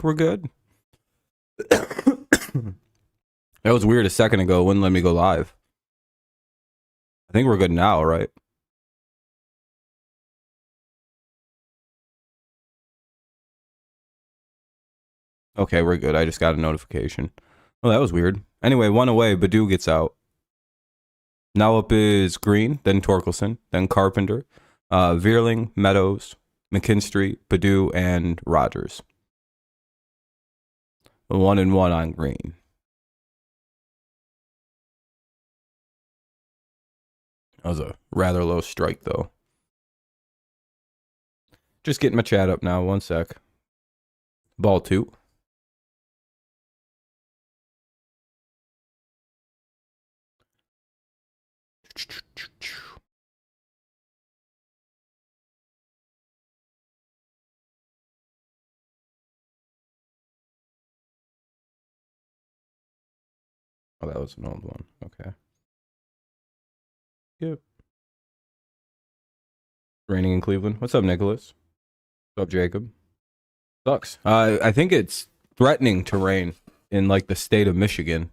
We're good. That was weird a second ago. It wouldn't let me go live. I think we're good now, right? Okay, we're good. I just got a notification. Oh, that was weird. Anyway, one away. Badu gets out. Now up is Green, then Torkelson, then Carpenter, Vierling, Meadows, McKinstry, Badu, and Rogers. 1-1 on Green. That was a rather low strike, though. Just getting my chat up now. 1 sec. Ball 2. Oh, that was an old one. Okay. Yep. Raining in Cleveland. What's up, Nicholas? What's up, Jacob? Sucks. I think it's threatening to rain in like the state of Michigan,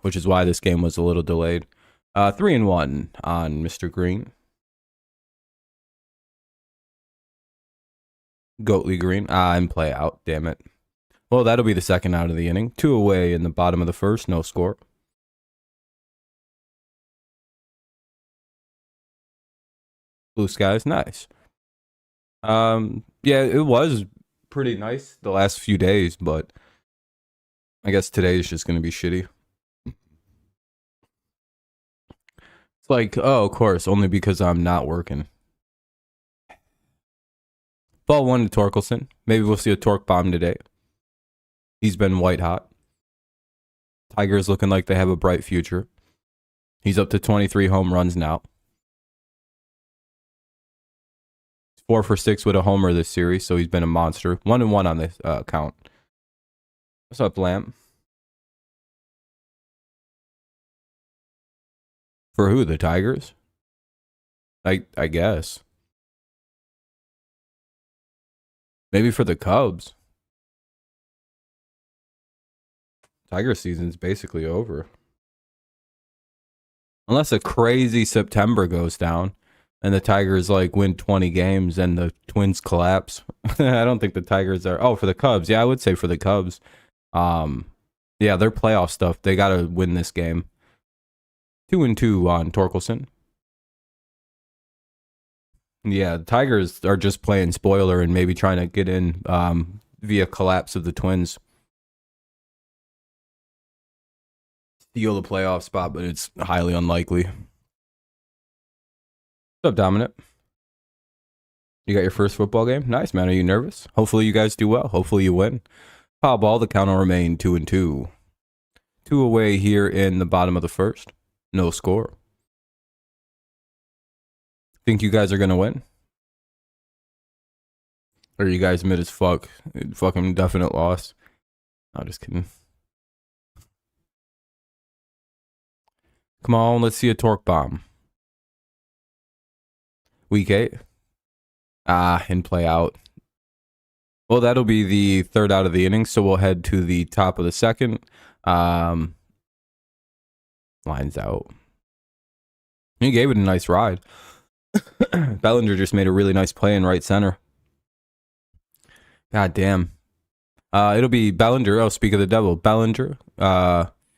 which is why this game was a little delayed. 3-1 on Mr. Green. Goatley Green. And play out. Damn it. Well, that'll be the second out of the inning. 2 away in the bottom of the first. No score. Blue skies. Nice. Yeah, it was pretty nice the last few days, but I guess today is just going to be shitty. It's like, oh, of course, only because I'm not working. Ball 1 to Torkelson. Maybe we'll see a torque bomb today. He's been white hot. Tigers looking like they have a bright future. He's up to 23 home runs now. 4 for 6 with a homer this series, so he's been a monster. 1-1 on this count. What's up, Lamp? For who? The Tigers? I guess. Maybe for the Cubs. Tiger season's basically over. Unless a crazy September goes down and the Tigers like win 20 games and the Twins collapse. I don't think the Tigers are. Oh, for the Cubs. Yeah, I would say for the Cubs. Yeah, their playoff stuff. They got to win this game. 2-2 on Torkelson. Yeah, the Tigers are just playing spoiler and maybe trying to get in via collapse of the Twins. Steal the playoff spot, but it's highly unlikely. What's up, Dominic? You got your first football game? Nice, man. Are you nervous? Hopefully you guys do well. Hopefully you win. Foul ball, the count will remain 2-2. 2 away here in the bottom of the first. No score. Think you guys are going to win? Or are you guys mid as fuck? Fucking definite loss. I'm just kidding. Come on, let's see a torque bomb. Week 8. And play out. Well, that'll be the third out of the inning, so we'll head to the top of the second. Lines out. He gave it a nice ride. Bellinger just made a really nice play in right center. God damn. It'll be Bellinger. Oh, speak of the devil. Bellinger,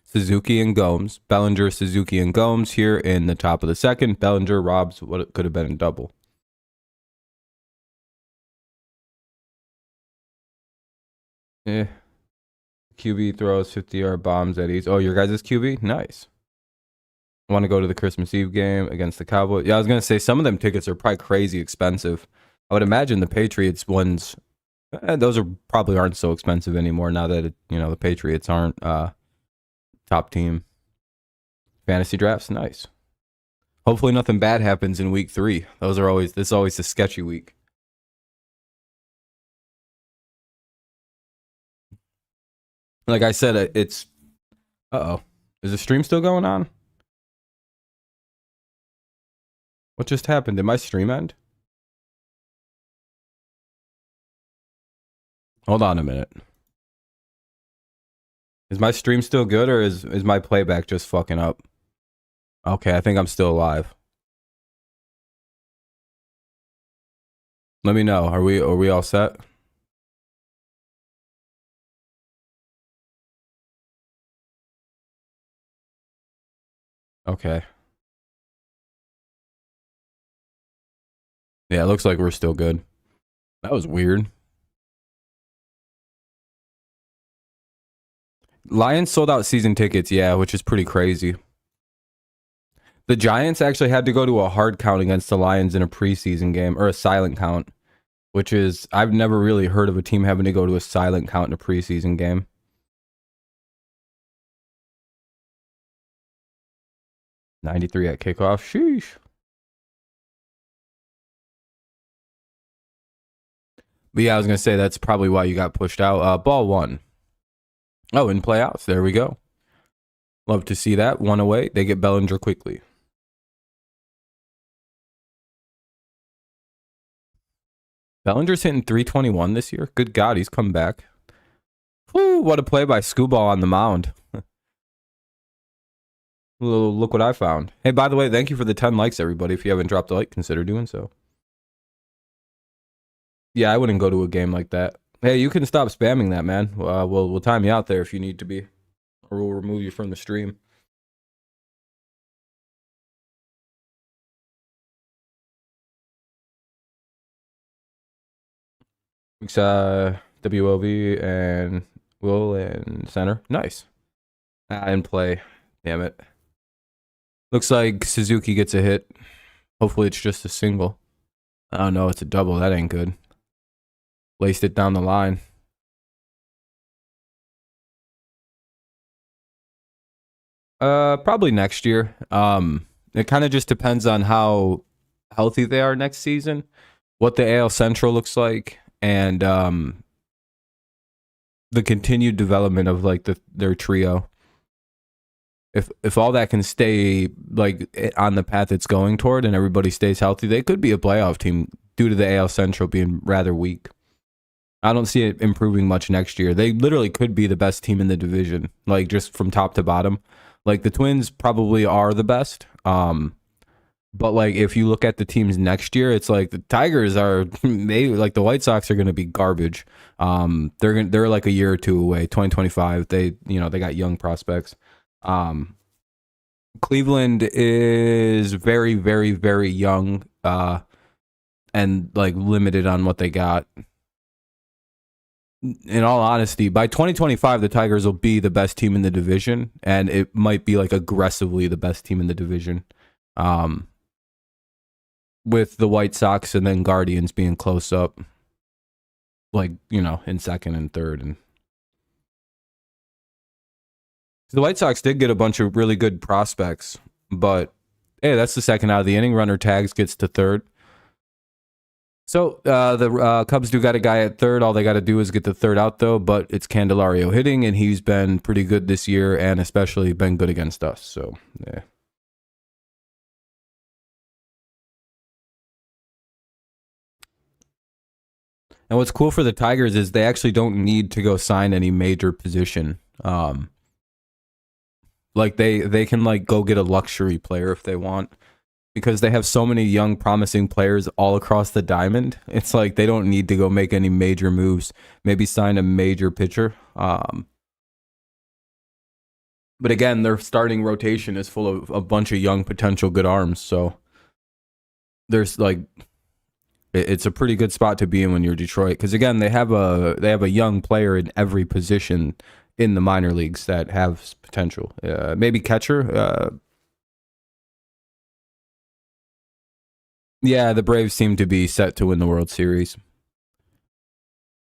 Suzuki, and Gomes. Bellinger, Suzuki, and Gomes here in the top of the second. Bellinger robs what it could have been a double. Yeah. QB throws 50-yard bombs at ease. Oh, your guys' QB? Nice. I want to go to the Christmas Eve game against the Cowboys. Yeah, I was going to say some of them tickets are probably crazy expensive. I would imagine the Patriots ones, those probably aren't so expensive anymore now that the Patriots aren't top team. Fantasy drafts, nice. Hopefully nothing bad happens in week 3. This is always a sketchy week. Like I said, it's... Uh-oh. Is the stream still going on? What just happened? Did my stream end? Hold on a minute. Is my stream still good, or is my playback just fucking up? Okay, I think I'm still alive. Let me know. Are we all set? Okay. Yeah, it looks like we're still good. That was weird. Lions sold out season tickets, yeah, which is pretty crazy. The Giants actually had to go to a hard count against the Lions in a preseason game, or a silent count, which is, I've never really heard of a team having to go to a silent count in a preseason game. 93 at kickoff. Sheesh. But yeah, I was going to say that's probably why you got pushed out. Ball one. Oh, in playoffs. There we go. Love to see that. One away. They get Bellinger quickly. Bellinger's hitting 321 this year. Good God, he's come back. Whew, what a play by Scooball on the mound. Look what I found. Hey, by the way, thank you for the 10 likes, everybody. If you haven't dropped a like, consider doing so. Yeah, I wouldn't go to a game like that. Hey, you can stop spamming that, man. We'll time you out there if you need to be, or we'll remove you from the stream. It's WLV and Will and center. Nice. And play. Damn it. Looks like Suzuki gets a hit. Hopefully it's just a single. Oh no, it's a double. That ain't good. Laced it down the line. Probably next year. It kind of just depends on how healthy they are next season, what the AL Central looks like, and the continued development of like their trio. If all that can stay like on the path it's going toward, and everybody stays healthy, they could be a playoff team due to the AL Central being rather weak. I don't see it improving much next year. They literally could be the best team in the division, like just from top to bottom. Like the Twins probably are the best. But like if you look at the teams next year, it's like the Tigers are maybe like the White Sox are going to be garbage. They're like a year or two away. 2025. They got young prospects. Cleveland is very very very young and like limited on what they got. In all honesty, by 2025, the Tigers will be the best team in the division, and it might be like aggressively the best team in the division. With the White Sox and then Guardians being close up, like, in second and third. And the White Sox did get a bunch of really good prospects, but hey, that's the second out of the inning. Runner tags, gets to third. So the Cubs do got a guy at third. All they got to do is get the third out, though. But it's Candelario hitting, and he's been pretty good this year, and especially been good against us. So, yeah. And what's cool for the Tigers is they actually don't need to go sign any major position. Like they can like go get a luxury player if they want, because they have so many young promising players all across the diamond. It's like they don't need to go make any major moves. Maybe sign a major pitcher. But again, their starting rotation is full of a bunch of young potential good arms. So there's like it's a pretty good spot to be in when you're Detroit, because again they have a young player in every position in the minor leagues that have potential. Maybe catcher. Yeah, the Braves seem to be set to win the World Series.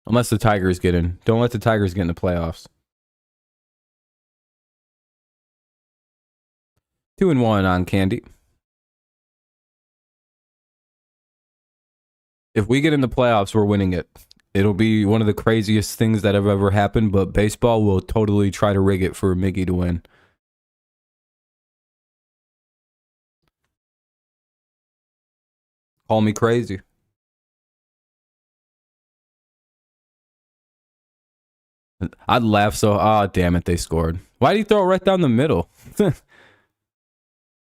Unless the Tigers get in. Don't let the Tigers get in the playoffs. 2-1 on Candy. If we get in the playoffs, we're winning it. It'll be one of the craziest things that have ever happened, but baseball will totally try to rig it for Miggy to win. Call me crazy. I'd laugh so. Ah, damn it, they scored. Why did he throw it right down the middle? The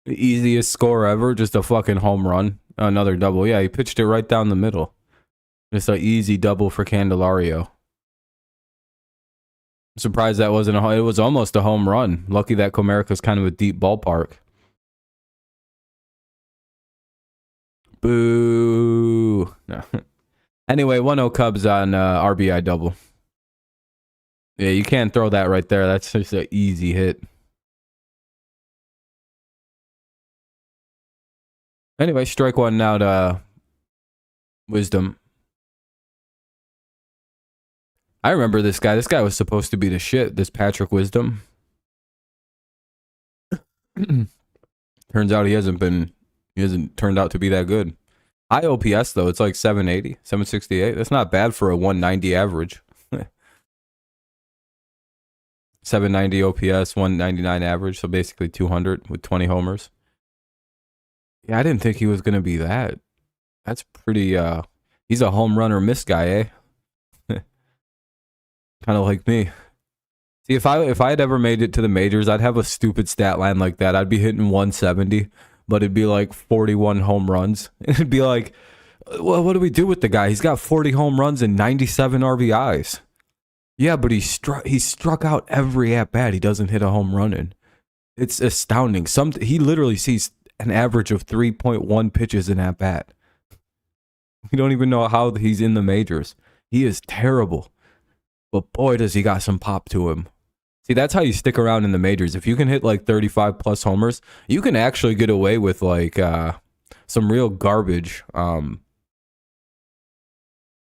easiest score ever, just a fucking home run. Another double. Yeah, he pitched it right down the middle. Just an easy double for Candelario. I'm surprised that wasn't it was almost a home run. Lucky that Comerica's kind of a deep ballpark. Boo. No. Anyway, 1-0 Cubs on RBI double. Yeah, you can't throw that right there. That's just an easy hit. Anyway, strike one now to Wisdom. I remember this guy. This guy was supposed to be the shit. This Patrick Wisdom. Turns out he hasn't turned out to be that good. High OPS though. It's like 780, 768. That's not bad for a 190 average. 790 OPS, 199 average. So basically 200 with 20 homers. Yeah, I didn't think he was going to be that. That's pretty, he's a home run or miss guy, eh? Kind of like me. See, if I had ever made it to the majors, I'd have a stupid stat line like that. I'd be hitting 170, but it'd be like 41 home runs. It'd be like, well, what do we do with the guy? He's got 40 home runs and 97 RBIs. Yeah, but he struck out every at bat. He doesn't hit a home run in. It's astounding. He literally sees an average of 3.1 pitches in at bat. We don't even know how he's in the majors. He is terrible. But boy, does he got some pop to him. See, that's how you stick around in the majors. If you can hit like 35 plus homers, you can actually get away with like some real garbage. Hey,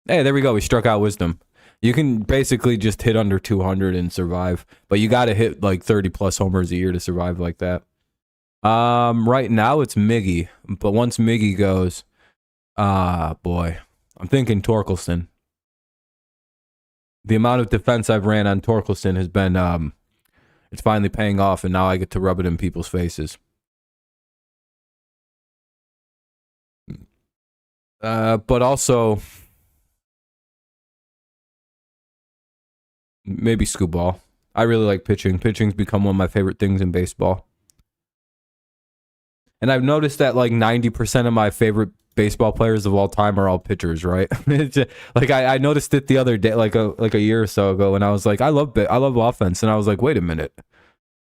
there we go. We struck out Wisdom. You can basically just hit under 200 and survive, but you got to hit like 30 plus homers a year to survive like that. Right now it's Miggy, but once Miggy goes, boy, I'm thinking Torkelson. The amount of defense I've ran on Torkelson has been, it's finally paying off, and now I get to rub it in people's faces. But also, maybe scoop ball. I really like pitching. Pitching's become one of my favorite things in baseball. And I've noticed that like 90% of my favorite baseball players of all time are all pitchers, right? Like I noticed it the other day, like a year or so ago, and I was like, I love offense, and I was like, wait a minute.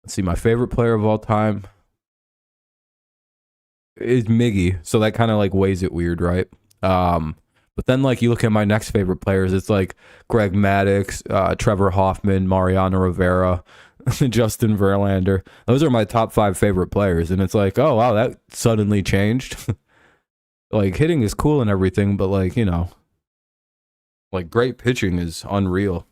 Let's see, my favorite player of all time is Miggy, so that kind of like weighs it weird, right? But then like you look at my next favorite players, it's like Greg Maddux, Trevor Hoffman, Mariano Rivera, Justin Verlander. Those are my top 5 favorite players, and it's like, oh wow, that suddenly changed. Like hitting is cool and everything, but like, you know, like great pitching is unreal.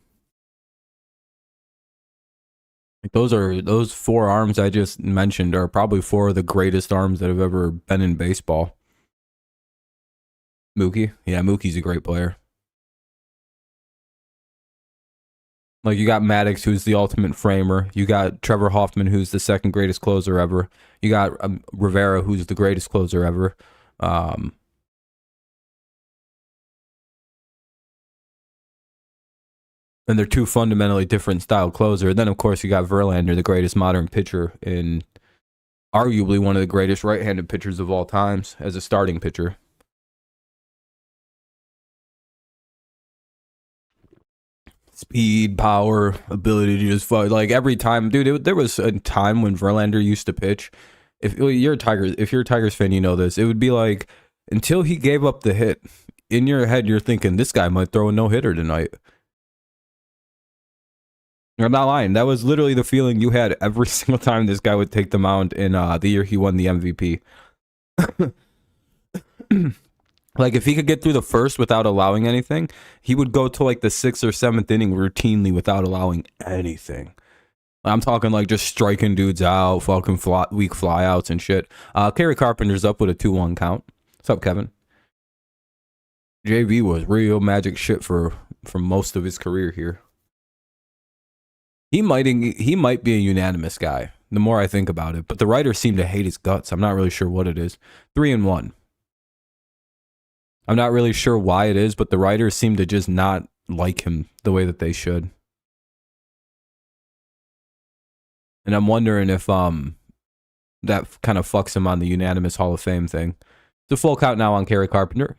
Like those 4 arms I just mentioned are probably 4 of the greatest arms that have ever been in baseball. Mookie, yeah, Mookie's a great player. Like you got Maddux, who's the ultimate framer. You got Trevor Hoffman, who's the second greatest closer ever. You got Rivera, who's the greatest closer ever. And they're 2 fundamentally different style closer. And then, of course, you got Verlander, the greatest modern pitcher and arguably one of the greatest right-handed pitchers of all times as a starting pitcher. Speed, power, ability to just fight. Like every time, dude, there was a time when Verlander used to pitch. If you're a Tigers fan, you know this. It would be like until he gave up the hit. In your head, you're thinking this guy might throw a no-hitter tonight. I'm not lying. That was literally the feeling you had every single time this guy would take the mound in the year he won the MVP. Like if he could get through the first without allowing anything, he would go to like the 6th or 7th inning routinely without allowing anything. I'm talking like just striking dudes out, fucking weak flyouts and shit. Kerry Carpenter's up with a 2-1 count. What's up, Kevin? JV was real magic shit for most of his career here. He might be a unanimous guy, the more I think about it. But the writers seem to hate his guts. I'm not really sure what it is. 3-1. I'm not really sure why it is, but the writers seem to just not like him the way that they should. And I'm wondering if that kind of fucks him on the unanimous Hall of Fame thing. It's a full count now on Kerry Carpenter.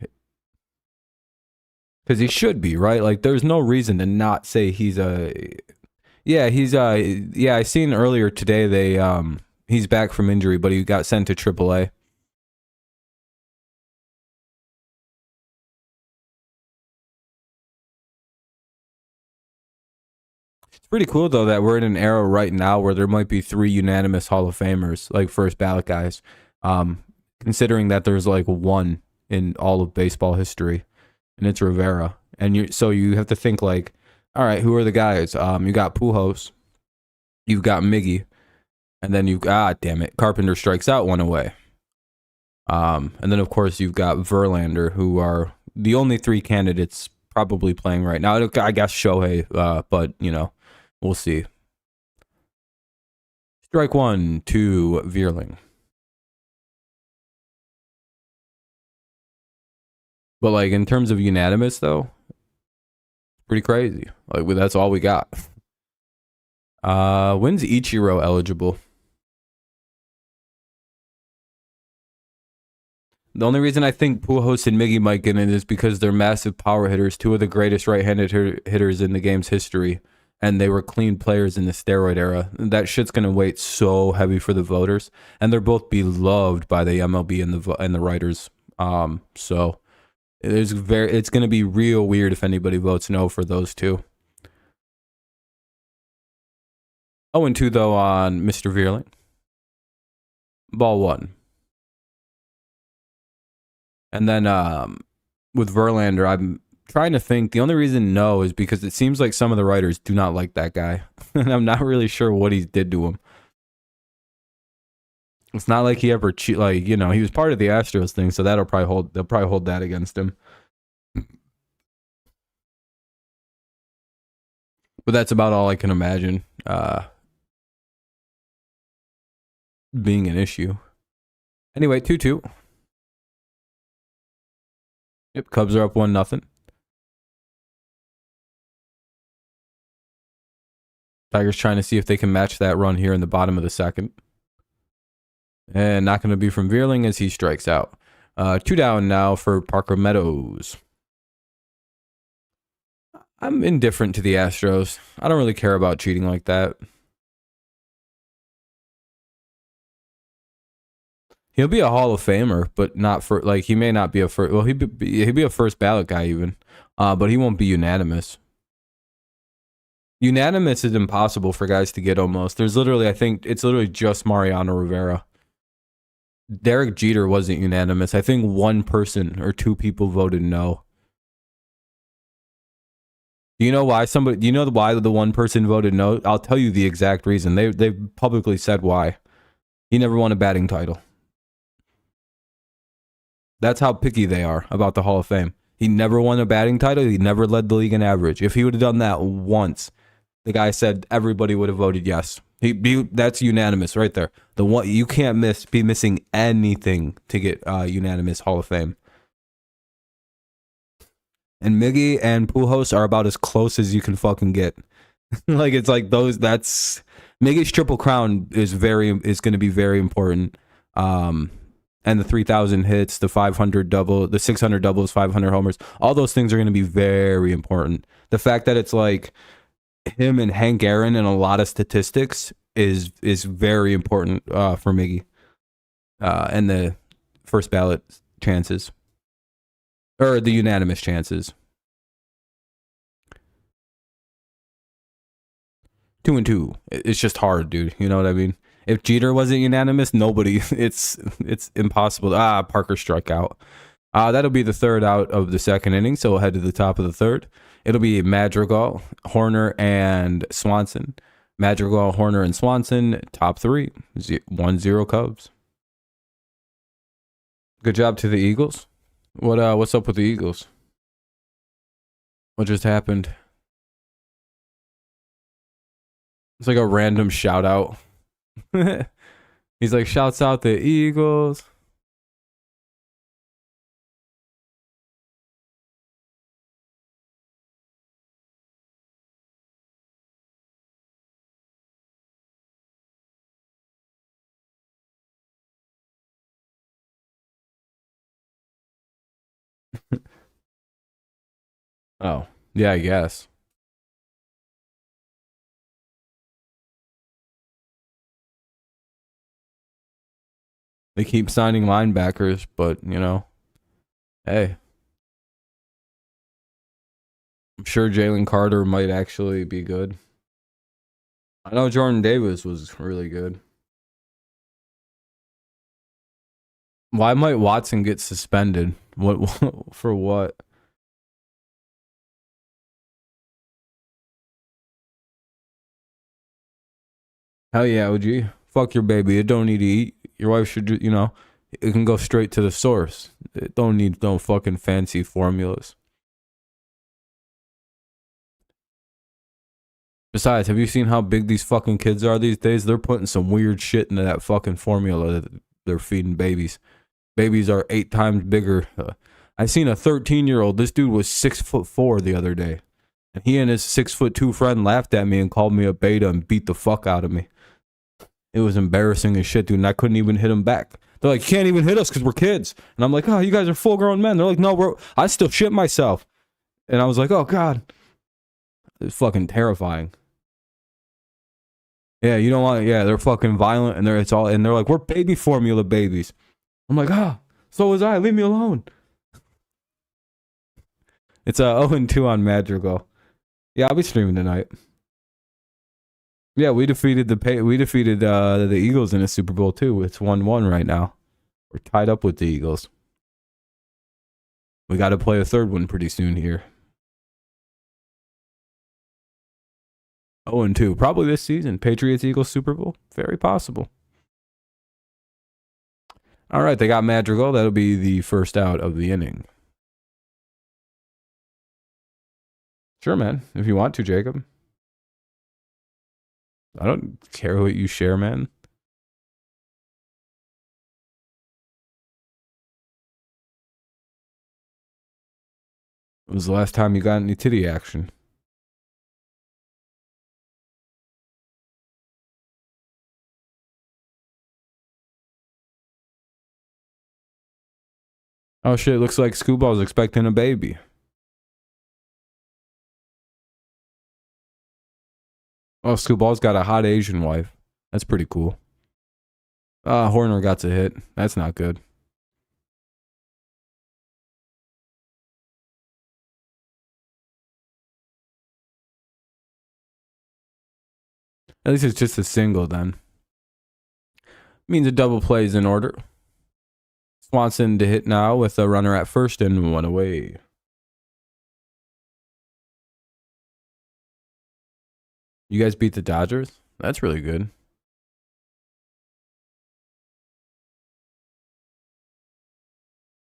Because he should be, right? Like, there's no reason to not say he's a... Yeah, I seen earlier today he's back from injury, but he got sent to AAA. It's pretty cool though that we're in an era right now where there might be 3 unanimous Hall of Famers, like first ballot guys. Considering that there's like 1 in all of baseball history, and it's Rivera. And you have to think like, all right, who are the guys? You got Pujols, you've got Miggy, and then damn it, Carpenter strikes out 1 away. And then of course you've got Verlander, who are the only 3 candidates probably playing right now. I guess Shohei, but we'll see. Strike 1 to Veerling. But like in terms of unanimous though, pretty crazy. Like that's all we got. When's Ichiro eligible? The only reason I think Pujols and Miggy might get in is because they're massive power hitters, 2 of the greatest right-handed hitters in the game's history, and they were clean players in the steroid era. That shit's gonna weigh so heavy for the voters, and they're both beloved by the MLB and the writers. So it's gonna be real weird if anybody votes no for those 2. 0-2 though on Mr. Veerling. Ball 1. And then with Verlander, I'm trying to think. The only reason no is because it seems like some of the writers do not like that guy. And I'm not really sure what he did to him. It's not like he ever he was part of the Astros thing, so they'll probably hold that against him. But that's about all I can imagine being an issue. Anyway, 2-2. Yep, Cubs are up 1-0. Tigers trying to see if they can match that run here in the bottom of the second. And not going to be from Veerling as he strikes out. 2 down now for Parker Meadows. I'm indifferent to the Astros. I don't really care about cheating like that. He'll be a Hall of Famer, but not for he may not be a first. Well, he'd be a first ballot guy even, but he won't be unanimous. Unanimous is impossible for guys to get almost. There's literally, I think it's literally just Mariano Rivera. Derek Jeter wasn't unanimous. I think 1 person or 2 people voted no. Do you know why do you know why the 1 person voted no? I'll tell you the exact reason. They publicly said why. He never won a batting title. That's how picky they are about the Hall of Fame. He never won a batting title. He never led the league in average. If he would have done that once, the guy said everybody would have voted yes. That's unanimous right there. The one you can't be missing anything to get unanimous Hall of Fame. And Miggy and Pujols are about as close as you can fucking get. It's like those. That's Miggy's triple crown is going to be very important. And the 3,000 hits, the 500 double, the 600 doubles, 500 homers, all those things are going to be very important. The fact that it's like him and Hank Aaron in a lot of statistics is very important for Miggy and the first ballot chances or the unanimous chances. 2-2. It's just hard, dude. You know what I mean? If Jeter wasn't unanimous, nobody. It's impossible. Parker struck out. That'll be the 3rd out of the 2nd inning. So we'll head to the top of the 3rd. It'll be Madrigal, Horner, and Swanson. Madrigal, Horner, and Swanson. Top 3. 1-0 Cubs. Good job to the Eagles. What's up with the Eagles? What just happened? It's like a random shout out. He's like, shouts out the Eagles. Oh, yeah, I guess. They keep signing linebackers, but, you know, hey, I'm sure Jalen Carter might actually be good. I know Jordan Davis was really good. Why might Watson get suspended? What for what? Hell yeah, OG. Fuck your baby. It don't need to eat. Your wife should, you know, it can go straight to the source. It don't need no fucking fancy formulas. Besides, have you seen how big these fucking kids are these days? They're putting some weird shit into that fucking formula that they're feeding babies. Babies are 8 times bigger. I seen a 13-year-old. This dude was 6'4" the other day, and he and his 6'2" friend laughed at me and called me a beta and beat the fuck out of me. It was embarrassing as shit, dude. And I couldn't even hit him back. They're like, you can't even hit us because we're kids. And I'm like, oh, you guys are full grown men. They're like, no, bro, I still shit myself. And I was like, oh god, it's fucking terrifying. Yeah, you don't want. Yeah, they're fucking violent, and they're like, we're baby formula babies. I'm like, so was I. Leave me alone. It's 0-2 on Madrigal. Yeah, I'll be streaming tonight. Yeah, we defeated the Eagles in a Super Bowl too. It's 1-1 right now. We're tied up with the Eagles. We got to play a third one pretty soon here. 0-2, probably this season. Patriots Eagles Super Bowl, very possible. All right, they got Madrigal. That'll be the first out of the inning. Sure, man. If you want to, Jacob. I don't care what you share, man. When was the last time you got any titty action? Oh shit, looks like Scooball's expecting a baby. Oh, Scooball's got a hot Asian wife. That's pretty cool. Horner got to hit. That's not good. At least it's just a single then. Means a double play is in order. Swanson to hit now with a runner at first and 1 away. You guys beat the Dodgers? That's really good.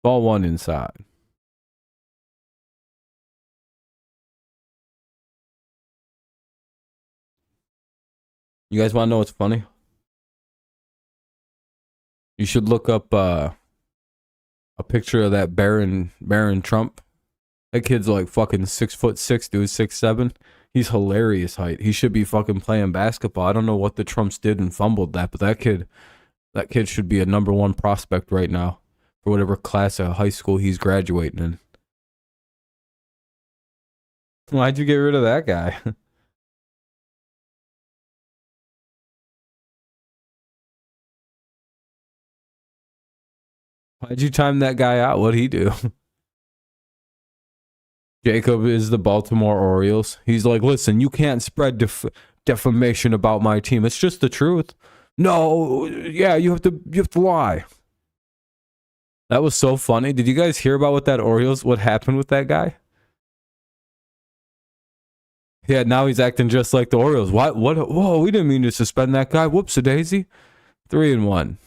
Ball 1 inside. You guys want to know what's funny? You should look up a picture of that Barron Trump. That kid's like fucking 6'6", dude, 6'7". He's hilarious height. He should be fucking playing basketball. I don't know what the Trumps did and fumbled that, but that kid should be a #1 prospect right now for whatever class of high school he's graduating in. Why'd you get rid of that guy? Why'd you time that guy out? What'd he do? Jacob is the Baltimore Orioles. He's like, listen, you can't spread defamation about my team. It's just the truth. No, yeah, you have to lie. That was so funny. Did you guys hear about what happened with that guy? Yeah, now he's acting just like the Orioles. What? Whoa, we didn't mean to suspend that guy. Whoops a daisy. 3-1.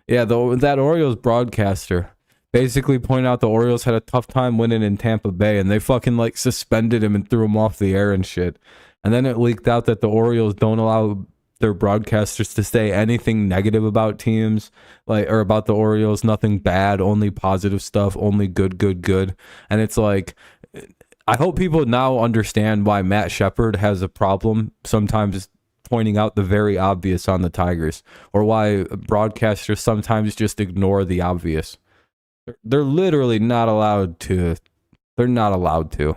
Yeah, that Orioles broadcaster basically pointed out the Orioles had a tough time winning in Tampa Bay, and they fucking like suspended him and threw him off the air and shit. And then it leaked out that the Orioles don't allow their broadcasters to say anything negative about teams, like, or about the Orioles, nothing bad, only positive stuff, only good. And it's like, I hope people now understand why Matt Shepard has a problem sometimes pointing out the very obvious on the Tigers, or why broadcasters sometimes just ignore the obvious. They're literally not allowed to. They're not allowed to.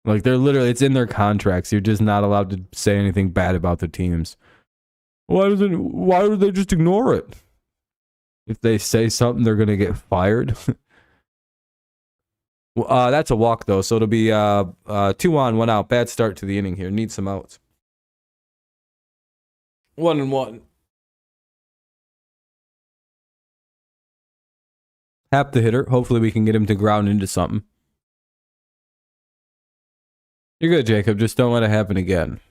Like they're literally, it's in their contracts. You're just not allowed to say anything bad about the teams. Why do they just ignore it? If they say something, they're gonna get fired. That's a walk though, so it'll be 2 on, 1 out. Bad start to the inning here. Need some outs. 1-1. Hap the hitter. Hopefully we can get him to ground into something. You're good, Jacob. Just don't let it happen again.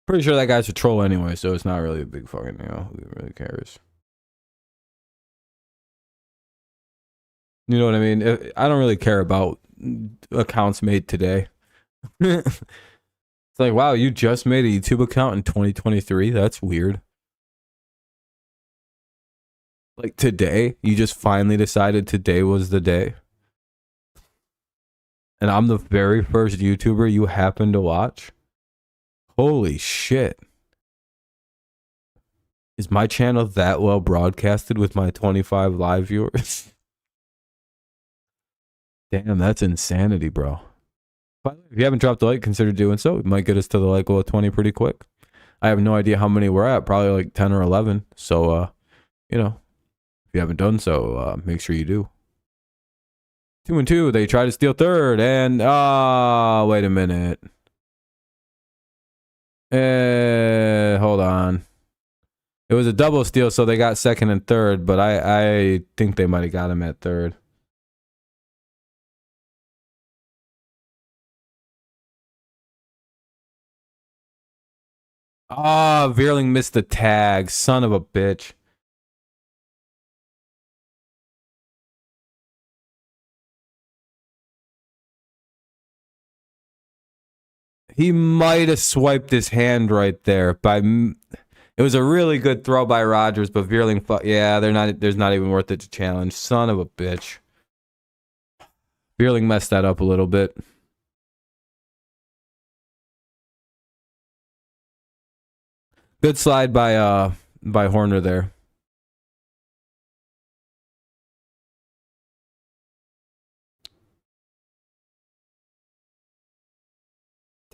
Pretty sure that guy's a troll anyway, so it's not really a big fucking, who really cares? You know what I mean? I don't really care about accounts made today. It's like, wow, you just made a YouTube account in 2023? That's weird. Like today? You just finally decided today was the day? And I'm the very first YouTuber you happen to watch? Holy shit. Is my channel that well broadcasted with my 25 live viewers? Damn, that's insanity, bro. If you haven't dropped a like, consider doing so. It might get us to the like goal of 20 pretty quick. I have no idea how many we're at. Probably like 10 or 11. So, if you haven't done so, make sure you do. 2-2. They try to steal third. And, wait a minute. Hold on. It was a double steal, so they got second and third. But I think they might have got him at third. Veerling missed the tag. Son of a bitch. He might have swiped his hand right there. It was a really good throw by Rogers, but Veerling, yeah, there's not even worth it to challenge. Son of a bitch. Veerling messed that up a little bit. Good slide by Horner there.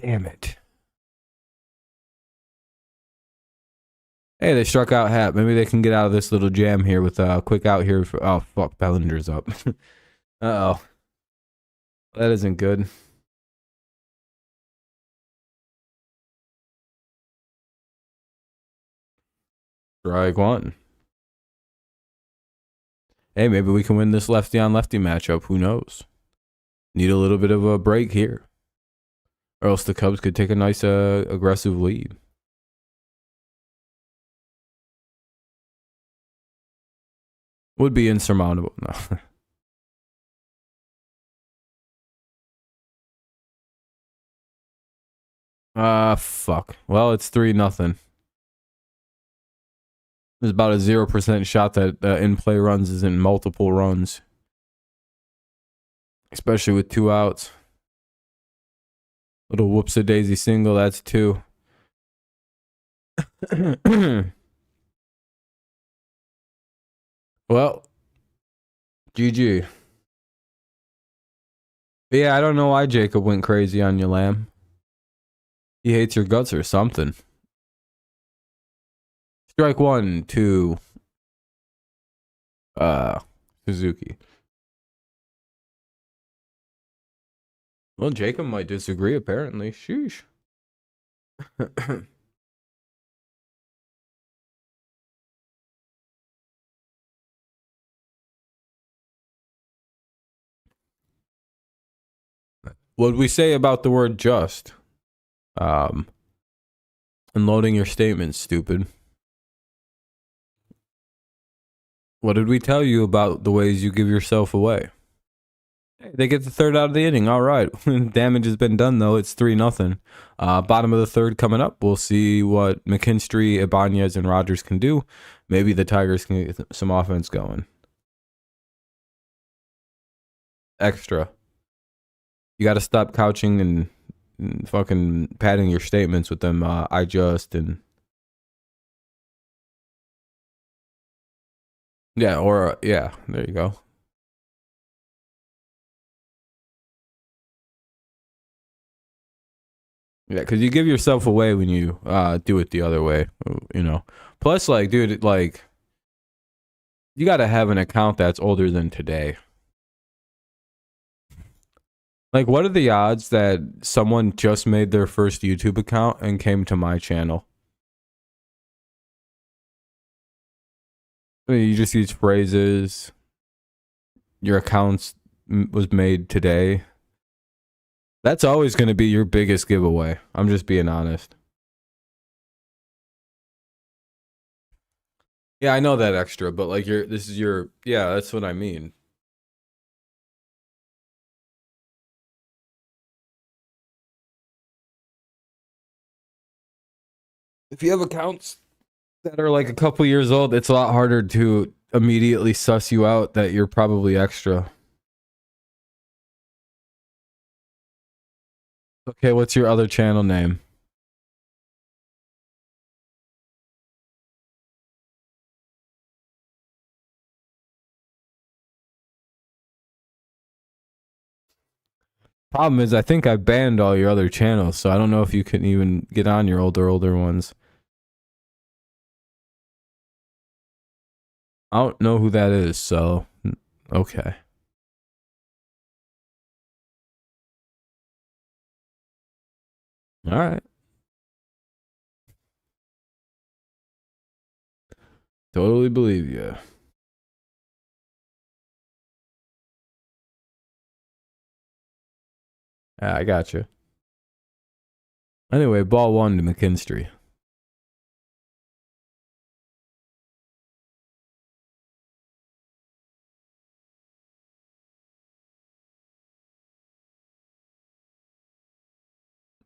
Damn it. Hey, they struck out Hap. Maybe they can get out of this little jam here with a quick out here. Oh, fuck. Bellinger's up. Uh-oh. That isn't good. Strike one. Hey, maybe we can win this lefty on lefty matchup. Who knows? Need a little bit of a break here. Or else the Cubs could take a nice aggressive lead. Would be insurmountable. No. Fuck. Well, it's 3-0. There's about a 0% shot that in-play runs is in multiple runs. Especially with 2 outs. Little whoops-a-daisy single, that's 2. Well, GG. Yeah, I don't know why Jacob went crazy on you, Lamb. He hates your guts or something. Strike 1 to Suzuki. Well, Jacob might disagree, apparently. Sheesh. What did we say about the word just? Unloading your statement, stupid. What did we tell you about the ways you give yourself away? Hey, they get the third out of the inning. All right. Damage has been done, though. It's 3-0. Bottom of the third coming up. We'll see what McKinstry, Ibanez, and Rogers can do. Maybe the Tigers can get some offense going. Extra. You got to stop couching and fucking padding your statements with them. I just and. Yeah, or, yeah, there you go. Yeah, because you give yourself away when you do it the other way, you know. Plus, like, dude, like, you got to have an account that's older than today. Like, what are the odds that someone just made their first YouTube account and came to my channel? I mean, you just use phrases. Your account was made today. That's always going to be your biggest giveaway. I'm just being honest. Yeah, I know that extra, but like this is your, yeah, that's what I mean. If you have accounts that are like a couple years old, it's a lot harder to immediately suss you out that you're probably extra. Okay, what's your other channel name? Problem is, I think I banned all your other channels, so I don't know if you can even get on your older ones. I don't know who that is, so okay. All right. Totally believe you. Yeah, I got you. Anyway, ball one to McKinstry.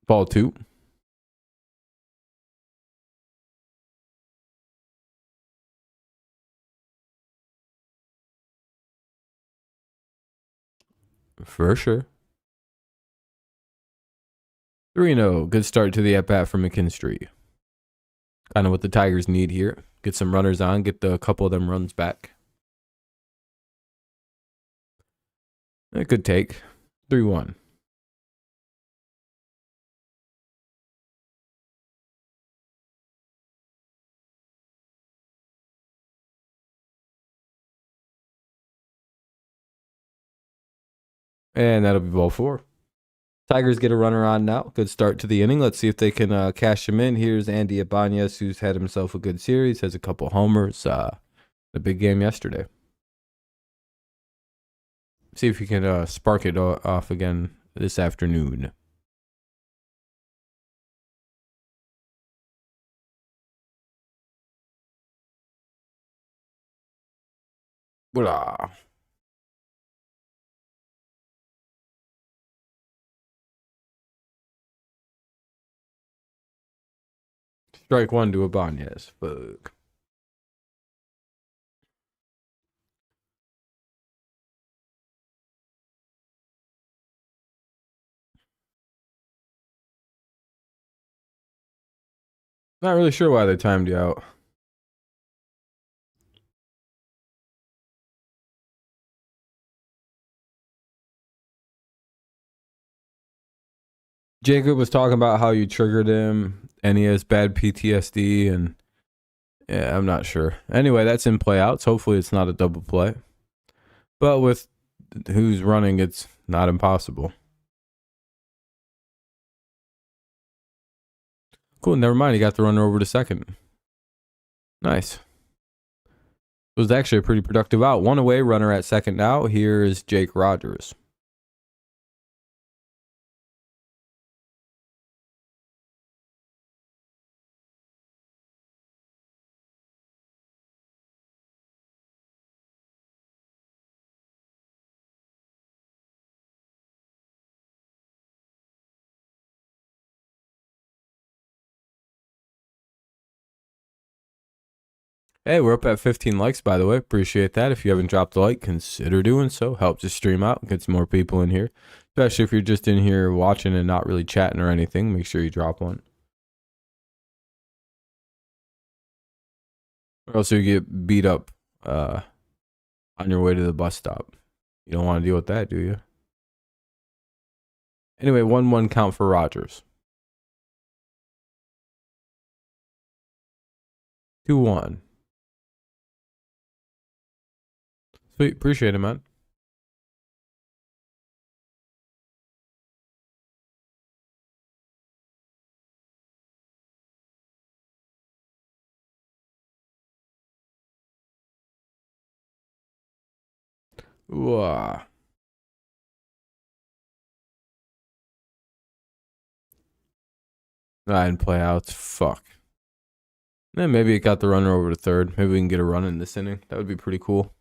Ball two. For sure. 3-0. Good start to the at bat for McKinstry. Kind of what the Tigers need here. Get some runners on, get a couple of them runs back. A good take. 3-1. And that'll be ball four. Tigers get a runner on now. Good start to the inning. Let's see if they can cash him in. Here's Andy Ibanez, who's had himself a good series. Has a couple homers. The big game yesterday. See if he can spark it off again this afternoon. Voila. Strike one to Ibanez. Fuck. Not really sure why they timed you out. Jacob was talking about how you triggered him and he has bad PTSD, and yeah, I'm not sure. Anyway, that's in play outs. Hopefully it's not a double play. But with who's running, it's not impossible. Cool, never mind. He got the runner over to second. Nice. It was actually a pretty productive out. One away, runner at second now. Here is Jake Rogers. Hey, we're up at 15 likes, by the way. Appreciate that. If you haven't dropped a like, consider doing so. Helps the stream out, get some more people in here. Especially if you're just in here watching and not really chatting or anything, make sure you drop one. Or else you get beat up on your way to the bus stop. You don't want to deal with that, do you? Anyway, 1-1 count for Rogers. 2-1. Sweet, appreciate it, man. Ooh, I didn't play outs. Fuck. Then maybe it got the runner over to third. Maybe we can get a run in this inning. That would be pretty cool.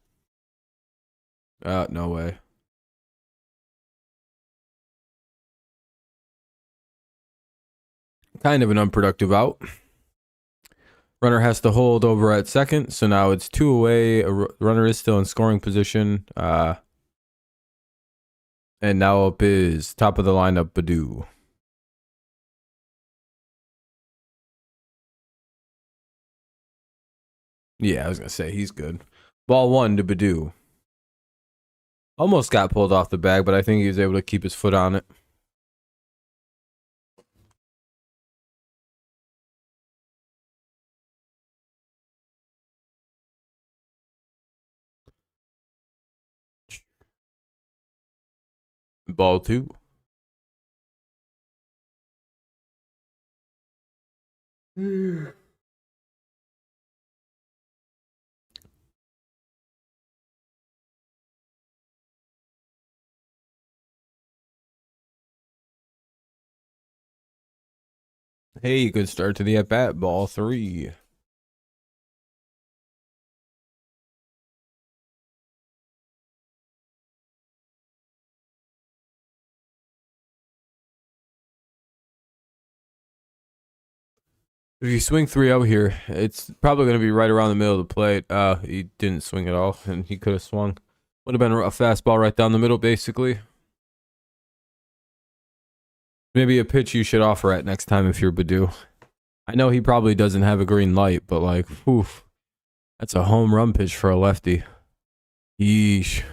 No way. Kind of an unproductive out. Runner has to hold over at second, so now it's 2 away. Runner is still in scoring position. And now up is top of the lineup, Badu. Yeah, I was going to say he's good. Ball 1 to Badu. Almost got pulled off the bag, but I think he was able to keep his foot on it. Ball 2. Hey, good start to the at-bat. Ball 3. If you swing 3-0 here, it's probably going to be right around the middle of the plate. He didn't swing at all, and he could have swung. Would have been a fastball right down the middle, basically. Maybe a pitch you should offer at next time if you're Badu. I know he probably doesn't have a green light, but like, oof, that's a home run pitch for a lefty. Yeesh.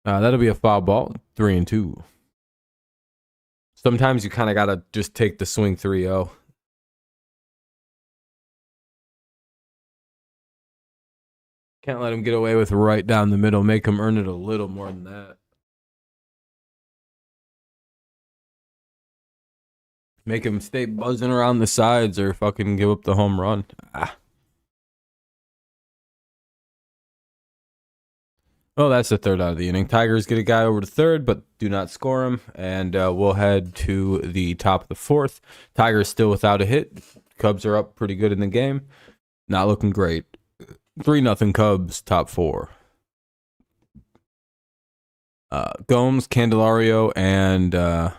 That'll be a foul ball. 3-2. Sometimes you kind of got to just take the swing 3-0. Can't let him get away with right down the middle. Make him earn it a little more than that. Make him stay buzzing around the sides or fucking give up the home run. Oh, that's the third out of the inning. Tigers get a guy over to third, but do not score him. And we'll head to the top of the fourth. Tigers still without a hit. Cubs are up pretty good in the game. Not looking great. 3-0 Cubs, top 4. Gomes, Candelario, and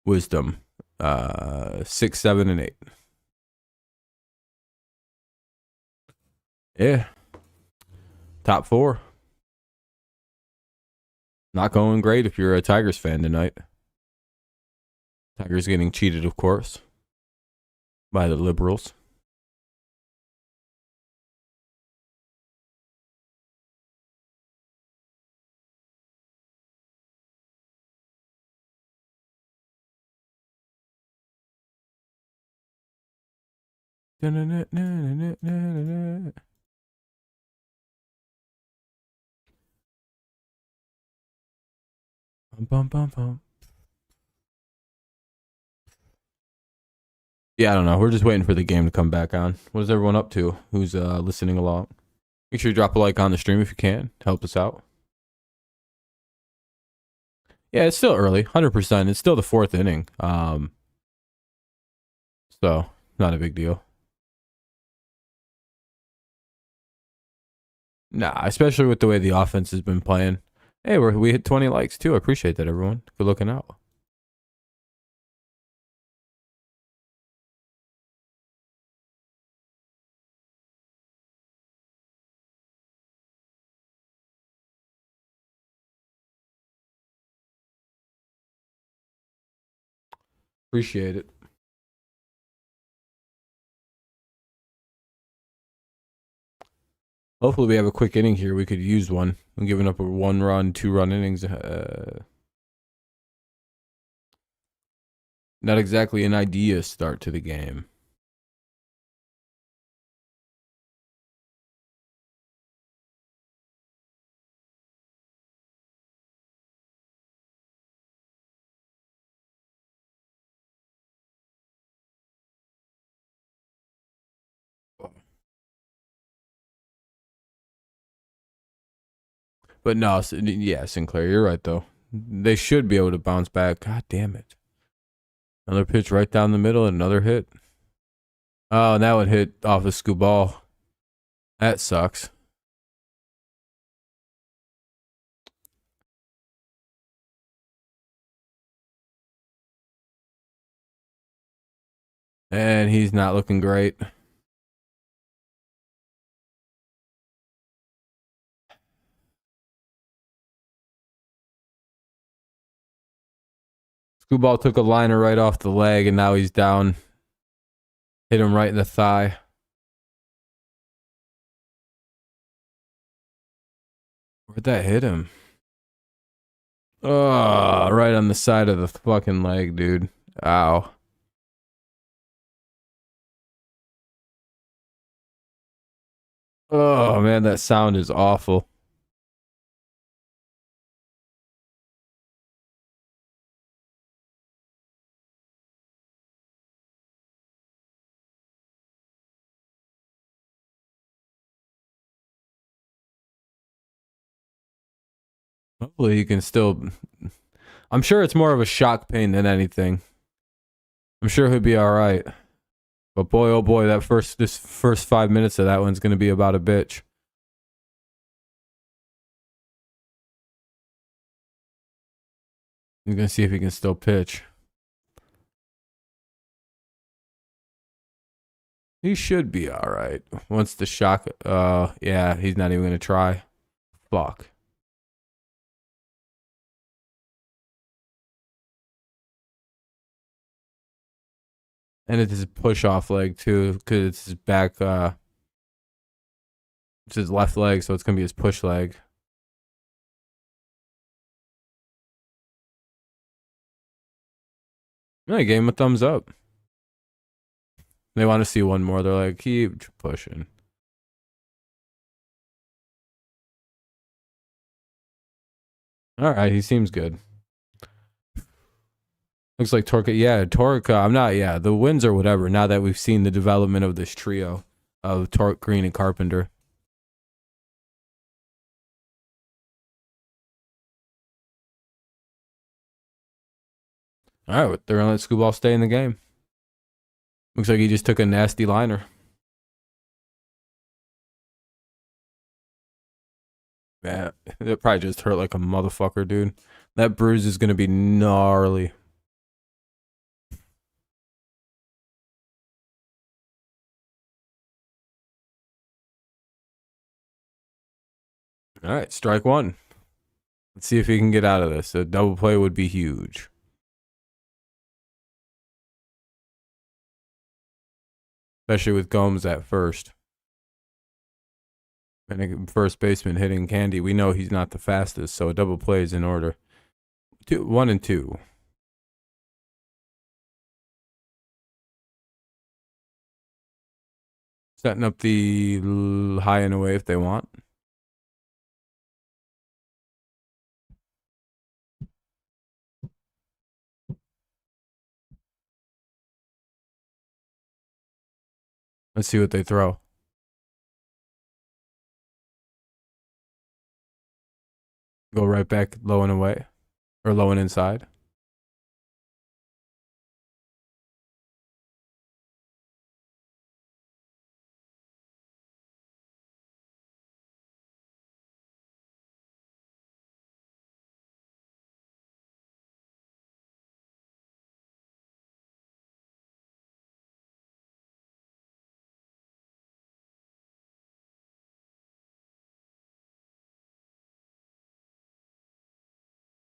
Wisdom. 6, 7, and 8. Yeah. Top 4. Not going great if you're a Tigers fan tonight. Tigers getting cheated, of course, by the Liberals. Bum, bum, bum. Yeah, I don't know. We're just waiting for the game to come back on. What is everyone up to who's listening along? Make sure you drop a like on the stream if you can. Help us out. Yeah, it's still early. 100%. It's still the 4th inning. So, not a big deal. Nah, especially with the way the offense has been playing. Hey, we hit 20 likes too. I appreciate that, everyone. Good looking out. Appreciate it. Hopefully we have a quick inning here. We could use one. I'm giving up a 1-run, 2-run innings. Not exactly an ideal start to the game. But no, yeah, Sinclair, you're right though. They should be able to bounce back. God damn it! Another pitch right down the middle, and another hit. Oh, and that one hit off a scoop ball. That sucks. And he's not looking great. Scoop took a liner right off the leg, and now he's down. Hit him right in the thigh. Where'd that hit him? Oh, right on the side of the fucking leg, dude. Ow. Oh, man, that sound is awful. Hopefully he can still... I'm sure it's more of a shock pain than anything. I'm sure he'll be all right. But boy, oh boy, this first 5 minutes of that one's going to be about a bitch. He's going to see if he can still pitch. He should be all right. Once the shock... yeah, he's not even going to try. Fuck. And it's his push-off leg, too, because it's his back... it's his left leg, so it's going to be his push leg. I gave him a thumbs up. They want to see one more. They're like, keep pushing. All right, he seems good. Looks like Torque. Yeah, Torque. I'm not. Yeah, the wins or whatever. Now that we've seen the development of this trio of Torque, Green, and Carpenter. All right, they're gonna let Scooball stay in the game. Looks like he just took a nasty liner. Man, it probably just hurt like a motherfucker, dude. That bruise is gonna be gnarly. All right, strike one. Let's see if he can get out of this. A double play would be huge. Especially with Gomes at first. And a first baseman hitting Candy. We know he's not the fastest, so a double play is in order. 1 and 2. Setting up the high and away if they want. Let's see what they throw. Go right back low and away. Or low and inside.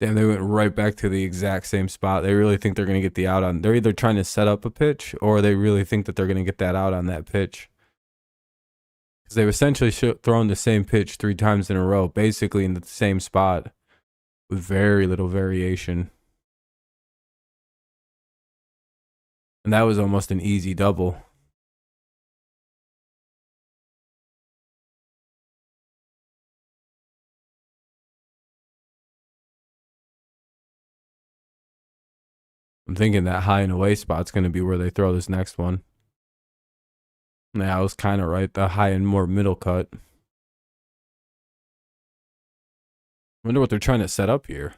Damn, they went right back to the exact same spot. They really think they're going to get the out on. They're either trying to set up a pitch or they really think that they're going to get that out on that pitch. Because they've essentially thrown the same pitch 3 times in a row, basically in the same spot with very little variation. And that was almost an easy double. I'm thinking that high and away spot's going to be where they throw this next one. Yeah, I was kind of right. The high and more middle cut. Wonder what they're trying to set up here.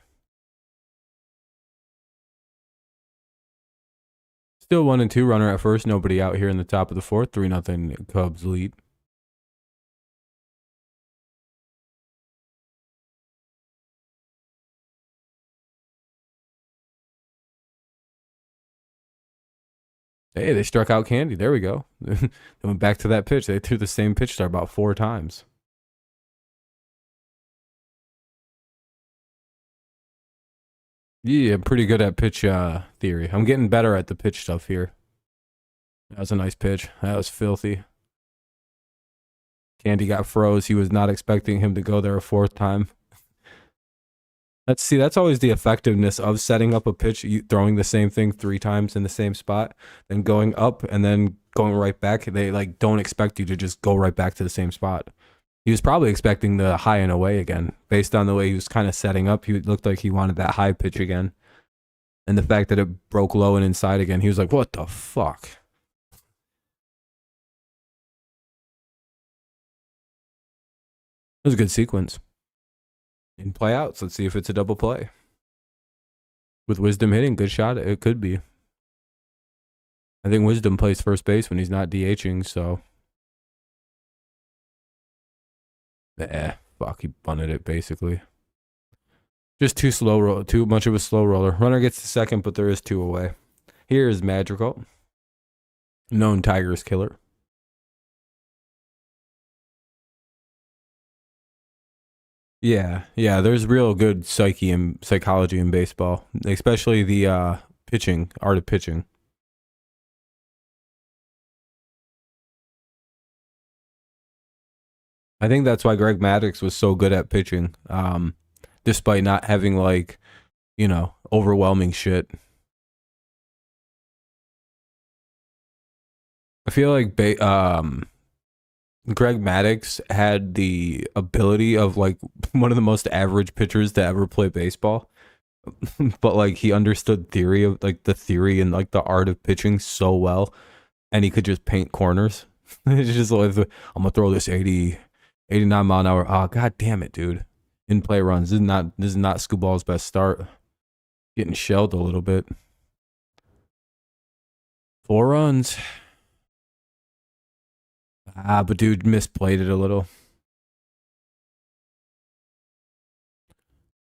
Still 1-2, runner at first. Nobody out here in the top of the fourth. 3-0 Cubs lead. Hey, they struck out Candy. There we go. They went back to that pitch. They threw the same pitch start about 4 times. Yeah, I'm pretty good at pitch theory. I'm getting better at the pitch stuff here. That was a nice pitch. That was filthy. Candy got froze. He was not expecting him to go there a 4th time. That's always the effectiveness of setting up a pitch, throwing the same thing 3 times in the same spot, then going up and then going right back. They like don't expect you to just go right back to the same spot. He was probably expecting the high and away again, based on the way he was kind of setting up. He looked like he wanted that high pitch again. And the fact that it broke low and inside again, he was like, what the fuck? It was a good sequence. In play outs, let's see if it's a double play. With Wisdom hitting, good shot. It could be. I think Wisdom plays first base when he's not DHing, so. Fuck, he bunted it basically. Just too much of a slow roller. Runner gets to second, but there is 2 away. Here is Madrigal, known Tigers killer. Yeah, there's real good psychology in baseball, especially the pitching, art of pitching. I think that's why Greg Maddux was so good at pitching, despite not having like, overwhelming shit. I feel like Greg Maddux had the ability of like one of the most average pitchers to ever play baseball. But like he understood theory of like the theory and like the art of pitching so well, and he could just paint corners. It's just like, I'm gonna throw this 89 mile an hour. Oh, god damn it, dude. In play runs. This is not Scooball's best start. Getting shelled a little bit. 4 runs. But dude misplayed it a little.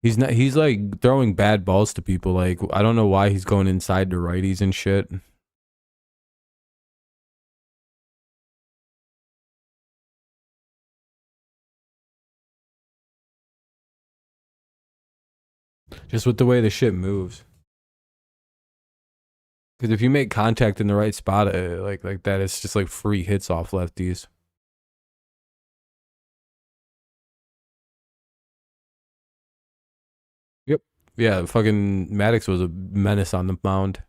He's like throwing bad balls to people. Like, I don't know why he's going inside to righties and shit. Just with the way the shit moves. Because if you make contact in the right spot, like that, it's just like free hits off lefties. Yep. Yeah, fucking Maddox was a menace on the mound.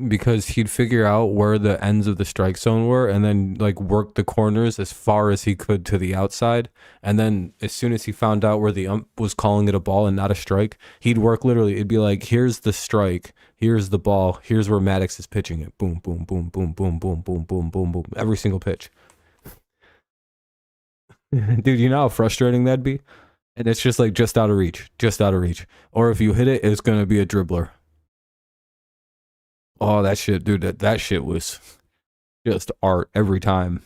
Because he'd figure out where the ends of the strike zone were and then like work the corners as far as he could to the outside. And then as soon as he found out where the ump was calling it a ball and not a strike, he'd work literally. It'd be like, here's the strike, here's the ball, here's where Maddox is pitching it. Boom, boom, boom, boom, boom, boom, boom, boom, boom, boom. Every single pitch. Dude, you know how frustrating that'd be? And it's just like just out of reach. Or if you hit it, it's going to be a dribbler. Oh, that shit, dude, that shit was just art every time.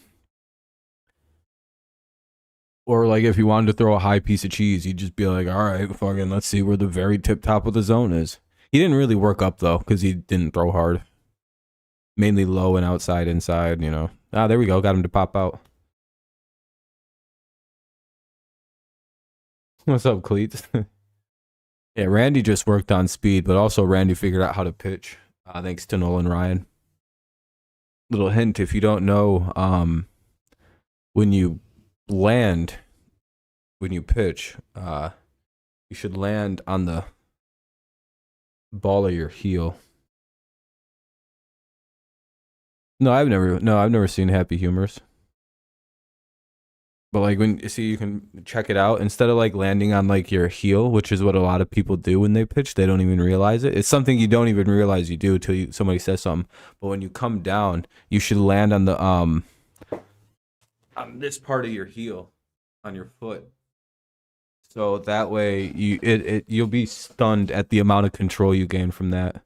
Or like if you wanted to throw a high piece of cheese, you'd just be like, all right, fucking let's see where the very tip top of the zone is. He didn't really work up though, because he didn't throw hard. Mainly low and outside, inside, there we go, got him to pop out. What's up, Cleats? Yeah, Randy just worked on speed, but also Randy figured out how to pitch. Thanks to Nolan Ryan. Little hint, if you don't know, when you pitch, you should land on the ball of your heel. No, I've never seen Happy Humors. But like when you see, you can check it out. Instead of like landing on like your heel, which is what a lot of people do when they pitch, they don't even realize it. It's something you don't even realize you do until somebody says something. But when you come down, you should land on the on this part of your heel. on your foot. So that way you'll be stunned at the amount of control you gain from that.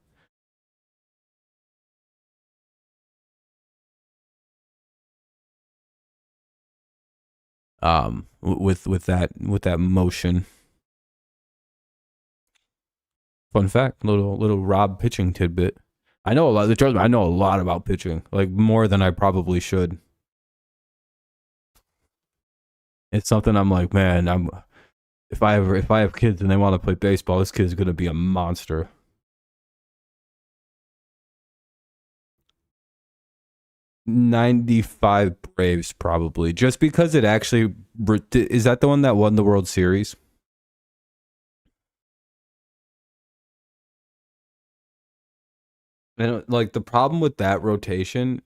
With that motion. Fun fact, little Rob pitching tidbit. I know a lot. Trust me, I know a lot about pitching, like more than I probably should. It's something I'm like, man, if I have kids and they want to play baseball, this kid's gonna be a monster. 95 Braves probably, just because it actually is that the one that won the World Series. And like the problem with that rotation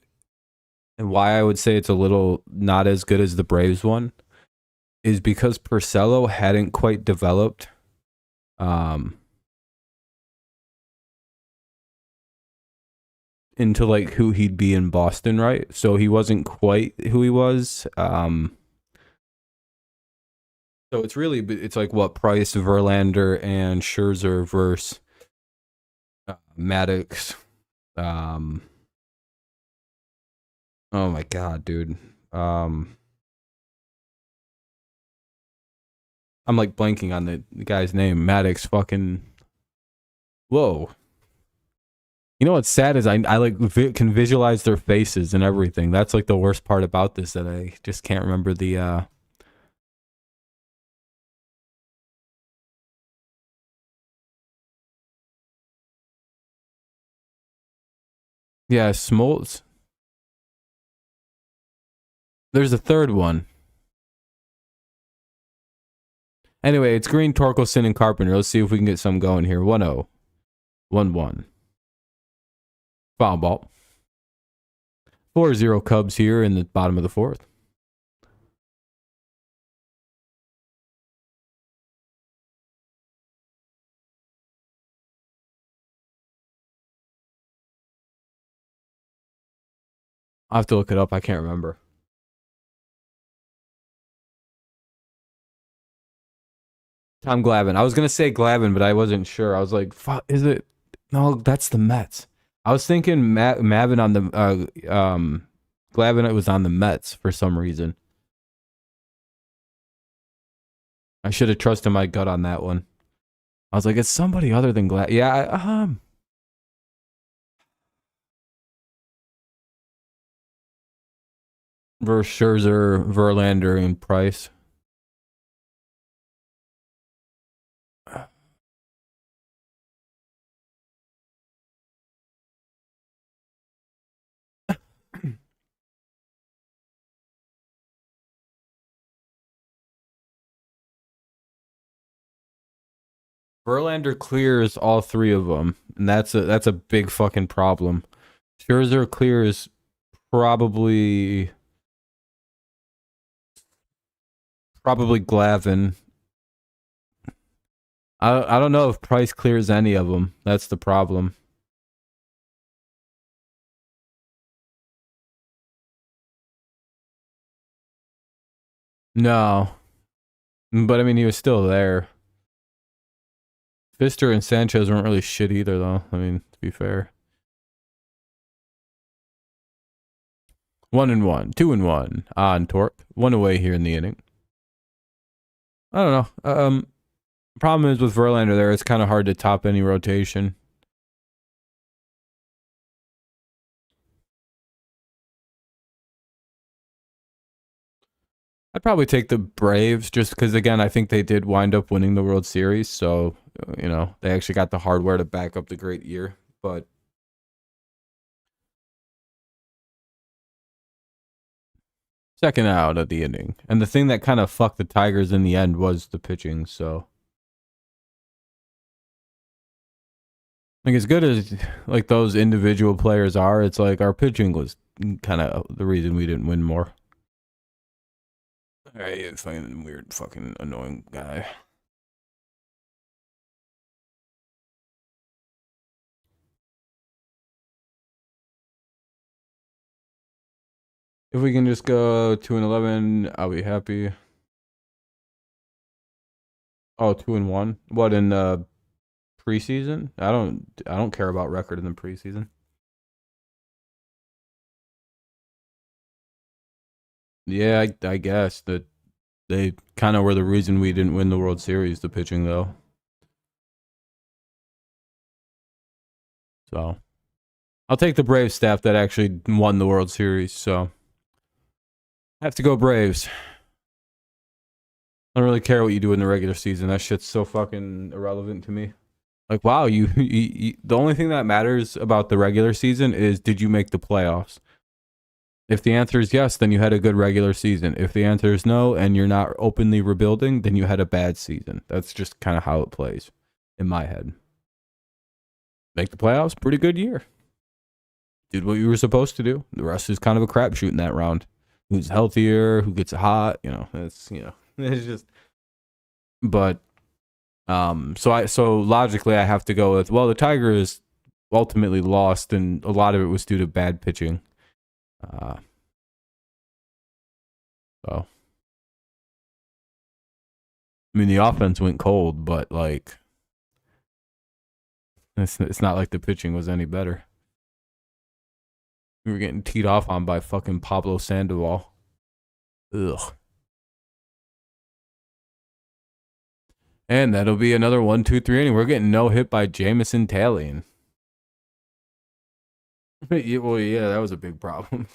and why I would say it's a little not as good as the Braves one is because Porcello hadn't quite developed into like who he'd be in Boston, right? So he wasn't quite who he was. So it's like what Price, Verlander, and Scherzer versus Maddox. Oh my god, dude. I'm like blanking on the guy's name. Maddox fucking. Whoa. You know what's sad is I like can visualize their faces and everything. That's like the worst part about this, that I just can't remember the yeah, Smoltz. There's a third one. Anyway, it's Green, Torkelson, and Carpenter. Let's see if we can get some going here. 1-0. 1-1. Foul ball. 4-0 Cubs here in the bottom of the fourth. I'll have to look it up. I can't remember. Tom Glavine. I was going to say Glavine, but I wasn't sure. I was like, fuck, is it? No, that's the Mets. I was thinking Mavin on the Glavine was on the Mets for some reason. I should have trusted my gut on that one. I was like, it's somebody other than Glavine. Yeah, versus Scherzer, Verlander, and Price. Verlander clears all three of them, and that's a big fucking problem. Scherzer clears probably Glavine. I don't know if Price clears any of them. That's the problem. No, but I mean he was still there. Fister and Sanchez weren't really shit either, though. I mean, to be fair. 1-1, 2-1 on Torque. One away here in the inning. I don't know. Problem is with Verlander there, it's kind of hard to top any rotation. I'd probably take the Braves just because, again, I think they did wind up winning the World Series. So, you know, they actually got the hardware to back up the great year. But second out of the inning. And the thing that kind of fucked the Tigers in the end was the pitching. So, like, as good as like those individual players are, it's like our pitching was kind of the reason we didn't win more. Hey, fucking weird, fucking annoying guy. If we can just go 2-11, I'll be happy. Oh, 2-1. What in preseason? I don't care about record in the preseason. Yeah, I guess that they kind of were the reason we didn't win the World Series, the pitching though. So I'll take the Braves staff that actually won the World Series. So I have to go Braves. I don't really care what you do in the regular season. That shit's so fucking irrelevant to me. Like, wow, the only thing that matters about the regular season is did you make the playoffs? If the answer is yes, then you had a good regular season. If the answer is no and you're not openly rebuilding, then you had a bad season. That's just kind of how it plays in my head. Make the playoffs, pretty good year. Did what you were supposed to do. The rest is kind of a crapshoot in that round. Who's healthier? Who gets hot? It's it's just. But so logically I have to go with the Tigers ultimately lost, and a lot of it was due to bad pitching. So I mean the offense went cold, but like it's not like the pitching was any better. We were getting teed off on by fucking Pablo Sandoval. Ugh. And that'll be another 1-2-3 inning. We're getting no hit by Jamison Talion. Well, yeah, that was a big problem.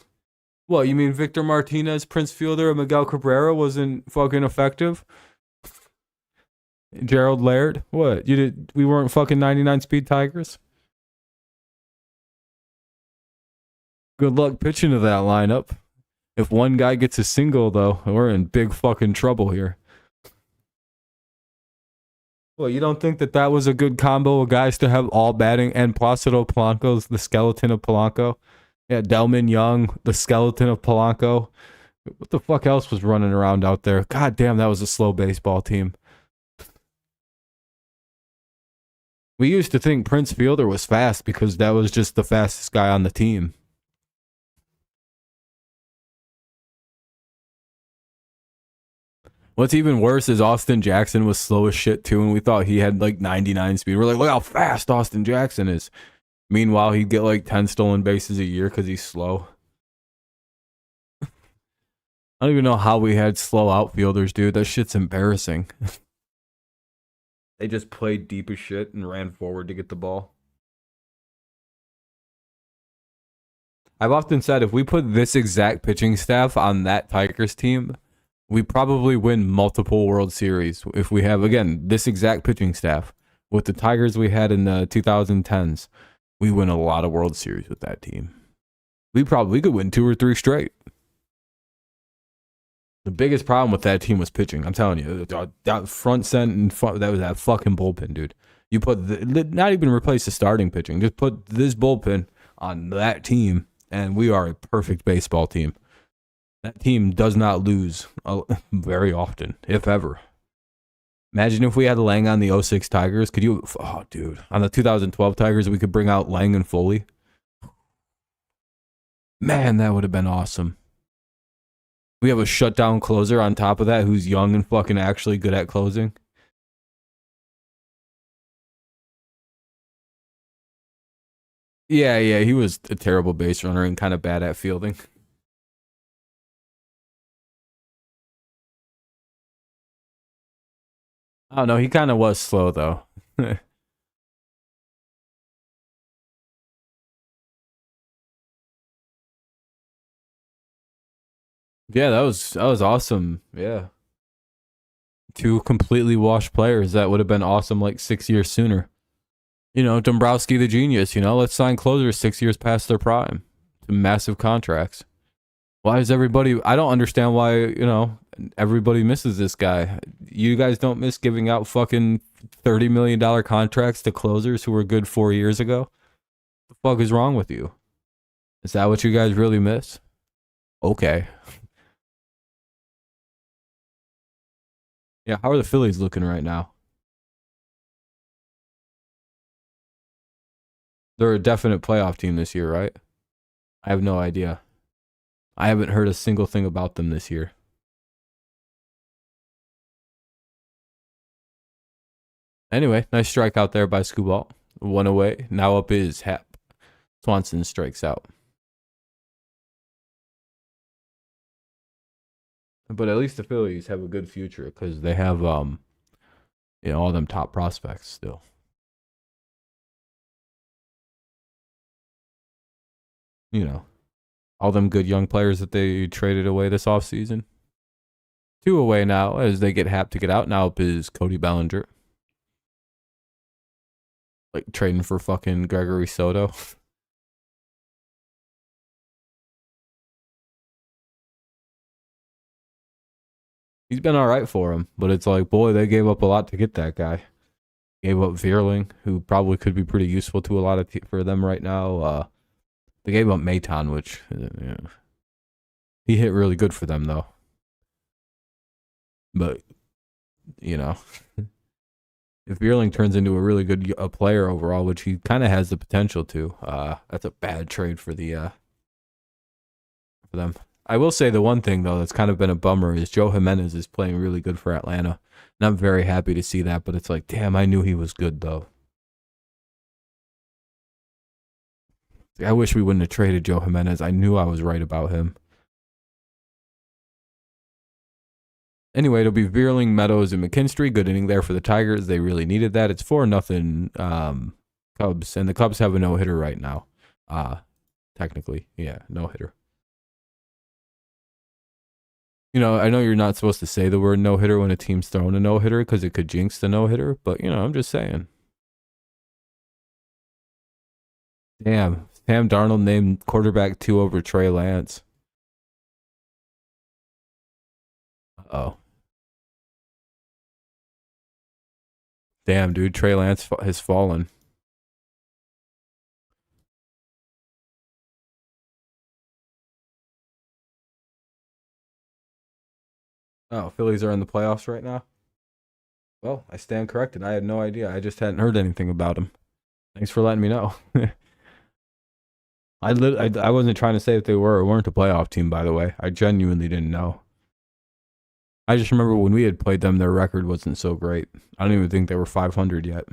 Well, you mean Victor Martinez, Prince Fielder, and Miguel Cabrera wasn't fucking effective? Gerald Laird? What? We weren't fucking 99 speed Tigers? Good luck pitching to that lineup. If one guy gets a single, though, we're in big fucking trouble here. Well, you don't think that was a good combo of guys to have all batting, and Placido Polanco's the skeleton of Polanco? Yeah, Delman Young, the skeleton of Polanco. What the fuck else was running around out there? God damn, that was a slow baseball team. We used to think Prince Fielder was fast because that was just the fastest guy on the team. What's even worse is Austin Jackson was slow as shit too, and we thought he had like 99 speed. We're like, look how fast Austin Jackson is. Meanwhile, he'd get like 10 stolen bases a year because he's slow. I don't even know how we had slow outfielders, dude. That shit's embarrassing. They just played deep as shit and ran forward to get the ball. I've often said if we put this exact pitching staff on that Tigers team, we probably win multiple World Series. If we have, again, this exact pitching staff with the Tigers we had in the 2010s, we win a lot of World Series with that team. We could win 2 or 3 straight. The biggest problem with that team was pitching. I'm telling you, that front center and that was that fucking bullpen, dude. You put not even replace the starting pitching, just put this bullpen on that team, and we are a perfect baseball team. That team does not lose very often, if ever. Imagine if we had Lang on the 06 Tigers. Could you? Oh, dude. On the 2012 Tigers, we could bring out Lang and Foley. Man, that would have been awesome. We have a shutdown closer on top of that who's young and fucking actually good at closing. Yeah, he was a terrible base runner and kind of bad at fielding. Oh no, he kind of was slow though. Yeah, that was awesome. Yeah. 2 completely washed players that would have been awesome like 6 years sooner. Dombrowski the genius, let's sign closers 6 years past their prime to massive contracts. Why is everybody, I don't understand why, everybody misses this guy. You guys don't miss giving out fucking $30 million contracts to closers who were good 4 years ago? What the fuck is wrong with you? Is that what you guys really miss? Okay. Yeah, how are the Phillies looking right now? They're a definite playoff team this year, right? I have no idea. I haven't heard a single thing about them this year. Anyway, nice strikeout there by Skubal. One away. Now up is Hap. Swanson strikes out. But at least the Phillies have a good future because they have all them top prospects still. All them good young players that they traded away this offseason. 2 away now as they get Hap to get out. Now up is Cody Bellinger. Like trading for fucking Gregory Soto. He's been all right for him, but it's like, boy, they gave up a lot to get that guy. Gave up Vierling, who probably could be pretty useful to a lot of for them right now. They gave up Maton, which he hit really good for them though. But if Vierling turns into a really good player overall, which he kind of has the potential to, that's a bad trade for the for them. I will say the one thing though that's kind of been a bummer is Joe Jimenez is playing really good for Atlanta, and I'm very happy to see that. But it's like, damn, I knew he was good though. I wish we wouldn't have traded Joe Jimenez. I knew I was right about him. Anyway, it'll be Vierling, Meadows, and McKinstry. Good inning there for the Tigers. They really needed that. It's 4-0 Cubs, and the Cubs have a no-hitter right now. Technically, yeah, no-hitter. I know you're not supposed to say the word no-hitter when a team's throwing a no-hitter because it could jinx the no-hitter, but, I'm just saying. Damn, Sam Darnold named quarterback 2 over Trey Lance. Uh-oh. Damn, dude, Trey Lance has fallen. Oh, Phillies are in the playoffs right now? Well, I stand corrected. I had no idea. I just hadn't heard anything about him. Thanks for letting me know. I wasn't trying to say if they were or weren't a playoff team, by the way. I genuinely didn't know. I just remember when we had played them, their record wasn't so great. I don't even think they were 500 yet.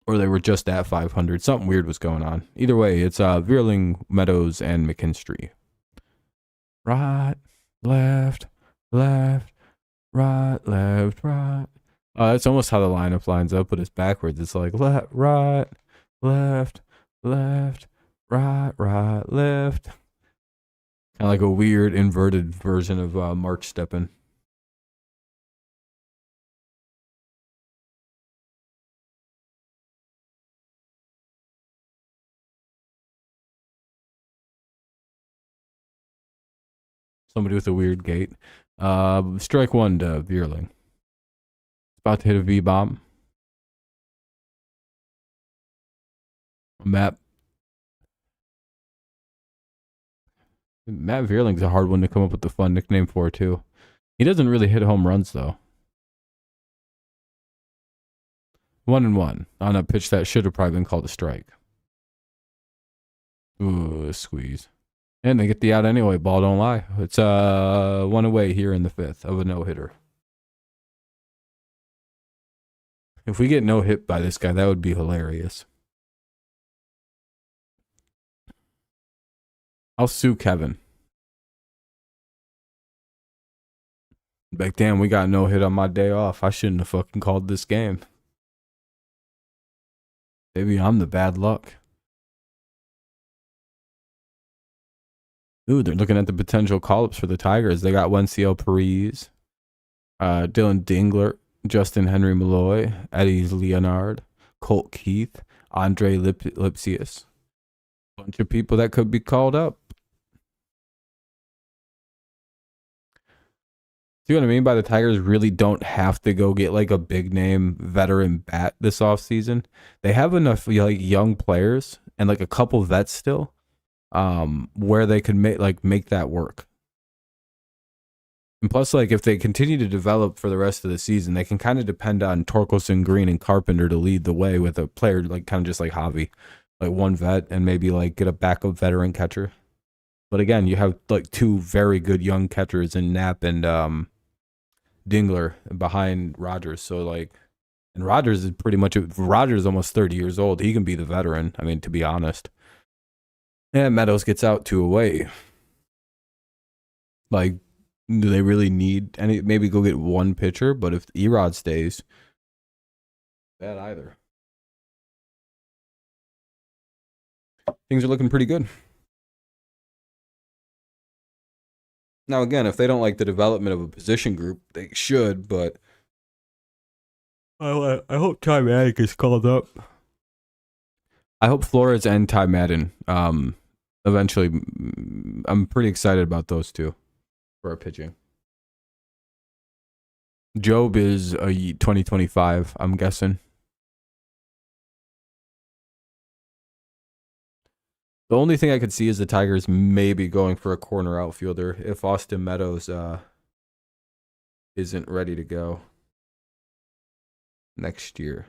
Or they were just at 500. Something weird was going on. Either way, it's Vierling, Meadows, and McKinstry. Right, left, left, right, left, right. That's almost how the lineup lines up, but it's backwards. It's like left, right, left, left, right, right, left. Kind of like a weird inverted version of March Steppen. Somebody with a weird gait. Strike 1 to Vierling. About to hit a V-bomb. Matt Vierling's a hard one to come up with a fun nickname for, too. He doesn't really hit home runs, though. 1-1 on a pitch that should have probably been called a strike. Ooh, squeeze. And they get the out anyway. Ball don't lie. It's 1 away here in the 5th of a no-hitter. If we get no hit by this guy, that would be hilarious. I'll sue Kevin. Like, damn, we got no hit on my day off. I shouldn't have fucking called this game. Maybe I'm the bad luck. Ooh, they're looking at the potential call-ups for the Tigers. They got Wencio Perez, Dylan Dingler, Justin Henry Malloy, Eddie Leonard, Colt Keith, Andre Lipsius. Bunch of people that could be called up. See what I mean by the Tigers really don't have to go get like a big name veteran bat this offseason. They have enough like young players and like a couple vets still where they could make that work. And plus, like if they continue to develop for the rest of the season, they can kind of depend on Torkelson, Green, and Carpenter to lead the way with a player like kind of just like Javi, like one vet and maybe like get a backup veteran catcher. But again, you have like 2 very good young catchers in Knapp and Dingler behind Rogers. So like, and Rogers is pretty much Rogers is almost 30 years old. He can be the veteran. I mean, to be honest. Yeah, Meadows gets out 2 away. Like, do they really need any? Maybe go get one pitcher, but if Erod stays, bad either. Things are looking pretty good. Now, again, if they don't like the development of a position group, they should, but I hope Ty Madden gets called up. I hope Flores and Ty Madden eventually. I'm pretty excited about those two for our pitching. Job is a 2025, I'm guessing. The only thing I could see is the Tigers maybe going for a corner outfielder if Austin Meadows isn't ready to go next year.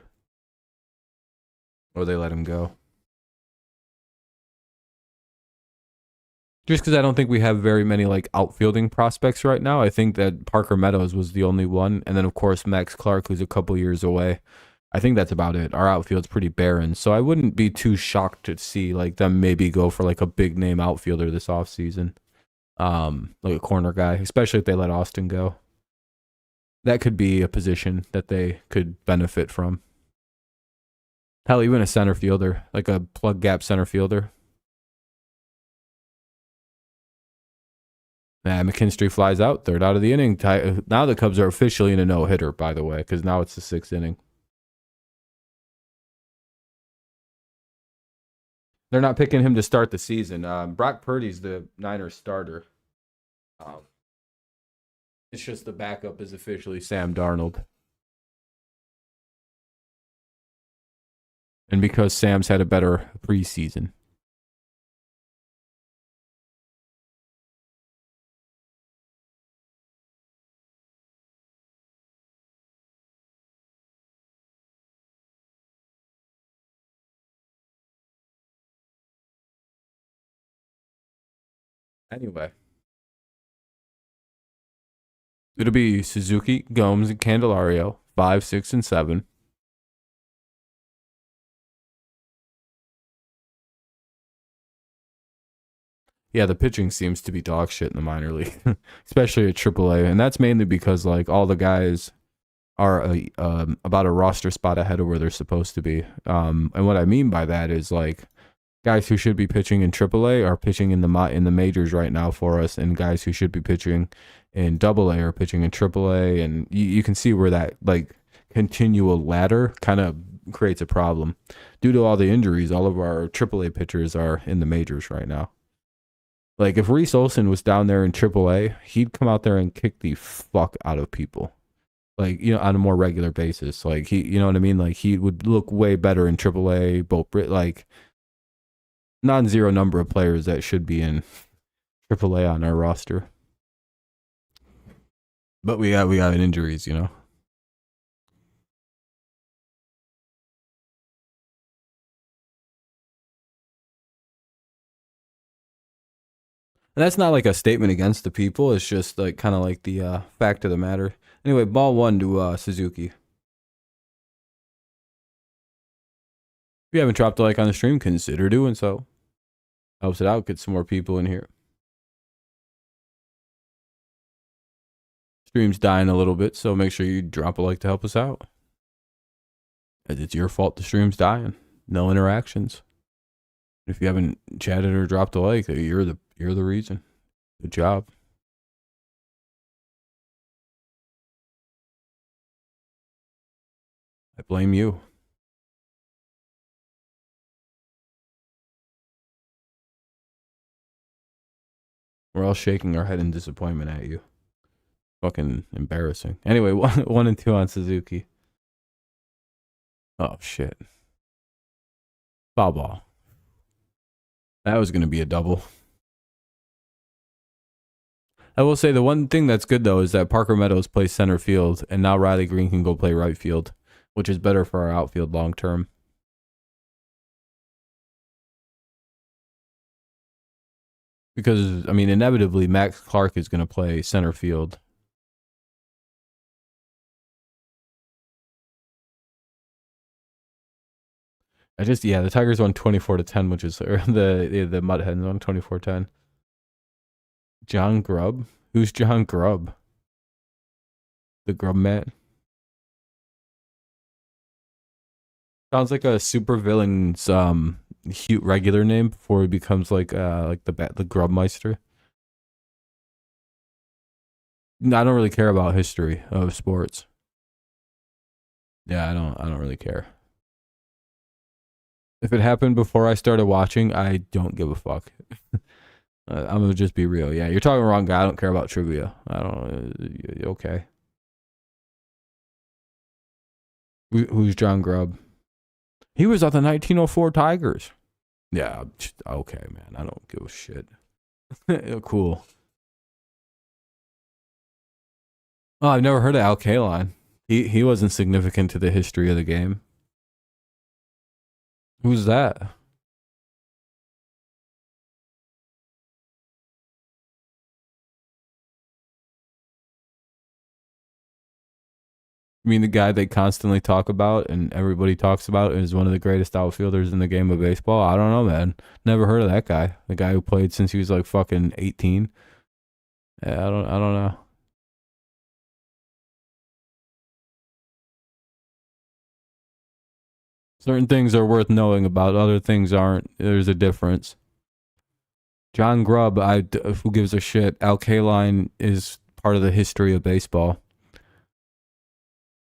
Or they let him go. Just because I don't think we have very many like outfielding prospects right now. I think that Parker Meadows was the only one. And then, of course, Max Clark, who's a couple years away. I think that's about it. Our outfield's pretty barren. So I wouldn't be too shocked to see like them maybe go for like a big name outfielder this offseason. Like a corner guy, especially if they let Austin go. That could be a position that they could benefit from. Hell, even a center fielder, like a plug gap center fielder. McKinstry flies out, third out of the inning. Now the Cubs are officially in a no-hitter, by the way, because now it's the 6th inning. They're not picking him to start the season. Brock Purdy's the Niners starter. It's just the backup is officially Sam Darnold. And because Sam's had a better preseason. Anyway. It'll be Suzuki, Gomes, and Candelario, 5, 6, and 7. Yeah, the pitching seems to be dog shit in the minor league, especially at AAA, and that's mainly because like all the guys are about a roster spot ahead of where they're supposed to be. And what I mean by that is like guys who should be pitching in AAA are pitching in the majors right now for us, and guys who should be pitching in AA are pitching in AAA, and you can see where that like continual ladder kind of creates a problem. Due to all the injuries, all of our AAA pitchers are in the majors right now. Like if Reese Olson was down there in AAA, he'd come out there and kick the fuck out of people. Like, you know, on a more regular basis. Like he, you know what I mean? Like he would look way better in AAA, both like non-zero number of players that should be in AAA on our roster. But we got injuries, you know. And that's not like a statement against the people. It's just like kind of like the fact of the matter. Anyway, ball 1 to Suzuki. If you haven't dropped a like on the stream, consider doing so. Helps it out, get some more people in here. Stream's dying a little bit, so make sure you drop a like to help us out. As it's your fault the stream's dying. No interactions. If you haven't chatted or dropped a like, you're the reason. Good job. I blame you. We're all shaking our head in disappointment at you. Fucking embarrassing. Anyway, 1 and 2 on Suzuki. Oh shit. Foul ball. That was gonna be a double. I will say the one thing that's good though is that Parker Meadows plays center field, and now Riley Green can go play right field, which is better for our outfield long term. Because I mean, inevitably Max Clark is going to play center field. Yeah, the Tigers won 24-10, which is or the Mud Hens won 24-10. John Grubb? Who's John Grubb? The Grub Man? Sounds like a super villain's regular name before he becomes like the Grubmeister. I don't really care about history of sports. Yeah, I don't really care. If it happened before I started watching, I don't give a fuck. I'm gonna just be real. Yeah, you're talking wrong guy. I don't care about trivia. I don't. Okay. Who's John Grubb? He was on the 1904 Tigers. Yeah. Okay, man. I don't give a shit. Cool. Oh, I've never heard of Al Kaline. He wasn't significant to the history of the game. Who's that? You mean the guy they constantly talk about and everybody talks about is one of the greatest outfielders in the game of baseball? I don't know, man. Never heard of that guy. The guy who played since he was like fucking 18. Yeah, I don't know. Certain things are worth knowing about, other things aren't. There's a difference. John Grubb, who gives a shit? Al Kaline is part of the history of baseball.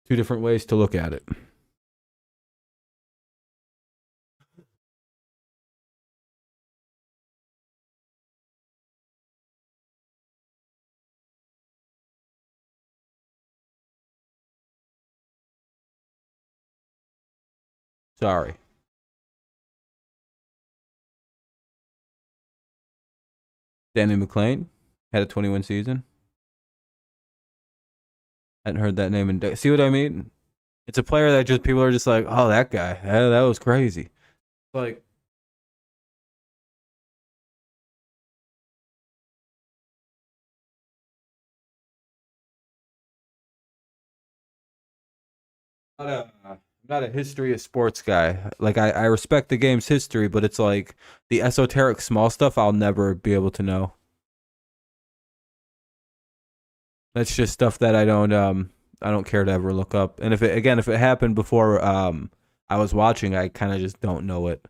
Two different ways to look at it. Sorry. Danny McClain had a 21 season. Hadn't heard that name in. See what I mean? It's a player that just people are just like, oh, that guy, that was crazy. Like, I'm not a history of sports guy. Like, I respect the game's history, but it's like the esoteric small stuff I'll never be able to know. That's just stuff that I don't care to ever look up. And if it happened before I was watching, I kind of just don't know it.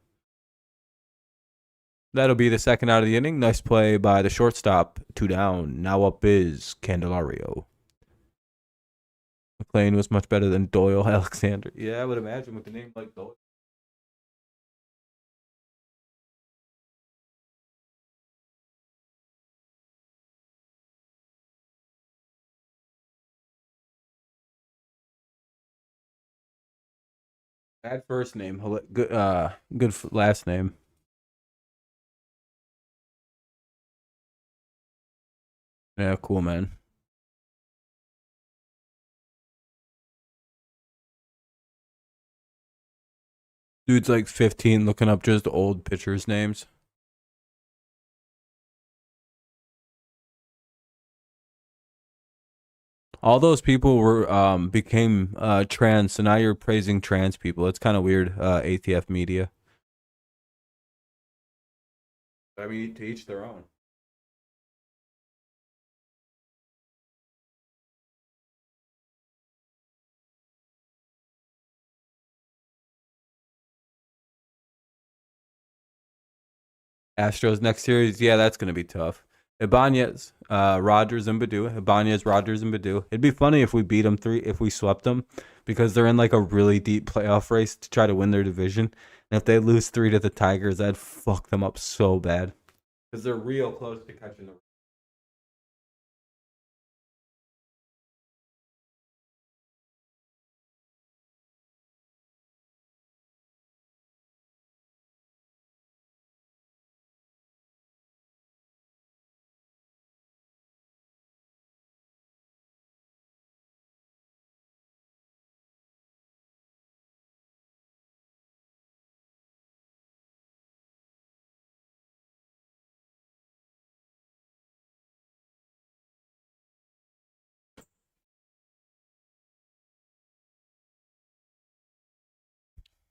That'll be the second out of the inning. Nice play by the shortstop. 2 down. Now up is Candelario. McLean was much better than Doyle Alexander. Yeah, I would imagine with the name like Doyle. Bad first name. Good good last name. Yeah, cool man. Dude's like 15 looking up just old pitchers' names. All those people were became trans, so now you're praising trans people. It's kind of weird, ATF media. I mean, to each their own. Astros next series, yeah, that's gonna be tough. Ibanez, Rogers and Badu. Ibanez, Rogers and Badu. It'd be funny if we beat them if we swept them, because they're in like a really deep playoff race to try to win their division. And if they lose 3 to the Tigers, that'd fuck them up so bad because they're real close to catching the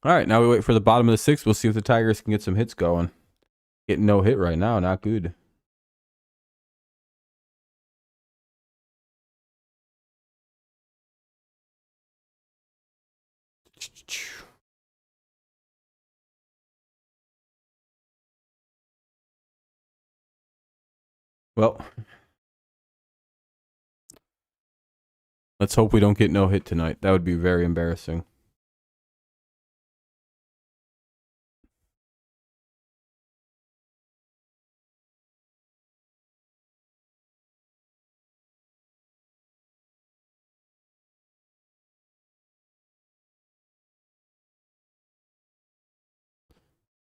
All right, now we wait for the bottom of the sixth. We'll see if the Tigers can get some hits going. Getting no hit right now, not good. Well, let's hope we don't get no hit tonight. That would be very embarrassing.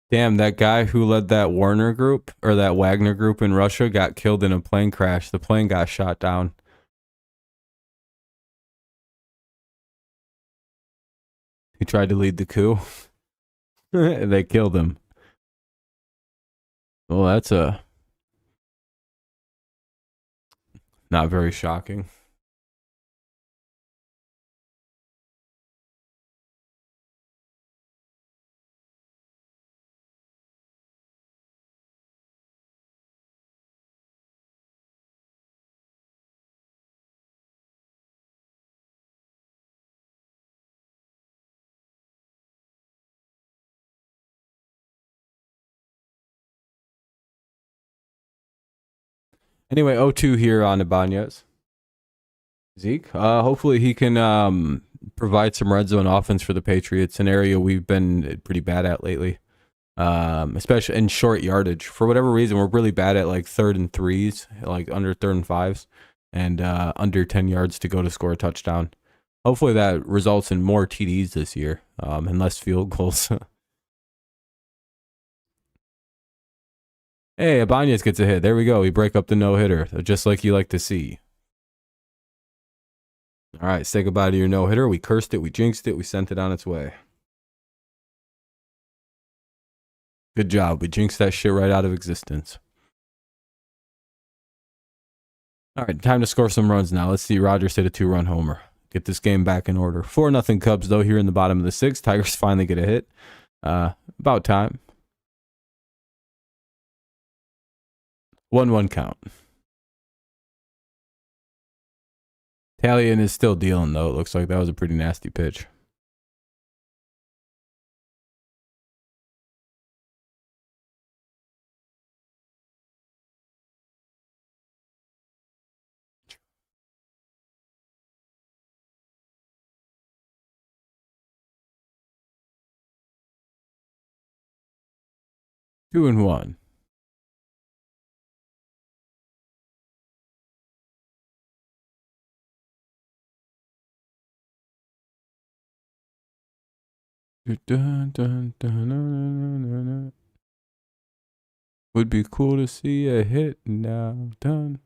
Damn, that guy who led that Warner group or that Wagner group in Russia got killed in a plane crash. The plane got shot down. He tried to lead the coup. They killed him. Well, that's not very shocking. Anyway, 0-2 here on Ibanez. Zeke, hopefully he can provide some red zone offense for the Patriots, an area we've been pretty bad at lately, especially in short yardage. For whatever reason, we're really bad at like 3rd and 3s, like under 3rd and 5s, and under 10 yards to go to score a touchdown. Hopefully that results in more TDs this year and less field goals. Hey, Ibanez gets a hit. There we go. We break up the no-hitter, just like you like to see. All right, say goodbye to your no-hitter. We cursed it. We jinxed it. We sent it on its way. Good job. We jinxed that shit right out of existence. All right, time to score some runs now. Let's see Rogers hit a 2-run homer. Get this game back in order. 4-0 Cubs, though, here in the bottom of the 6th. Tigers finally get a hit. About time. 1-1 count. Talion is still dealing, though. It looks like that was a pretty nasty pitch. Two and one. Dun, dun, dun, would be cool to see a hit now. Done.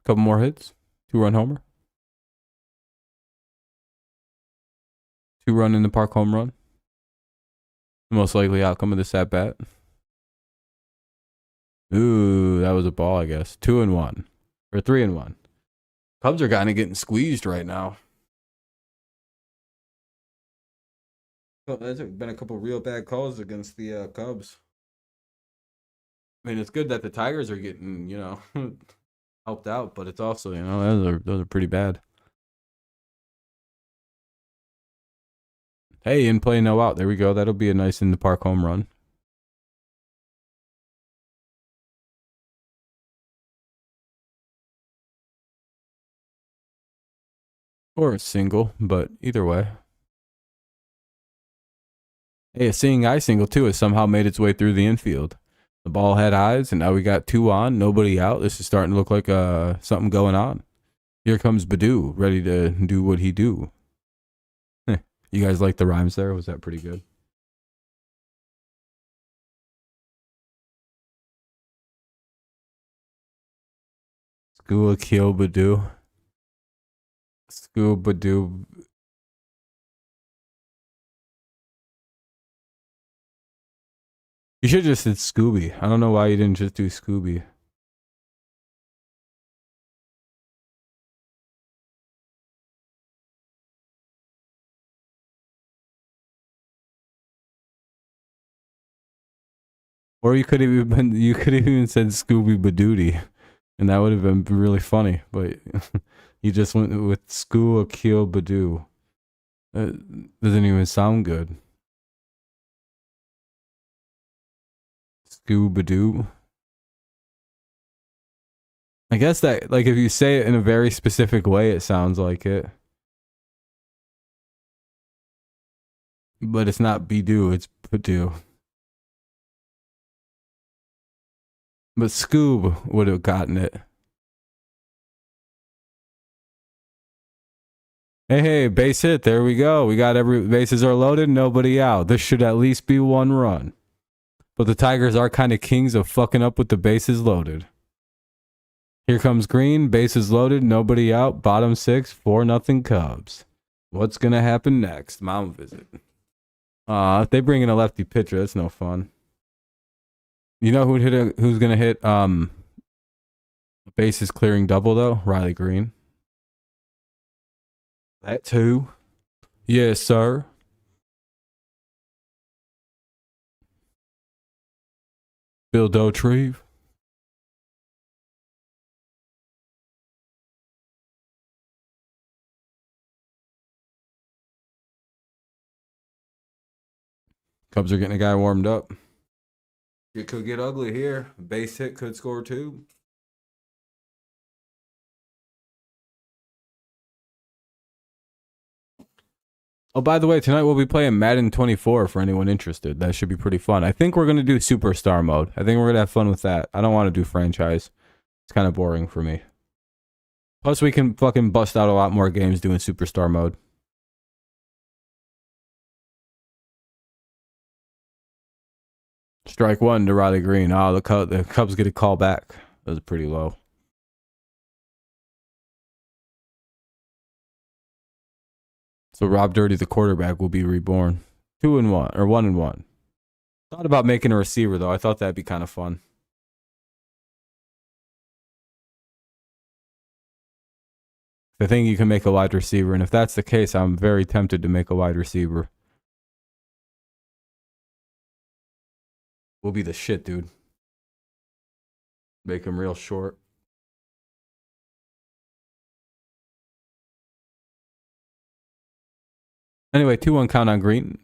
Couple more hits. 2-run homer. 2-run in the park home run. The most likely outcome of this at bat. Ooh, that was a ball, I guess. 2-1. Or 3-1. Cubs are kind of getting squeezed right now. Oh, there's been a couple real bad calls against the Cubs. I mean, it's good that the Tigers are getting, helped out, but it's also, those are pretty bad. Hey, in play, no out. There we go. That'll be a nice in the park home run. Or a single, but either way. Hey, a seeing eye single, too, has somehow made its way through the infield. The ball had eyes, and now we got 2 on, nobody out. This is starting to look like something going on. Here comes Badu, ready to do what he do. You guys like the rhymes there? Was that pretty good? School kill Badu. School Badu. You should just said Scooby. I don't know why you didn't just do Scooby. Or you could have even said Scooby Badootie, and that would have been really funny. But you just went with Skoo Akil Badoo. That doesn't even sound good. Skoo Badoo. I guess that, like, if you say it in a very specific way, it sounds like it. But it's not Bidoo, it's Badoo. But Scoob would have gotten it. Hey, base hit. There we go. We got bases are loaded, nobody out. This should at least be one run. But the Tigers are kind of kings of fucking up with the bases loaded. Here comes green, bases loaded, nobody out, bottom 6, 4-0 Cubs. What's gonna happen next? Mound visit. If they bring in a lefty pitcher, that's no fun. You know who's gonna hit bases clearing double though? Riley Green. That's who. Yes, sir. Bill Dotrieve. Cubs are getting a guy warmed up. It could get ugly here. Base hit could score 2. Oh, by the way, tonight we'll be playing Madden 24 for anyone interested. That should be pretty fun. I think we're going to do Superstar mode. I think we're going to have fun with that. I don't want to do franchise. It's kind of boring for me. Plus, we can fucking bust out a lot more games doing Superstar mode. Strike 1 to Riley Green. Oh, the Cubs get a call back. That was pretty low. So Rob Dirty, the quarterback, will be reborn. 2-1 or 1-1. Thought about making a receiver though. I thought that'd be kind of fun. I think you can make a wide receiver, and if that's the case, I'm very tempted to make a wide receiver. We'll be the shit, dude. Make him real short. Anyway, 2-1 count on Green.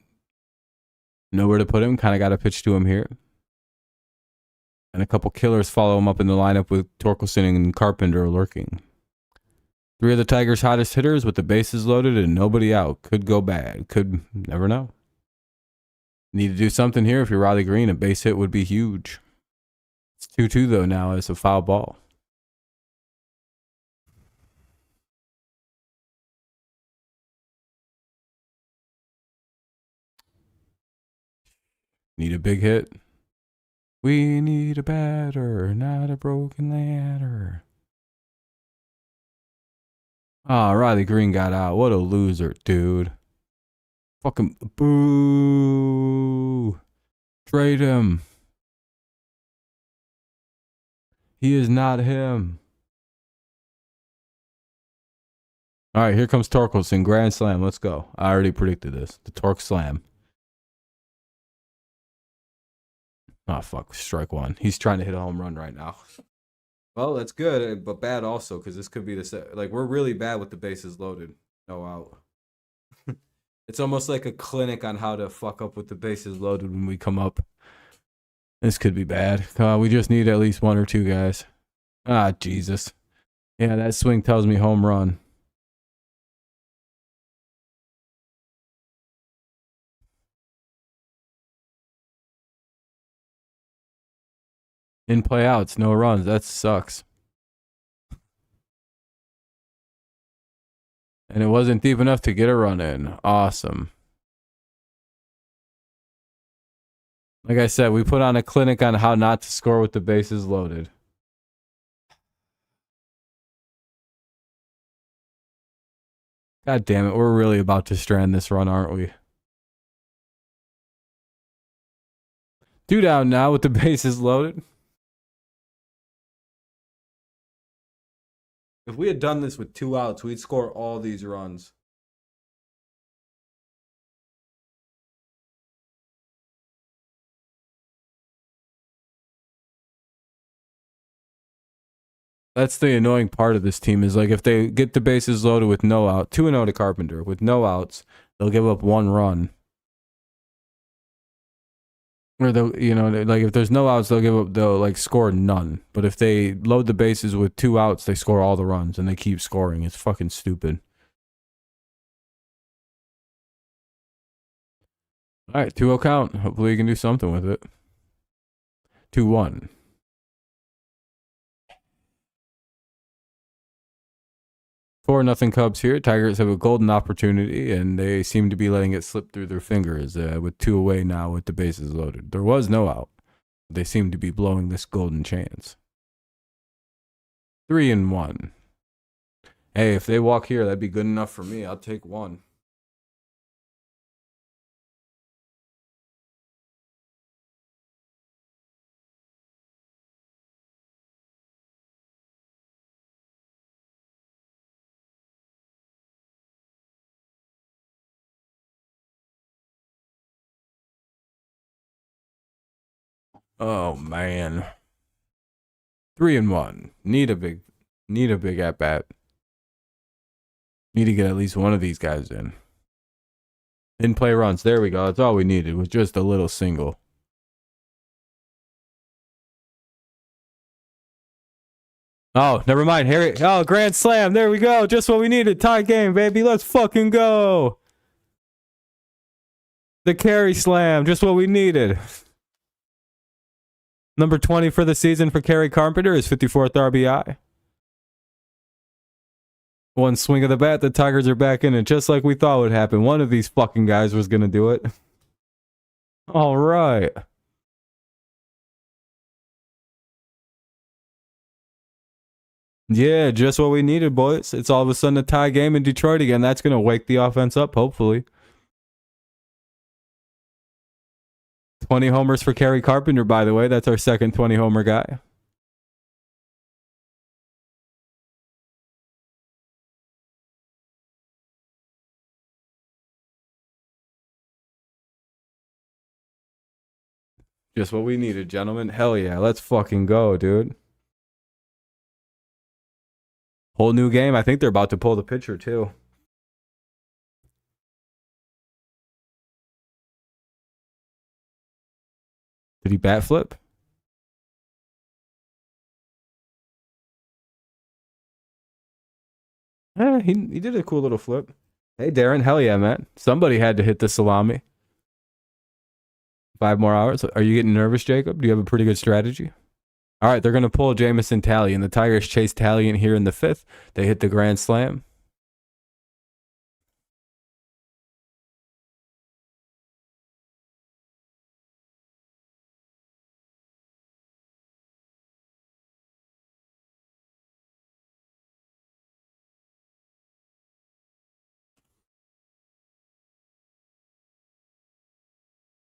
Nowhere to put him. Kind of got a pitch to him here. And a couple killers follow him up in the lineup with Torkelson and Carpenter lurking. 3 of the Tigers' hottest hitters with the bases loaded and nobody out. Could go bad. Could never know. Need to do something here. If you're Riley Green, a base hit would be huge. It's 2-2 though now. It's a foul ball. Need a big hit. We need a batter, not a broken ladder. Ah, Riley Green got out. What a loser, dude. Fucking boo. Trade him. He is not him. All right, here comes Torkelson. Grand slam. Let's go. I already predicted this. The Torque slam. Oh, fuck. Strike 1. He's trying to hit a home run right now. Well, that's good, but bad also, because this could be the... Like, we're really bad with the bases loaded. No out. It's almost like a clinic on how to fuck up with the bases loaded when we come up. This could be bad. We just need at least 1 or 2 guys. Ah, Jesus. Yeah, that swing tells me home run. In play outs, no runs. That sucks. And it wasn't deep enough to get a run in. Awesome. Like I said, we put on a clinic on how not to score with the bases loaded. God damn it. We're really about to strand this run, aren't we? 2 down now with the bases loaded. If we had done this with 2 outs, we'd score all these runs. That's the annoying part of this team is like if they get the bases loaded with no out, 2-0 to Carpenter with no outs, they'll give up 1 run. Or they'll, you know, like if there's no outs, they'll like score none. But if they load the bases with 2 outs, they score all the runs and they keep scoring. It's fucking stupid. All right, 2-0 count. Hopefully you can do something with it. 2-1. 4-0 Cubs here. Tigers have a golden opportunity, and they seem to be letting it slip through their fingers with 2 away now with the bases loaded. There was no out. They seem to be blowing this golden chance. 3-1. Hey, if they walk here, that'd be good enough for me. I'll take 1. Oh man. 3-1. Need a big at bat. Need to get at least one of these guys in. In play runs. There we go. That's all we needed. Was just a little single. Oh, never mind. Harry. Oh, grand slam. There we go. Just what we needed. Tie game, baby. Let's fucking go. The carry slam. Just what we needed. Number 20 for the season for Kerry Carpenter, his 54th RBI. One swing of the bat, the Tigers are back in it, just like we thought would happen. One of these fucking guys was going to do it. All right. Yeah, just what we needed, boys. It's all of a sudden a tie game in Detroit again. That's going to wake the offense up, hopefully. 20 homers for Kerry Carpenter, by the way. That's our second 20-homer guy. Just what we needed, gentlemen. Hell yeah, let's fucking go, dude. Whole new game. I think they're about to pull the pitcher, too. Did he bat flip? He did a cool little flip. Hey, Darren. Hell yeah, man. Somebody had to hit the salami. 5 more hours. Are you getting nervous, Jacob? Do you have a pretty good strategy? All right, they're going to pull Jamison Talley, and the Tigers chase Talley in here in the 5th. They hit the grand slam.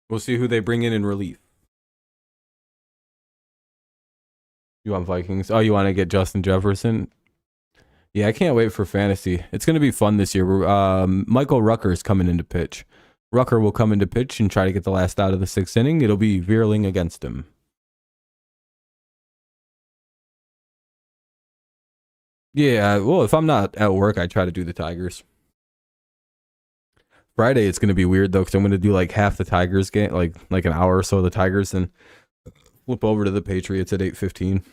We'll see who they bring in relief. You want Vikings? Oh, you want to get Justin Jefferson? Yeah, I can't wait for fantasy. It's going to be fun this year. Michael Rucker is coming into pitch. Rucker will come into pitch and try to get the last out of the 6th inning. It'll be Veerling against him. Yeah, well, if I'm not at work, I try to do the Tigers. Friday, it's going to be weird, though, because I'm going to do like half the Tigers game, like an hour or so of the Tigers, and flip over to the Patriots at 8:15.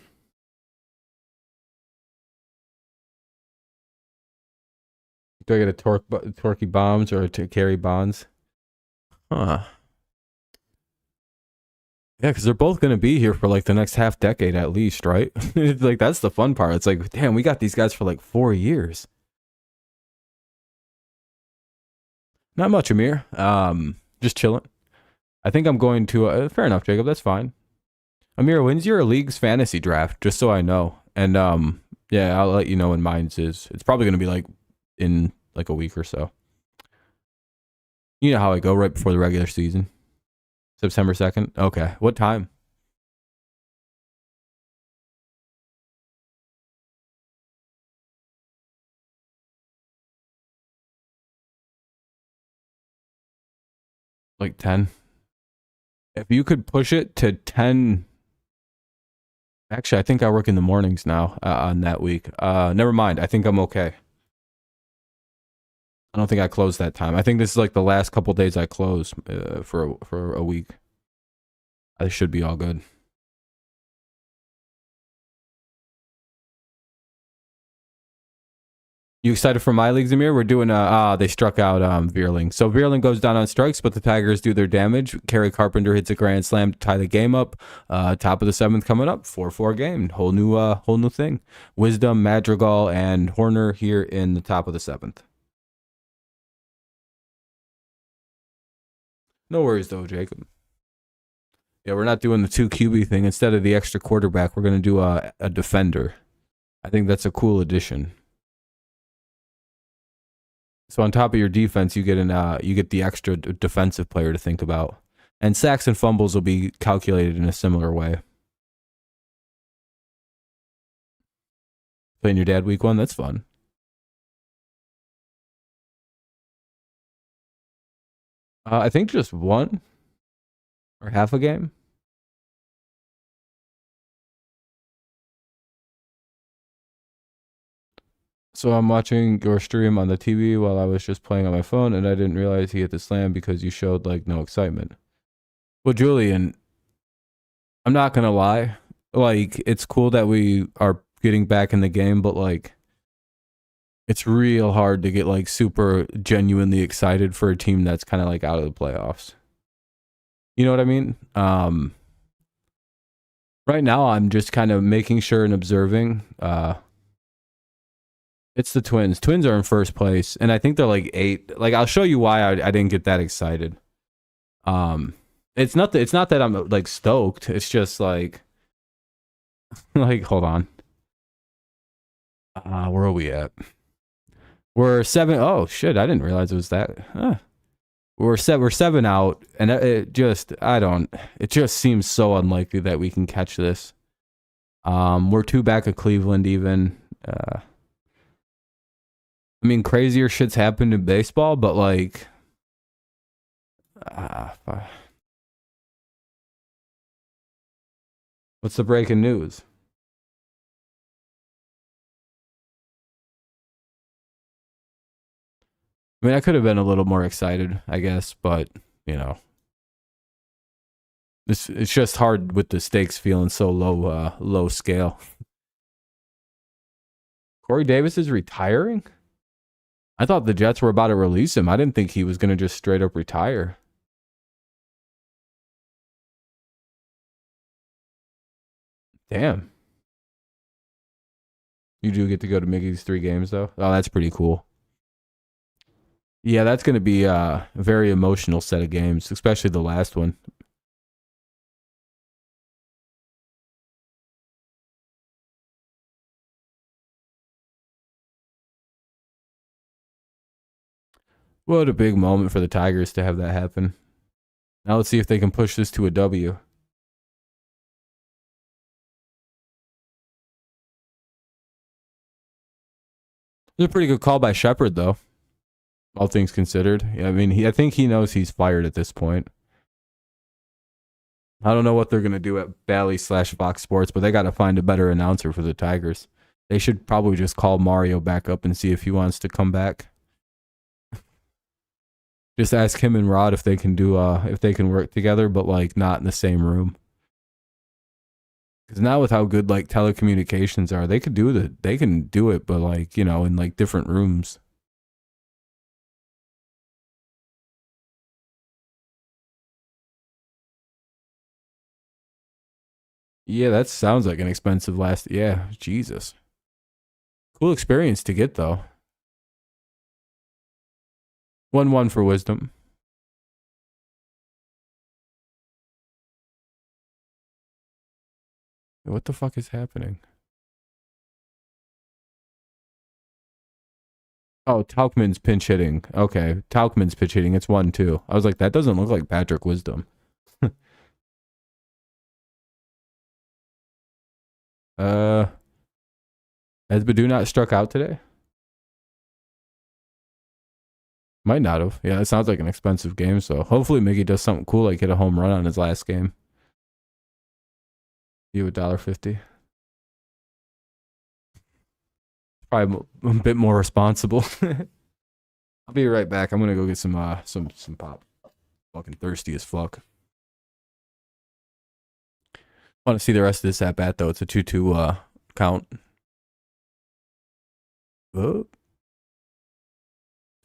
Do I get a Torquey Bombs or a Carry Bonds? Huh. Yeah, because they're both going to be here for like the next half decade at least, right? Like, that's the fun part. It's like, damn, we got these guys for like 4 years. Not much, Amir. Just chilling. I think I'm going to, fair enough, Jacob. That's fine. Amir, when's your league's fantasy draft? Just so I know. And yeah, I'll let you know when mine's is. It's probably going to be like in like a week or so. You know how I go right before the regular season. September 2nd. Okay. What time? Like 10. If you could push it to 10 Actually, I think I work in the mornings now on that week. Never mind. I think I'm okay. I don't think I closed that time. I think this is like the last couple days I close for a week. I should be all good. You excited for my league, Zamir? We're doing they struck out Veerling. So Veerling goes down on strikes, but the Tigers do their damage. Kerry Carpenter hits a grand slam to tie the game up. Top of the 7th coming up, 4-4 game. Whole new thing. Wisdom, Madrigal, and Horner here in the top of the 7th. No worries though, Jacob. Yeah, we're not doing the 2 QB thing. Instead of the extra quarterback, we're gonna do a defender. I think that's a cool addition. So on top of your defense, you get the extra defensive player to think about, and sacks and fumbles will be calculated in a similar way. Playing your dad week 1, that's fun. I think just one or half a game. So I'm watching your stream on the TV while I was just playing on my phone, and I didn't realize he hit the slam because you showed like no excitement. Well, Julian, I'm not gonna lie. Like, it's cool that we are getting back in the game, but like, it's real hard to get like super genuinely excited for a team that's kind of like out of the playoffs. You know what I mean? Right now, I'm just kind of making sure and observing. It's the Twins. Twins are in first place, and I think they're like 8. Like, I'll show you why I didn't get that excited. It's not that I'm like stoked. It's just like like, hold on. Where are we at? We're 7. Oh shit! I didn't realize it was that. We're 7 out, and it just It just seems so unlikely that we can catch this. We're 2 back of Cleveland even. I mean, crazier shit's happened in baseball, but like, what's the breaking news? I mean, I could have been a little more excited, I guess, but you know, it's just hard with the stakes feeling so low scale. Corey Davis is retiring? I thought the Jets were about to release him. I didn't think he was going to just straight up retire. Damn. You do get to go to Mickey's 3 games, though? Oh, that's pretty cool. Yeah, that's going to be a very emotional set of games, especially the last one. What a big moment for the Tigers to have that happen. Now let's see if they can push this to a W. It was a pretty good call by Shepard, though. All things considered. Yeah, I mean, I think he knows he's fired at this point. I don't know what they're going to do at Bally/Fox Sports, but they got to find a better announcer for the Tigers. They should probably just call Mario back up and see if he wants to come back. Just ask him and Rod if they can work together, but like not in the same room. Because now with how good like telecommunications are, they can do it, but like, you know, in like different rooms. Yeah, that sounds like an expensive yeah, Jesus. Cool experience to get though. 1-1 for Wisdom. What the fuck is happening? Oh, Taukman's pinch hitting. Okay, Taukman's pitch hitting. It's 1-2. I was like, that doesn't look like Patrick Wisdom. Has Badu not struck out today? Might not have. Yeah, it sounds like an expensive game. So hopefully Mickey does something cool, like hit a home run on his last game. You $1.50. Probably a bit more responsible. I'll be right back. I'm gonna go get some pop. Fucking thirsty as fuck. Want to see the rest of this at bat though. It's a 2-2 count. Oh.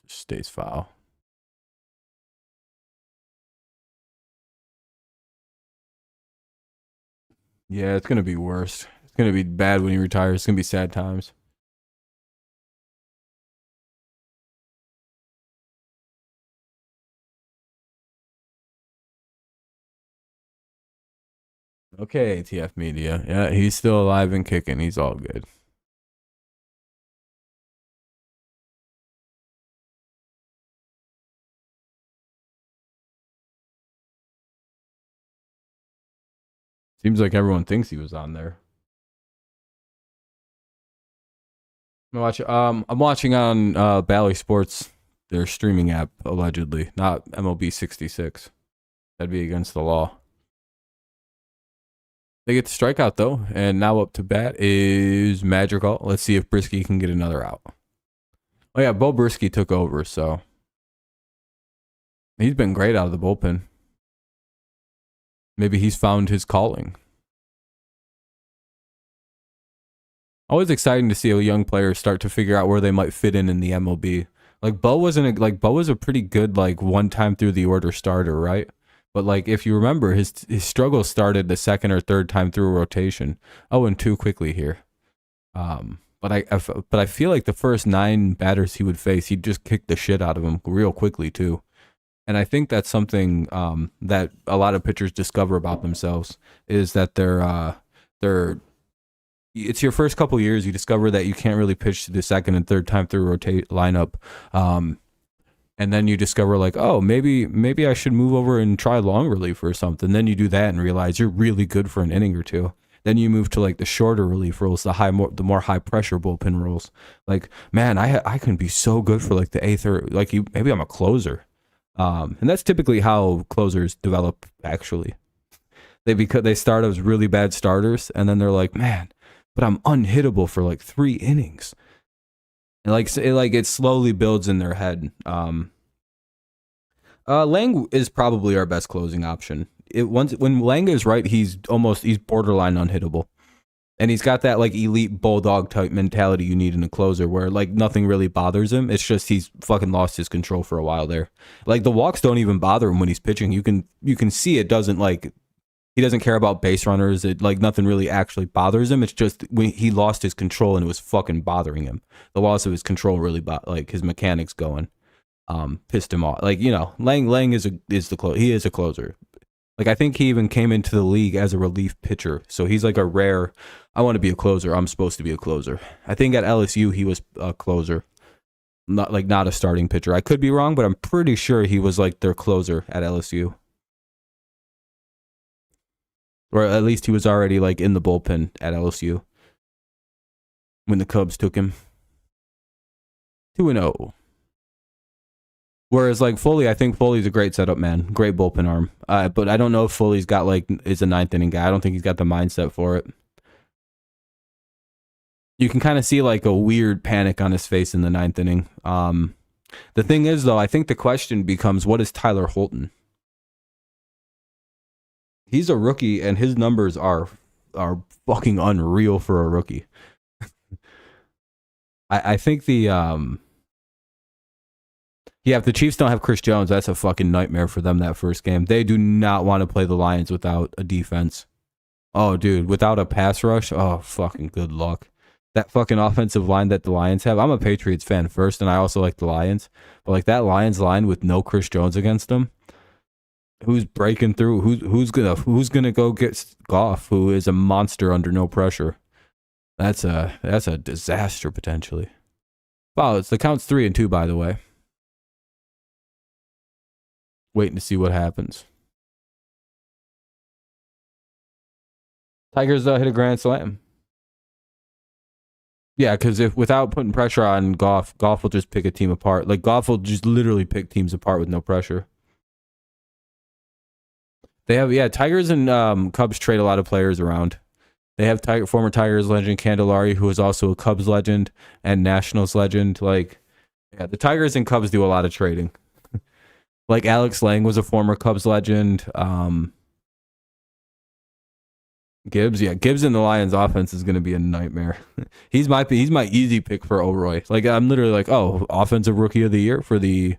Stays foul. Yeah, it's gonna be worse. It's gonna be bad when he retires. It's gonna be sad times. Okay, TF Media. Yeah, he's still alive and kicking. He's all good. Seems like everyone thinks he was on there. I'm watching on Bally Sports, their streaming app, allegedly, not MLB 66. That'd be against the law. They get the strikeout though, and now up to bat is Madrigal. Let's see if Brisky can get another out. Oh yeah, Bo Brisky took over, so he's been great out of the bullpen. Maybe he's found his calling. Always exciting to see a young player start to figure out where they might fit in the MLB. Like Bo was a pretty good like one time through the order starter, right? But like if you remember, his struggle started the second or third time through a rotation. Oh, and too quickly here. But I feel like the first 9 batters he would face, he'd just kick the shit out of them real quickly too. And I think that's something that a lot of pitchers discover about themselves is that they're it's your first couple years, you discover that you can't really pitch to the second and third time through rotate lineup. And then you discover like, oh, maybe I should move over and try long relief or something. Then you do that and realize you're really good for an inning or two. Then you move to like the shorter relief roles, the more high pressure bullpen roles. Like, man, I can be so good for like the 8th or like maybe I'm a closer. And that's typically how closers develop. Actually, they start as really bad starters, and then they're like, man, but I'm unhittable for like 3 innings. And it slowly builds in their head. Lang is probably our best closing option. When Lang is right, he's borderline unhittable. And he's got that like elite bulldog type mentality you need in a closer where like nothing really bothers him. It's just he's fucking lost his control for a while there. Like the walks don't even bother him when he's pitching. You can see it doesn't like he doesn't care about base runners. It like nothing really actually bothers him. It's just when he lost his control and it was fucking bothering him. The loss of his control really like his mechanics going pissed him off. Like, you know, Lang is the closer. He is a closer. Like I think he even came into the league as a relief pitcher. So he's like a rare I want to be a closer. I'm supposed to be a closer. I think at LSU he was a closer. Not a starting pitcher. I could be wrong, but I'm pretty sure he was like their closer at LSU. Or at least he was already like in the bullpen at LSU when the Cubs took him. 2-0. Whereas like Foley, I think Foley's a great setup man, great bullpen arm. But I don't know if Foley's got is a 9th inning guy. I don't think he's got the mindset for it. You can kind of see like a weird panic on his face in the 9th inning. The thing is though, I think the question becomes, what is Tyler Holton? He's a rookie, and his numbers are fucking unreal for a rookie. I think if the Chiefs don't have Chris Jones, that's a fucking nightmare for them that first game. They do not want to play the Lions without a defense. Oh, dude, without a pass rush, oh, fucking good luck. That fucking offensive line that the Lions have, I'm a Patriots fan first, and I also like the Lions. But like that Lions line with no Chris Jones against them, who's breaking through? Who's gonna go get Goff, who is a monster under no pressure? That's a disaster potentially. Wow, the count's 3-2 by the way. Waiting to see what happens. Tigers hit a grand slam. Yeah, because if without putting pressure on Goff will just pick a team apart. Like Goff will just literally pick teams apart with no pressure. They have Tigers and Cubs trade a lot of players around. They have former Tigers legend Candelario, who is also a Cubs legend and Nationals legend. Like, yeah, the Tigers and Cubs do a lot of trading. Like Alex Lang was a former Cubs legend. Gibbs, yeah, Gibbs in the Lions offense is going to be a nightmare. he's my easy pick for O'Roy. Like, I'm literally like, oh, offensive rookie of the year for the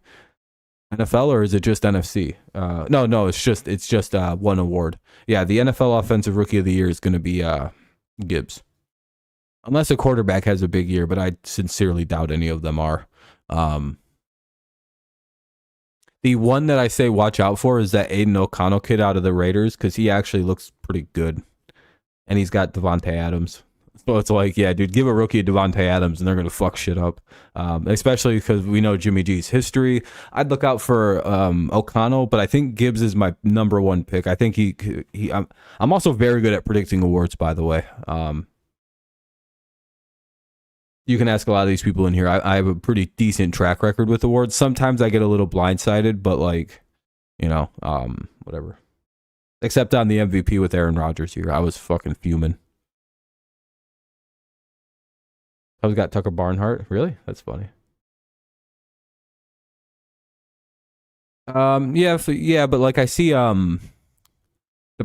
NFL, or is it just NFC? No, it's just one award. Yeah, the NFL offensive rookie of the year is going to be Gibbs, unless a quarterback has a big year, but I sincerely doubt any of them are. The one that I say watch out for is that Aiden O'Connell kid out of the Raiders, because he actually looks pretty good. And he's got Devontae Adams. So it's like, yeah, dude, give a rookie Devontae Adams and they're going to fuck shit up. Especially because we know Jimmy G's history. I'd look out for O'Connell, but I think Gibbs is my number one pick. I think I'm also very good at predicting awards, by the way. You can ask a lot of these people in here. I have a pretty decent track record with awards. Sometimes I get a little blindsided, but like, whatever. Except on the MVP with Aaron Rodgers here. I was fucking fuming. I've got Tucker Barnhart. Really? That's funny. Yeah, but like I see the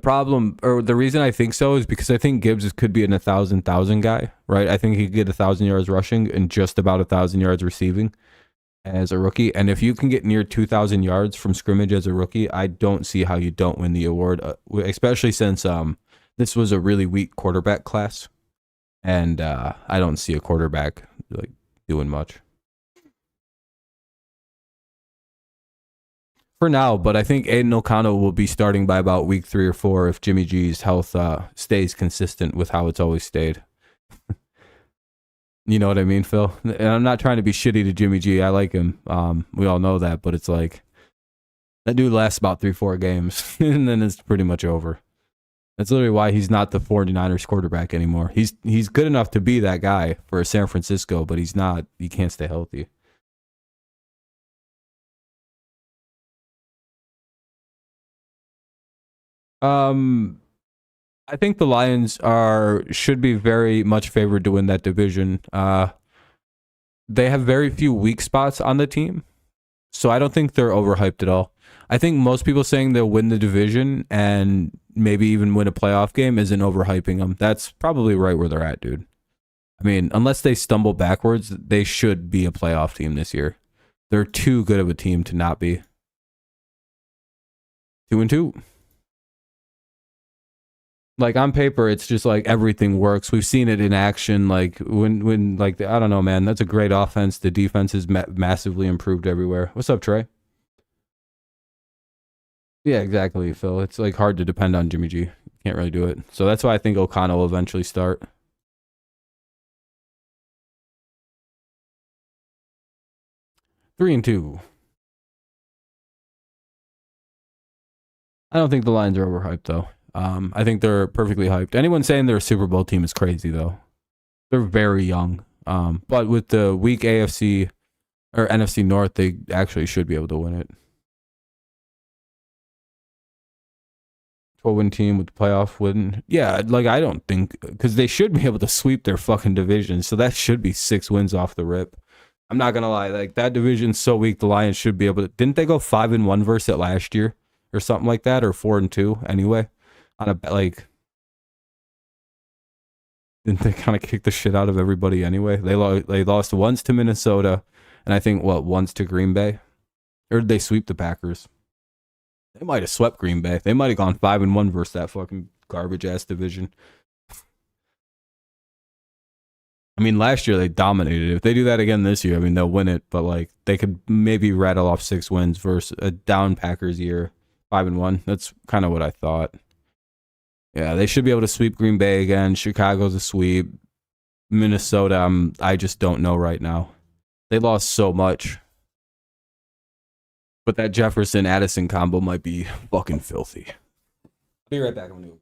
problem, or the reason I think so, is because I think Gibbs could be an 1,000 guy, right? I think he could get 1,000 yards rushing and just about 1,000 yards receiving as a rookie. And if you can get near 2,000 yards from scrimmage as a rookie, I don't see how you don't win the award, especially since this was a really weak quarterback class, and I don't see a quarterback like doing much for now. But I think Aiden O'Connell will be starting by about week 3 or 4 if Jimmy G's health stays consistent with how it's always stayed. You know what I mean, Phil? And I'm not trying to be shitty to Jimmy G. I like him. We all know that, but it's like that dude lasts about 3-4 games and then it's pretty much over. That's literally why he's not the 49ers quarterback anymore. He's good enough to be that guy for San Francisco, but he's not. He can't stay healthy. I think the Lions should be very much favored to win that division. They have very few weak spots on the team, so I don't think they're overhyped at all. I think most people saying they'll win the division and maybe even win a playoff game isn't overhyping them. That's probably right where they're at, dude. I mean, unless they stumble backwards, they should be a playoff team this year. They're too good of a team to not be. 2-2. Like on paper, it's just like everything works. We've seen it in action. Like when like I don't know, man. That's a great offense. The defense is massively improved everywhere. What's up, Trey? Yeah, exactly, Phil. It's like hard to depend on Jimmy G. Can't really do it. So that's why I think O'Connell will eventually start. 3-2. I don't think the Lions are overhyped though. I think they're perfectly hyped. Anyone saying they're a Super Bowl team is crazy though. They're very young. But with the weak AFC or NFC North, they actually should be able to win it. 12-win team with the playoff win. Yeah, like I don't think, because they should be able to sweep their fucking division. So that should be 6 wins off the rip. I'm not gonna lie, like that division's so weak. The Lions should be able to. Didn't they go 5-1 versus it last year or something like that, or 4-2 anyway? On a like, didn't they kind of kick the shit out of everybody anyway? They lost once to Minnesota, and I think once to Green Bay, or did they sweep the Packers? They might have swept Green Bay. They might have gone 5-1 versus that fucking garbage ass division. I mean, last year they dominated. If they do that again this year, I mean, they'll win it. But like, they could maybe rattle off 6 wins versus a down Packers year, 5-1. That's kind of what I thought. Yeah, they should be able to sweep Green Bay again. Chicago's a sweep. Minnesota, I just don't know right now. They lost so much. But that Jefferson Addison combo might be fucking filthy. I'll be right back. I'm gonna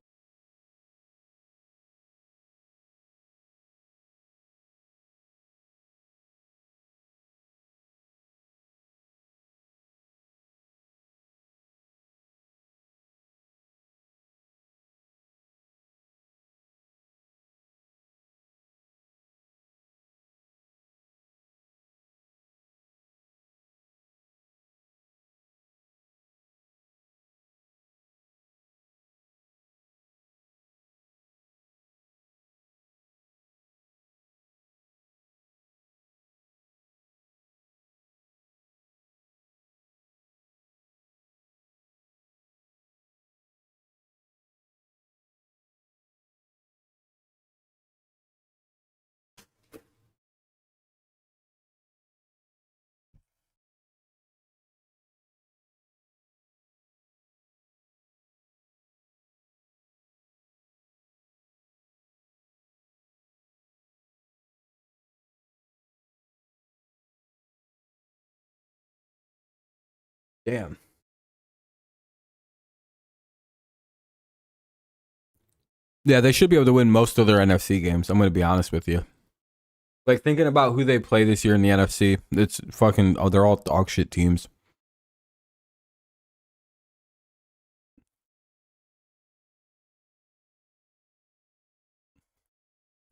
Damn. Yeah, they should be able to win most of their NFC games. I'm going to be honest with you. Like, thinking about who they play this year in the NFC, it's fucking, they're all dog shit teams.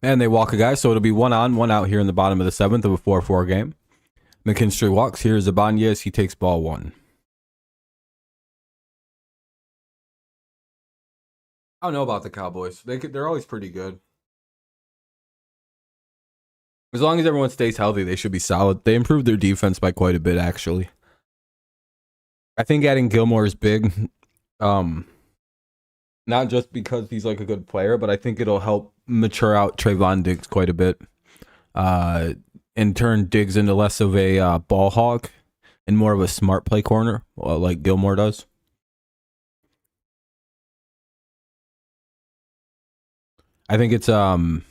And they walk a guy, so it'll be 1 on, 1 out here in the bottom of the 7th of a 4-4 game. McKinstry walks. Here's Ibanez. He takes ball 1. I don't know about the Cowboys. They're always pretty good. As long as everyone stays healthy, they should be solid. They improved their defense by quite a bit, actually. I think adding Gilmore is big. Not just because he's like a good player, but I think it'll help mature out Trayvon Diggs quite a bit. And turn Diggs into less of a ball hog and more of a smart play corner, like Gilmore does. I think it's the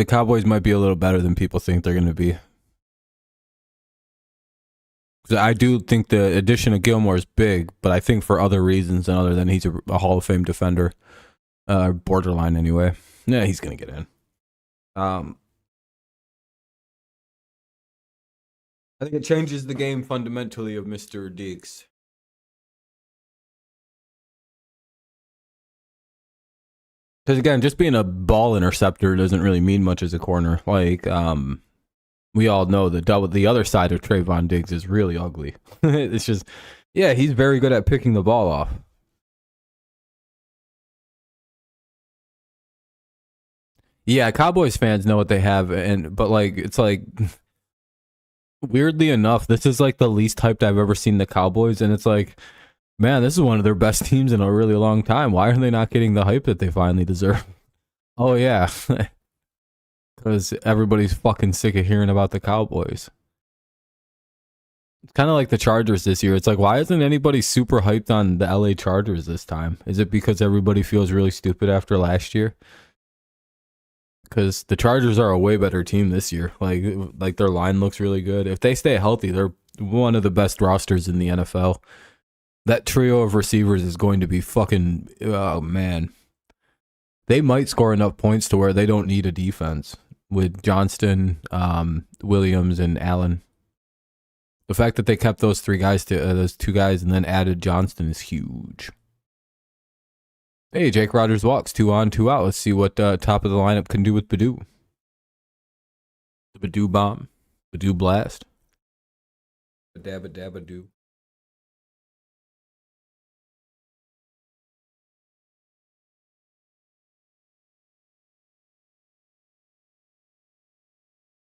Cowboys might be a little better than people think they're going to be. I do think the addition of Gilmore is big, but I think for other reasons than other than he's a Hall of Fame defender, borderline anyway. Yeah, he's going to get in. I think it changes the game fundamentally of Mr. Diggs. Because again, just being a ball interceptor doesn't really mean much as a corner. Like, we all know the other side of Trayvon Diggs is really ugly. It's just, yeah, he's very good at picking the ball off. Yeah, Cowboys fans know what they have, but like, it's like, weirdly enough, this is like the least hyped I've ever seen the Cowboys, and it's like, man, this is one of their best teams in a really long time. Why are they not getting the hype that they finally deserve? Oh, yeah. Because everybody's fucking sick of hearing about the Cowboys. It's kind of like the Chargers this year. It's like, why isn't anybody super hyped on the LA Chargers this time? Is it because everybody feels really stupid after last year? Because the Chargers are a way better team this year. Like their line looks really good. If they stay healthy, they're one of the best rosters in the NFL. That trio of receivers is going to be fucking, oh man. They might score enough points to where they don't need a defense with Johnston, Williams, and Allen. The fact that they kept those two guys, and then added Johnston is huge. Hey, Jake Rogers walks 2 on, 2 out. Let's see what top of the lineup can do with Badoo. The Badoo bomb, Badoo blast, Badabba dabba doo.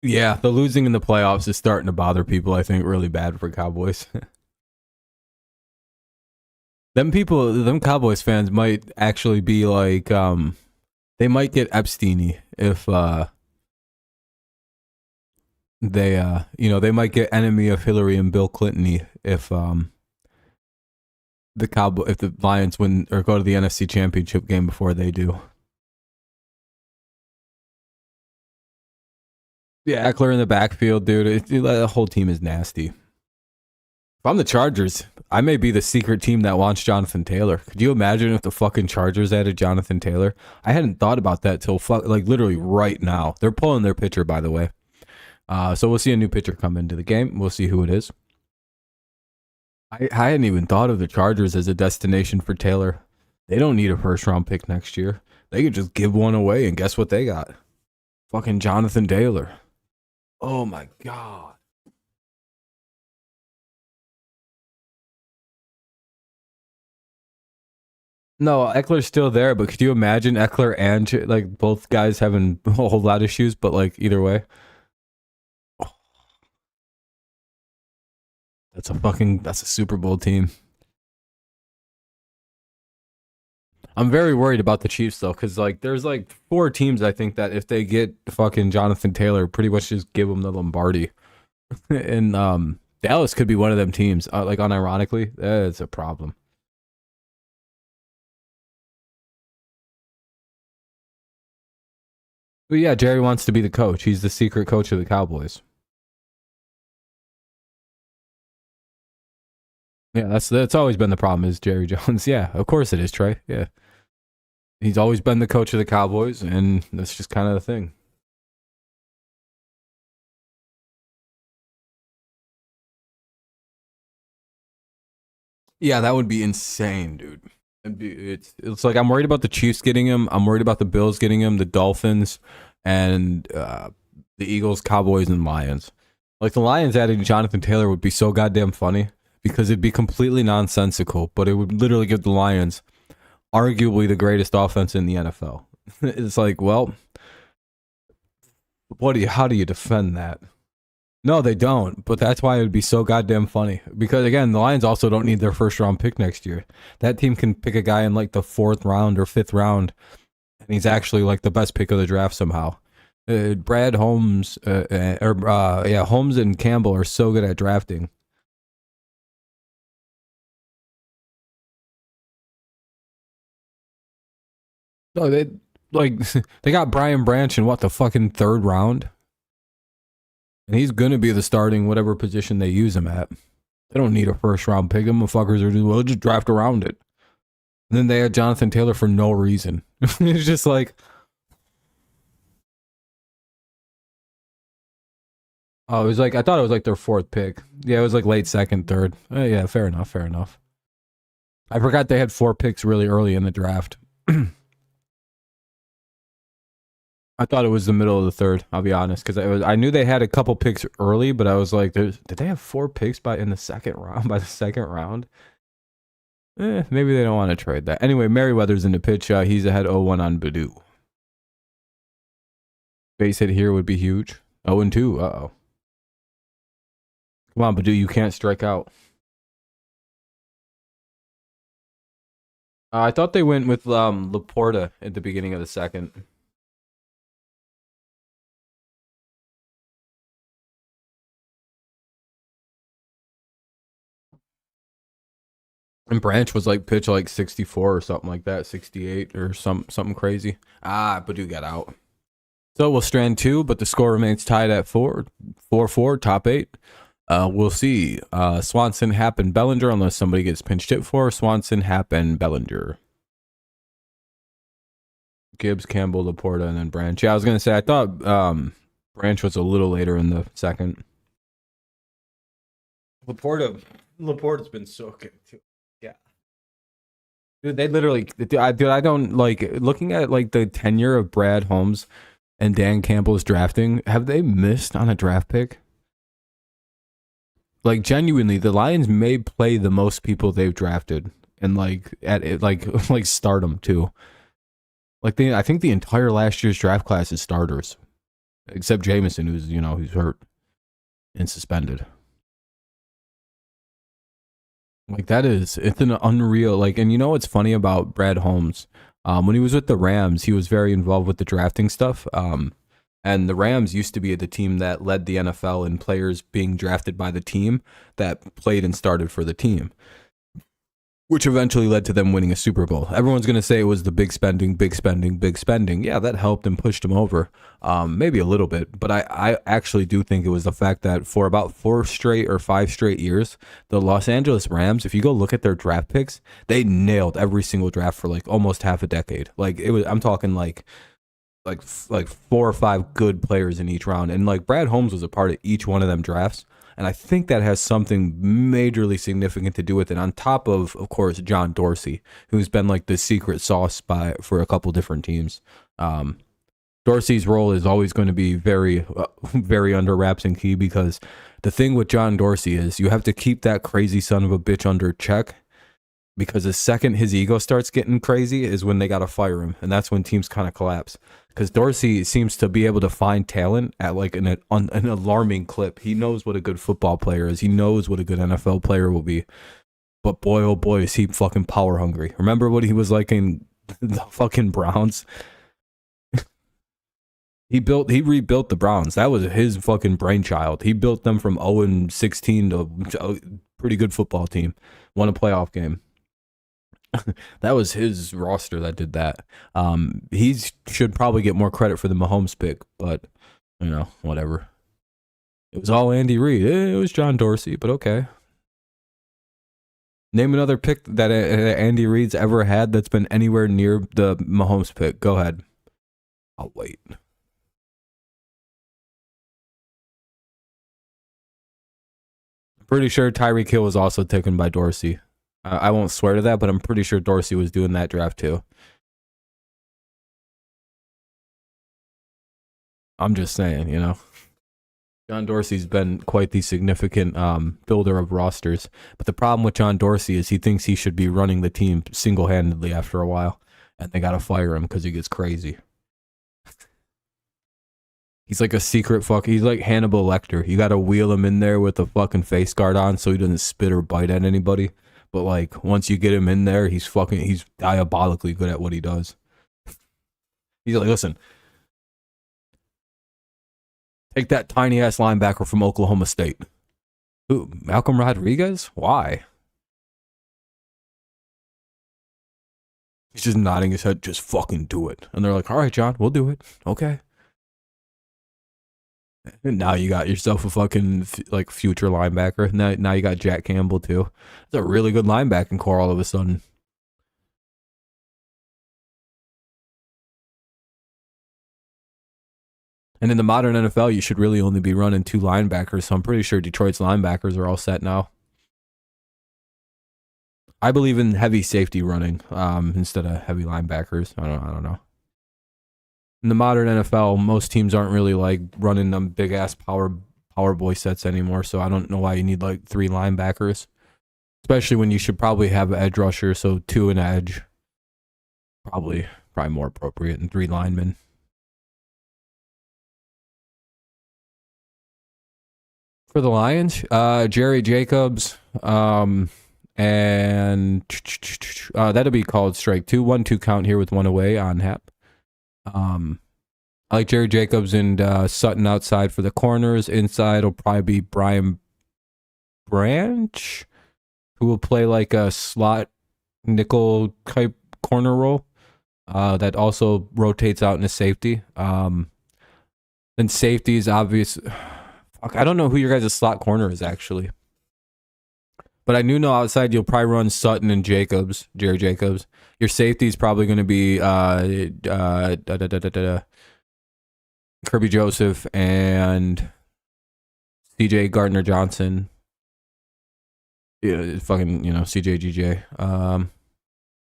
Yeah, the losing in the playoffs is starting to bother people, I think, really bad for Cowboys. Them Cowboys fans might actually be like, they might get Epstein-y if they might get enemy of Hillary and Bill Clinton-y if the Lions win or go to the NFC Championship game before they do. Yeah, Eckler in the backfield, dude. The whole team is nasty. If I'm the Chargers, I may be the secret team that wants Jonathan Taylor. Could you imagine if the fucking Chargers added Jonathan Taylor? I hadn't thought about that till literally right now. They're pulling their pitcher, by the way. So we'll see a new pitcher come into the game. We'll see who it is. I hadn't even thought of the Chargers as a destination for Taylor. They don't need a first-round pick next year. They could just give one away, and guess what they got? Fucking Jonathan Taylor. Oh, my God. No, Eckler's still there, but could you imagine Eckler and like both guys having a whole lot of issues, but like either way? That's a Super Bowl team. I'm very worried about the Chiefs though, because like there's like 4 teams I think that if they get fucking Jonathan Taylor, pretty much just give them the Lombardi, and Dallas could be one of them teams. Like unironically, it's a problem. But yeah, Jerry wants to be the coach. He's the secret coach of the Cowboys. Yeah, that's always been the problem is Jerry Jones. Yeah, of course it is, Trey. Yeah. He's always been the coach of the Cowboys, and that's just kind of the thing. Yeah, that would be insane, dude. It's like I'm worried about the Chiefs getting him. I'm worried about the Bills getting him, the Dolphins, and the Eagles, Cowboys, and Lions. Like the Lions adding Jonathan Taylor would be so goddamn funny because it'd be completely nonsensical, but it would literally give the Lions arguably the greatest offense in the NFL. It's like, well, how do you defend that? No, they don't. But that's why it would be so goddamn funny. Because again, the Lions also don't need their first round pick next year. That team can pick a guy in like the 4th round or 5th round, and he's actually like the best pick of the draft somehow. Brad Holmes, Holmes and Campbell are so good at drafting. No, they like they got Brian Branch in what the fucking 3rd round, and he's gonna be the starting whatever position they use him at. They don't need a first round pick. Them motherfuckers are just draft around it. And then they had Jonathan Taylor for no reason. It's just like, oh, it was like I thought it was like their 4th pick. Yeah, it was like late 2nd, 3rd. Yeah, fair enough, fair enough. I forgot they had 4 picks really early in the draft. I thought it was the middle of the 3rd. I'll be honest, because I knew they had a couple picks early, but I was like, did they have 4 picks in the 2nd round? By the 2nd round, maybe they don't want to trade that. Anyway, Merriweather's in the pitch. He's ahead 0-1 on Badu. Base hit here would be huge. 0-2. Uh-oh. Come on, Badu, you can't strike out. I thought they went with Laporta at the beginning of the 2nd. And Branch was like pitch like 64 or something like that, 68 or something crazy. Badu got out. So we'll strand 2, but the score remains tied at 4-4, top 8. We'll see. Swanson, Happ, and Bellinger, unless somebody gets pinched hit for. Swanson, Happ, and Bellinger. Gibbs, Campbell, Laporta, and then Branch. Yeah, I was going to say, I thought Branch was a little later in the 2nd. Laporta's been so good, too. Yeah. Dude, they literally, I don't like looking at like the tenure of Brad Holmes and Dan Campbell's drafting. Have they missed on a draft pick? Like genuinely, the Lions may play the most people they've drafted, and like at it, like stardom too. Like I think the entire last year's draft class is starters, except Jameson, who's hurt and suspended. Like it's an unreal, like, and you know what's funny about Brad Holmes? When he was with the Rams, he was very involved with the drafting stuff. And the Rams used to be the team that led the NFL in players being drafted by the team that played and started for the team, which eventually led to them winning a Super Bowl. Everyone's going to say it was the big spending, big spending, big spending. Yeah, that helped and pushed them over, maybe a little bit. But I actually do think it was the fact that for about 4 straight or 5 straight years, the Los Angeles Rams, if you go look at their draft picks, they nailed every single draft for like almost half a decade. Like I'm talking like 4 or 5 good players in each round, and like Brad Holmes was a part of each one of them drafts, and I think that has something majorly significant to do with it. On top of course, John Dorsey, who's been like the secret sauce for a couple different teams. Dorsey's role is always going to be very, very under wraps and key, because the thing with John Dorsey is you have to keep that crazy son of a bitch under check. Because the second his ego starts getting crazy is when they got to fire him. And that's when teams kind of collapse. Because Dorsey seems to be able to find talent at like an alarming clip. He knows what a good football player is. He knows what a good NFL player will be. But boy, oh boy, is he fucking power hungry. Remember what he was like in the fucking Browns? He rebuilt the Browns. That was his fucking brainchild. He built them from 0-16 to a pretty good football team. Won a playoff game. That was his roster that did that. He should probably get more credit for the Mahomes pick, but whatever. It was all Andy Reid. It was John Dorsey, but okay. Name another pick that Andy Reid's ever had that's been anywhere near the Mahomes pick. Go ahead. I'll wait. I'm pretty sure Tyreek Hill was also taken by Dorsey. I won't swear to that, but I'm pretty sure Dorsey was doing that draft too. I'm just saying, you know. John Dorsey's been quite the significant builder of rosters. But the problem with John Dorsey is he thinks he should be running the team single-handedly after a while. And they got to fire him because he gets crazy. He's like a secret fuck. He's like Hannibal Lecter. You got to wheel him in there with a fucking face guard on so he doesn't spit or bite at anybody. But like once you get him in there, he's diabolically good at what he does. He's like, listen, take that tiny ass linebacker from Oklahoma State. Who? Malcolm Rodriguez? Why? He's just nodding his head, just fucking do it. And they're like, all right, John, we'll do it. Okay. And now you got yourself a fucking like future linebacker. Now you got Jack Campbell too. It's a really good linebacking core all of a sudden. And in the modern NFL, you should really only be running 2 linebackers. So I'm pretty sure Detroit's linebackers are all set now. I believe in heavy safety running instead of heavy linebackers. I don't know. In the modern NFL, most teams aren't really like running them big ass power boy sets anymore. So I don't know why you need like 3 linebackers, especially when you should probably have an edge rusher. So 2 and edge, probably more appropriate than 3 linemen. For the Lions, Jerry Jacobs, and that'll be called strike 2. 1-2 count here with 1 away on Hap. I like Jerry Jacobs and Sutton outside for the corners. Inside will probably be Brian Branch, who will play like a slot nickel type corner role that also rotates out into safety. Then safety is obvious. Fuck, I don't know who your guys' slot corner is actually. But I know outside you'll probably run Sutton and Jacobs, Jerry Jacobs. Your safety is probably going to be Kirby Joseph and CJ Gardner Johnson. Yeah, fucking, CJ GJ.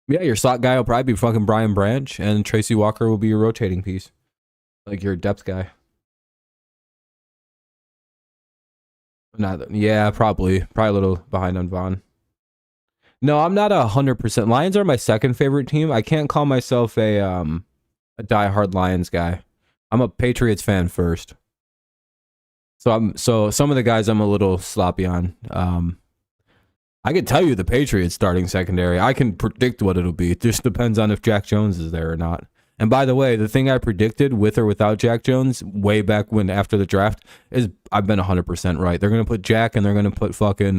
Yeah, your slot guy will probably be fucking Brian Branch, and Tracy Walker will be your rotating piece. Like your depth guy. Yeah, probably a little behind on Vaughn. No, I'm not 100%. Lions are my second favorite team. I can't call myself a diehard Lions guy. I'm a Patriots fan first. So some of the guys I'm a little sloppy on. I can tell you the Patriots starting secondary. I can predict what it'll be. It just depends on if Jack Jones is there or not. And by the way, the thing I predicted with or without Jack Jones way back when after the draft is I've been 100% right. They're going to put Jack and they're going to put fucking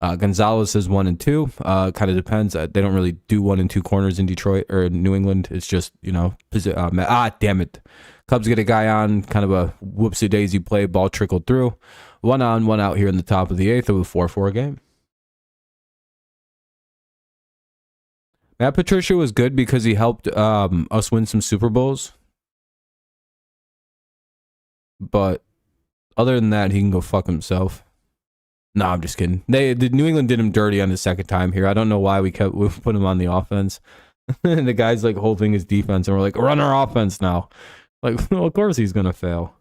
Gonzalez as 1 and 2. Kind of depends. They don't really do 1 and 2 corners in Detroit or in New England. It's just, damn it. Cubs get a guy on, kind of a whoopsie daisy play, ball trickled through. 1 on, 1 out here in the top of the 8th of a 4-4 game. Matt Patricia was good because he helped us win some Super Bowls. But other than that, he can go fuck himself. No, I'm just kidding. New England did him dirty on the second time here. I don't know why we put him on the offense. And the guy's like holding his defense, and we're like, run our offense now. Like, well, of course he's gonna fail.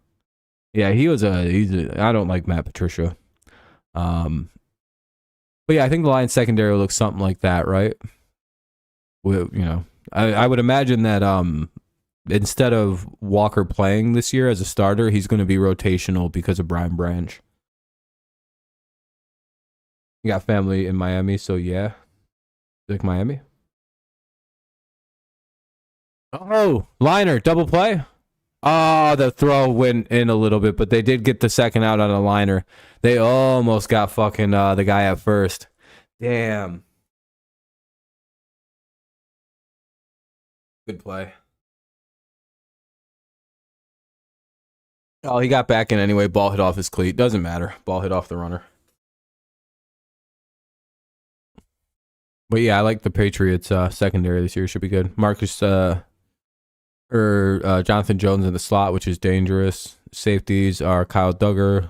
Yeah, I don't like Matt Patricia. But yeah, I think the Lions secondary will look something like that, right? I would imagine that instead of Walker playing this year as a starter, he's going to be rotational because of Brian Branch. You got family in Miami, so yeah. You like Miami? Oh, liner, double play? Oh, the throw went in a little bit, but they did get the second out on a liner. They almost got fucking the guy at first. Damn. Good play. Oh, he got back in anyway. Ball hit off his cleat. Doesn't matter. Ball hit off the runner. But yeah, I like the Patriots secondary this year. Should be good. Jonathan Jones in the slot, which is dangerous. Safeties are Kyle Duggar,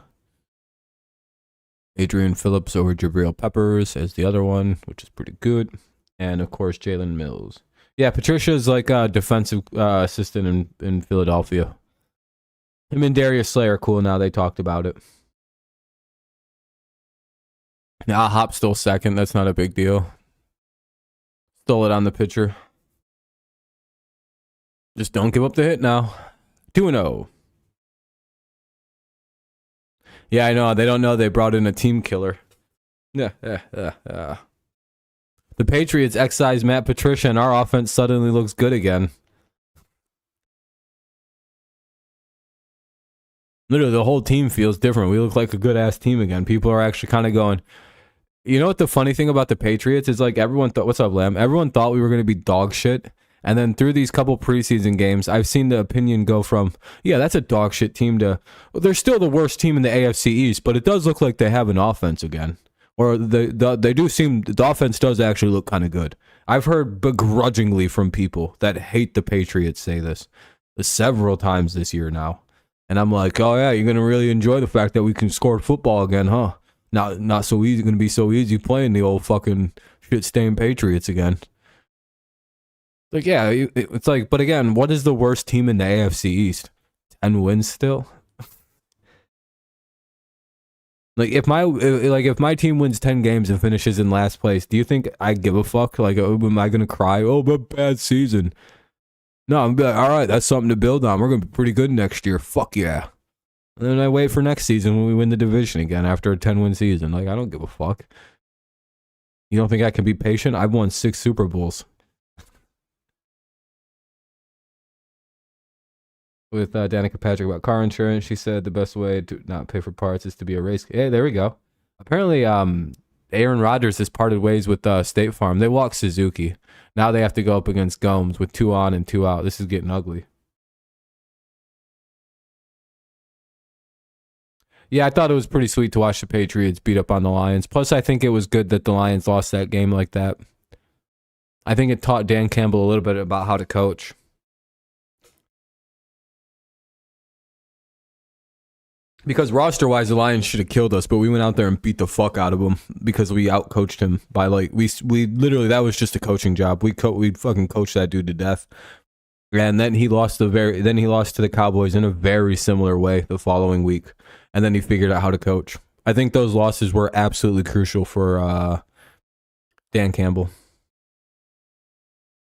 Adrian Phillips over Jabril Peppers as the other one, which is pretty good. And of course, Jalen Mills. Yeah, Patricia's like a defensive assistant in Philadelphia. Him and Darius Slay are cool now. They talked about it. Nah, Hop stole second. That's not a big deal. Stole it on the pitcher. Just don't give up the hit now. 2-0. Yeah, I know. They don't know they brought in a team killer. Yeah. The Patriots excise Matt Patricia and our offense suddenly looks good again. Literally, the whole team feels different. We look like a good-ass team again. People are actually kind of going... You know what the funny thing about the Patriots is? Like, everyone thought... What's up, Lamb? Everyone thought we were going to be dog shit. And then through these couple preseason games, I've seen the opinion go from, yeah, that's a dog shit team to, well, they're still the worst team in the AFC East, but it does look like they have an offense again. Or they do seem, the offense does actually look kind of good. I've heard begrudgingly from people that hate the Patriots say this several times this year now. And I'm like, oh yeah, you're going to really enjoy the fact that we can score football again, huh? Not so easy, going to be so easy playing the old fucking shit-stained Patriots again. Like, yeah, it's like, but again, what is the worst team in the AFC East? 10 wins still? Like, if my team wins 10 games and finishes in last place, do you think I give a fuck? Like, am I going to cry? Oh, but bad season. No, I'm like, all right, that's something to build on. We're going to be pretty good next year. Fuck yeah. And then I wait for next season when we win the division again after a 10-win season. Like, I don't give a fuck. You don't think I can be patient? I've won 6 Super Bowls. With Danica Patrick about car insurance, she said the best way to not pay for parts is to be a race. Hey, there we go. Apparently, Aaron Rodgers has parted ways with State Farm. They walk Suzuki. Now they have to go up against Gomes with 2 on and 2 out. This is getting ugly. Yeah, I thought it was pretty sweet to watch the Patriots beat up on the Lions. Plus, I think it was good that the Lions lost that game like that. I think it taught Dan Campbell a little bit about how to coach. Because roster-wise, the Lions should have killed us, but we went out there and beat the fuck out of them because we outcoached him by like we literally, that was just a coaching job. We fucking coached that dude to death, and then he lost to the Cowboys in a very similar way the following week, and then he figured out how to coach. I think those losses were absolutely crucial for Dan Campbell.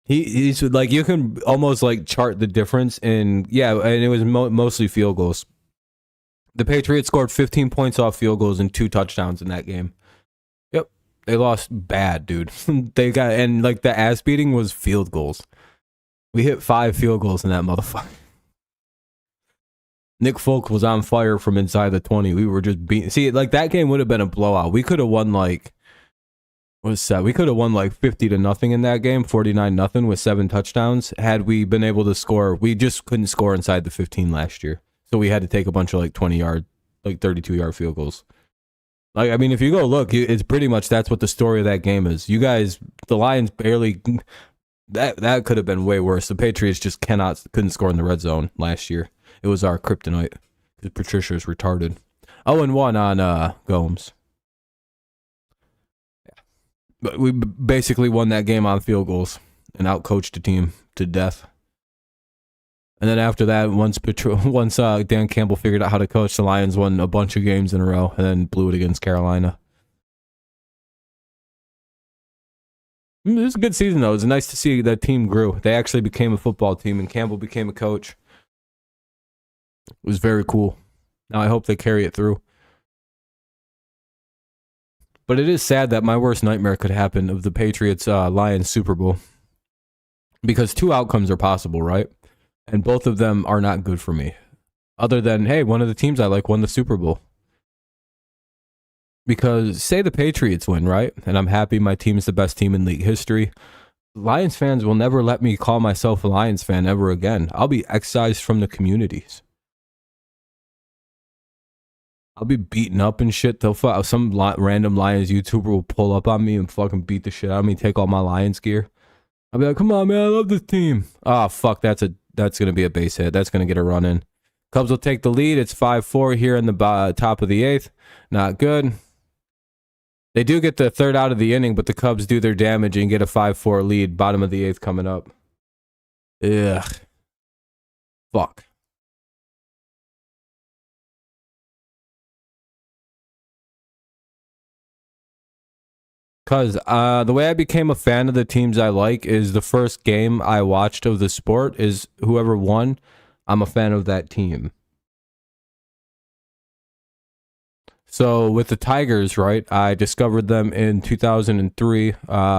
He's like, you can almost like chart the difference in, yeah, and it was mostly field goals. The Patriots scored 15 points off field goals and 2 touchdowns in that game. Yep. They lost bad, dude. They got, and like the ass beating was field goals. We hit 5 field goals in that motherfucker. Nick Folk was on fire from inside the 20. We were just beating. See, like that game would have been a blowout. We could have won like, what's that? We could have won like 50-0 in that game, 49-0 with 7 touchdowns. Had we been able to score, we just couldn't score inside the 15 last year. So we had to take a bunch of like 20-yard, like 32-yard field goals. Like, I mean, if you go look, it's pretty much that's what the story of that game is. You guys, the Lions barely, that could have been way worse. The Patriots just couldn't score in the red zone last year. It was our kryptonite because Patricia's retarded. 0-1 on Gomes. Yeah. But we basically won that game on field goals and outcoached the team to death. And then after that, once Dan Campbell figured out how to coach, the Lions won a bunch of games in a row and then blew it against Carolina. It was a good season, though. It was nice to see that team grew. They actually became a football team, and Campbell became a coach. It was very cool. Now I hope they carry it through. But it is sad that my worst nightmare could happen of the Patriots Lions Super Bowl. Because 2 outcomes are possible, right? And both of them are not good for me. Other than, hey, one of the teams I like won the Super Bowl. Because say the Patriots win, right? And I'm happy my team is the best team in league history. Lions fans will never let me call myself a Lions fan ever again. I'll be excised from the communities. I'll be beaten up and shit. Some random Lions YouTuber will pull up on me and fucking beat the shit out of me, take all my Lions gear. I'll be like, come on, man, I love this team. Oh, fuck, that's gonna be a base hit. That's gonna get a run in. Cubs will take the lead. It's 5-4 here in the top of the 8th. Not good. They do get the third out of the inning, but the Cubs do their damage and get a 5-4 lead. Bottom of the 8th coming up. Ugh. Fuck. Because the way I became a fan of the teams I like is the first game I watched of the sport is whoever won, I'm a fan of that team. So with the Tigers, right, I discovered them in 2003.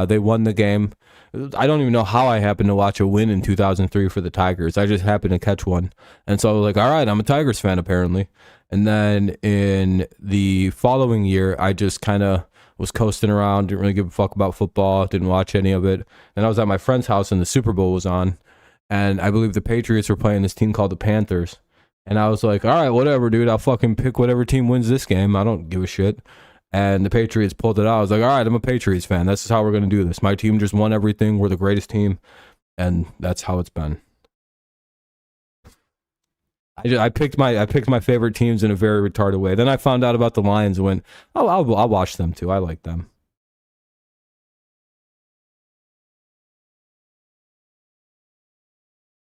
They won the game. I don't even know how I happened to watch a win in 2003 for the Tigers. I just happened to catch one. And so I was like, all right, I'm a Tigers fan apparently. And then in the following year, I just kind of was coasting around, didn't really give a fuck about football, didn't watch any of it. And I was at my friend's house and the Super Bowl was on. And I believe the Patriots were playing this team called the Panthers. And I was like, all right, whatever, dude. I'll fucking pick whatever team wins this game. I don't give a shit. And the Patriots pulled it out. I was like, all right, I'm a Patriots fan. This is how we're going to do this. My team just won everything. We're the greatest team. And that's how it's been. I picked my favorite teams in a very retarded way. Then I found out about the Lions and went, oh, I'll watch them too. I like them.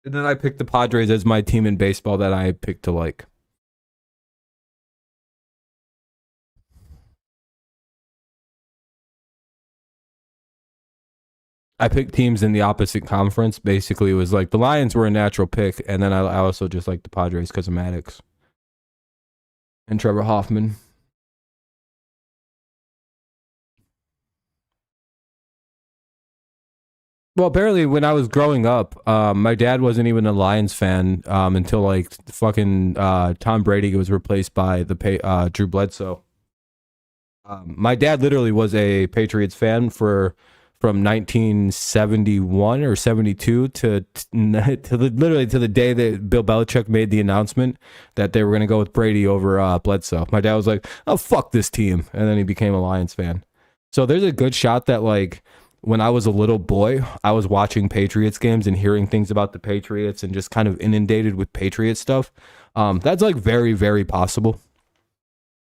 And then I picked the Padres as my team in baseball that I picked to like. I picked teams in the opposite conference. Basically, it was like the Lions were a natural pick, and then I also just like the Padres because of Maddox and Trevor Hoffman. Well, apparently, when I was growing up, my dad wasn't even a Lions fan until like fucking Tom Brady was replaced by Drew Bledsoe. My dad literally was a Patriots fan from 1971 or 72 to literally to the day that Bill Belichick made the announcement that they were going to go with Brady over Bledsoe. My dad was like, "Oh, fuck this team," and then he became a Lions fan. So there's a good shot that like when I was a little boy, I was watching Patriots games and hearing things about the Patriots and just kind of inundated with Patriots stuff. That's like very, very possible.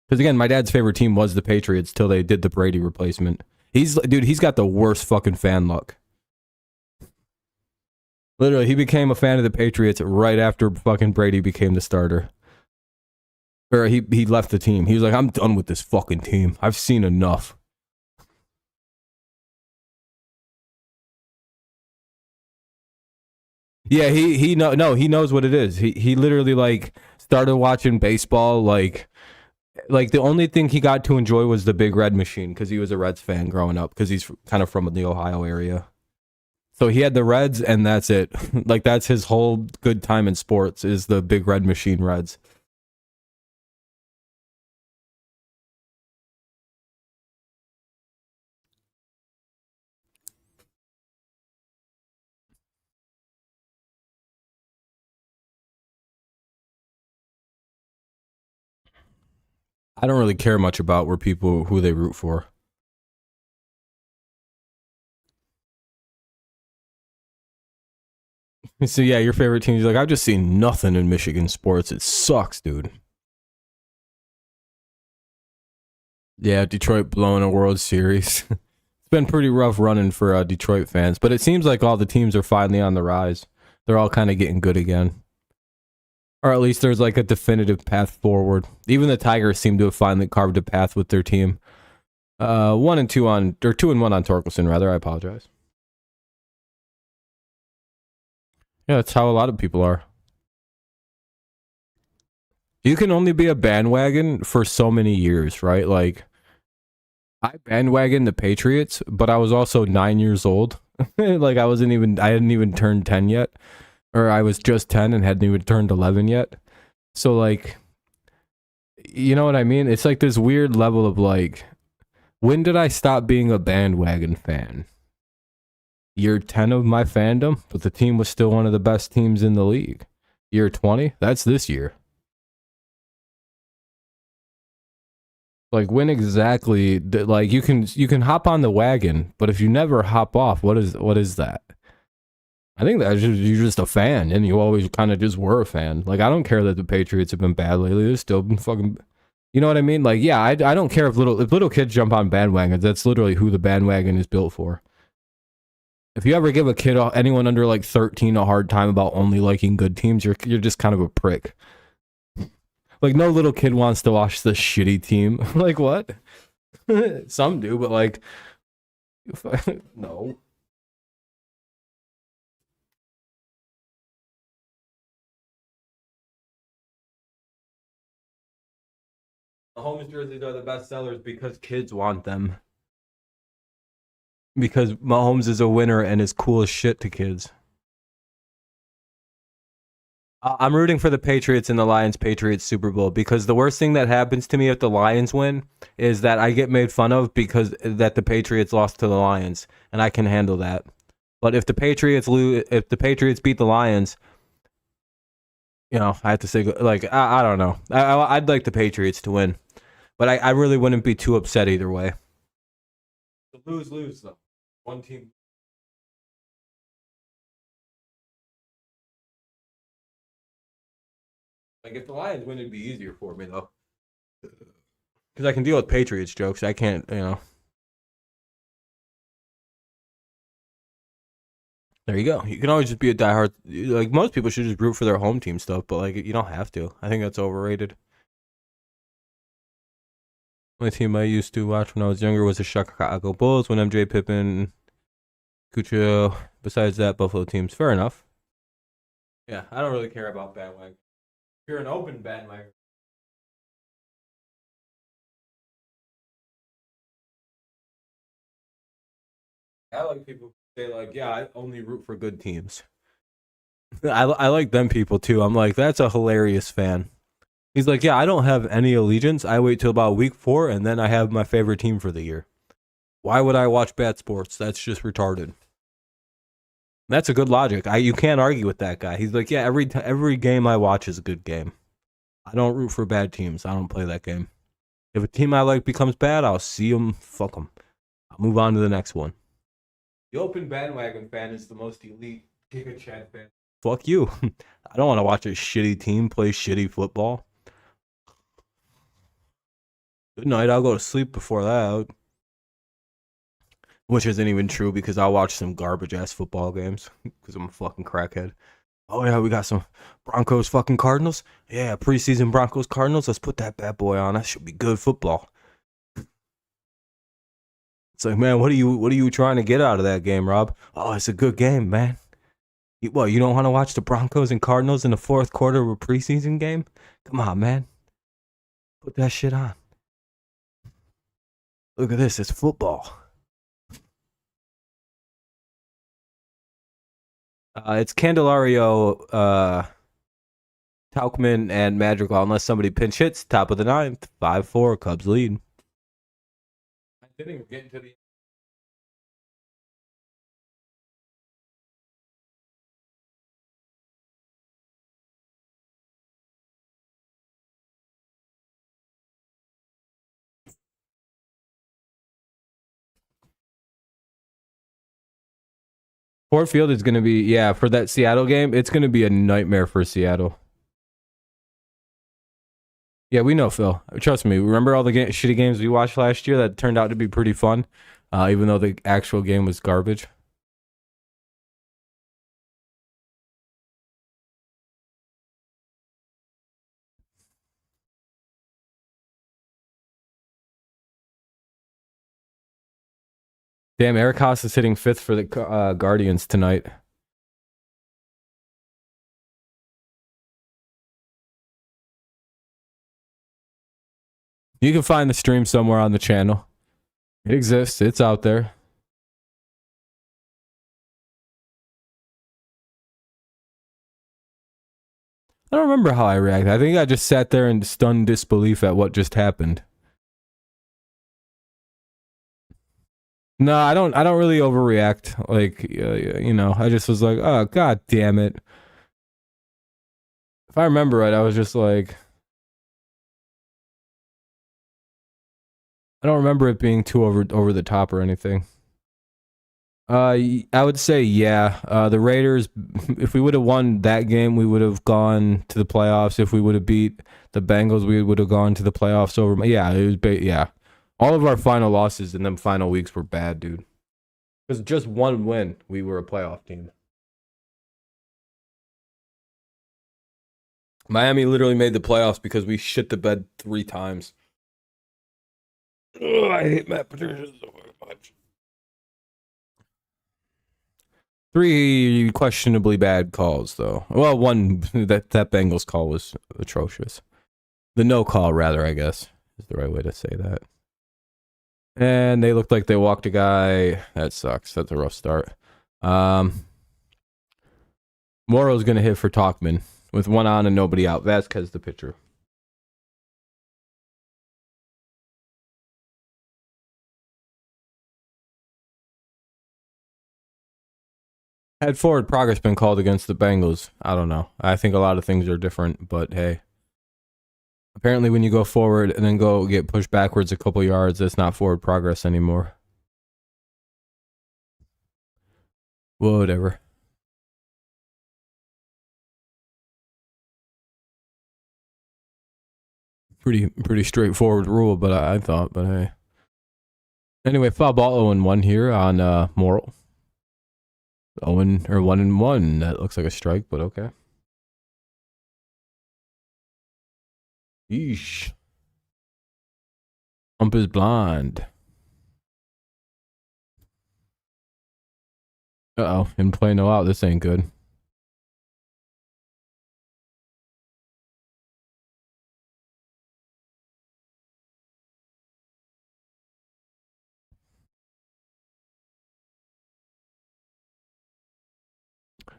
Because again, my dad's favorite team was the Patriots till they did the Brady replacement. He's got the worst fucking fan luck. Literally, he became a fan of the Patriots right after fucking Brady became the starter. Or he left the team. He was like, I'm done with this fucking team. I've seen enough. Yeah, he knows what it is. He literally like started watching baseball like the only thing he got to enjoy was the Big Red Machine because he was a Reds fan growing up because he's kind of from the Ohio area. So he had the Reds and that's it. Like that's his whole good time in sports is the Big Red Machine Reds. I don't really care much about who they root for. So yeah, your favorite team is like I've just seen nothing in Michigan sports. It sucks, dude. Yeah, Detroit blowing a World Series. It's been pretty rough running for Detroit fans, but it seems like all the teams are finally on the rise. They're all kind of getting good again. Or at least there's like a definitive path forward. Even the Tigers seem to have finally carved a path with their team. 1-2 on, or 2-1 on Torkelson, rather. I apologize. Yeah, that's how a lot of people are. You can only be a bandwagon for so many years, right? Like, I bandwagoned the Patriots, but I was also 9 years old. Like, I hadn't even turned 10 yet. Or I was just 10 and hadn't even turned 11 yet. So, like, you know what I mean? It's like this weird level of, like, when did I stop being a bandwagon fan? Year 10 of my fandom, but the team was still one of the best teams in the league. Year 20? That's this year. Like when exactly? Like you can hop on the wagon, but if you never hop off, what is that? I think that you're just a fan, and you always kind of just were a fan. Like I don't care that the Patriots have been bad lately; they're still been fucking. You know what I mean? Like yeah, I don't care if little kids jump on bandwagons. That's literally who the bandwagon is built for. If you ever give a kid, anyone under like 13, a hard time about only liking good teams, you're just kind of a prick. Like no little kid wants to watch the shitty team. Like what? Some do, but like no. The home jerseys are the best sellers because kids want them. Because Mahomes is a winner and is cool as shit to kids. I'm rooting for the Patriots in the Lions-Patriots Super Bowl because the worst thing that happens to me if the Lions win is that I get made fun of because that the Patriots lost to the Lions, and I can handle that. But if the Patriots beat the Lions, you know, I have to say like I don't know. I'd like the Patriots to win, but I really wouldn't be too upset either way. Lose though. One team. Like if the Lions win, it'd be easier for me though, because I can deal with Patriots jokes. I can't, you know. There you go. You can always just be a diehard. Like most people should just root for their home team stuff, but like you don't have to. I think that's overrated. My team I used to watch when I was younger was the Chicago Bulls when MJ Pippen, Cucho. Besides that, Buffalo teams. Fair enough. Yeah, I don't really care about bandwagon. If you're an open bandwagon. I like people who say like, yeah, I only root for good teams. I like them people too. I'm like, that's a hilarious fan. He's like, yeah, I don't have any allegiance. I wait till about week 4 and then I have my favorite team for the year. Why would I watch bad sports? That's just retarded. That's a good logic. You can't argue with that guy. He's like, yeah, every game I watch is a good game. I don't root for bad teams. I don't play that game. If a team I like becomes bad, I'll see them. Fuck them. I'll move on to the next one. The open bandwagon fan is the most elite Giga Chad fan. Fuck you. I don't want to watch a shitty team play shitty football. Good night. I'll go to sleep before that. Which isn't even true because I'll watch some garbage ass football games because I'm a fucking crackhead. Oh yeah, we got some Broncos fucking Cardinals. Yeah, preseason Broncos Cardinals. Let's put that bad boy on. That should be good football. It's like, man, what are you trying to get out of that game, Rob? Oh, it's a good game, man. You don't want to watch the Broncos and Cardinals in the fourth quarter of a preseason game? Come on, man. Put that shit on. Look at this. It's football. It's Candelario, Taukman, and Madrigal. Unless somebody pinch hits, top of the ninth, 5-4, Cubs lead. I think we're getting to the Ford Field is going to be, yeah, for that Seattle game, it's going to be a nightmare for Seattle. Yeah, we know, Phil. Trust me. Remember all the shitty games we watched last year that turned out to be pretty fun, even though the actual game was garbage? Damn, Eric Haas is hitting 5th for the Guardians tonight. You can find the stream somewhere on the channel. It exists. It's out there. I don't remember how I reacted. I think I just sat there in stunned disbelief at what just happened. No, I don't really overreact. Like, you know, I just was like, oh, god damn it. If I remember right, I was just like, I don't remember it being too over the top or anything. I would say yeah. The Raiders, if we would have won that game, we would have gone to the playoffs. If we would have beat the Bengals, we would have gone to the playoffs over. Yeah, it was yeah. All of our final losses in them final weeks were bad, dude. Because just one win, we were a playoff team. Miami literally made the playoffs because we shit the bed 3 times. Ugh, I hate Matt Patricia so much. 3 questionably bad calls, though. Well, one that Bengals call was atrocious. The no call, rather, I guess, is the right way to say that. And they looked like they walked a guy. That sucks. That's a rough start. Morrow's gonna hit for Talkman with 1 on and nobody out. Vasquez the pitcher. Had forward progress been called against the Bengals? I don't know. I think a lot of things are different, but hey. Apparently when you go forward and then go get pushed backwards a couple yards, that's not forward progress anymore. Whatever. Pretty straightforward rule, but I thought, but hey. Anyway, foul ball 0-1 here on Morrow. 1-1. That looks like a strike, but okay. Yeesh. Ump is blind. Uh-oh. In play no out. This ain't good.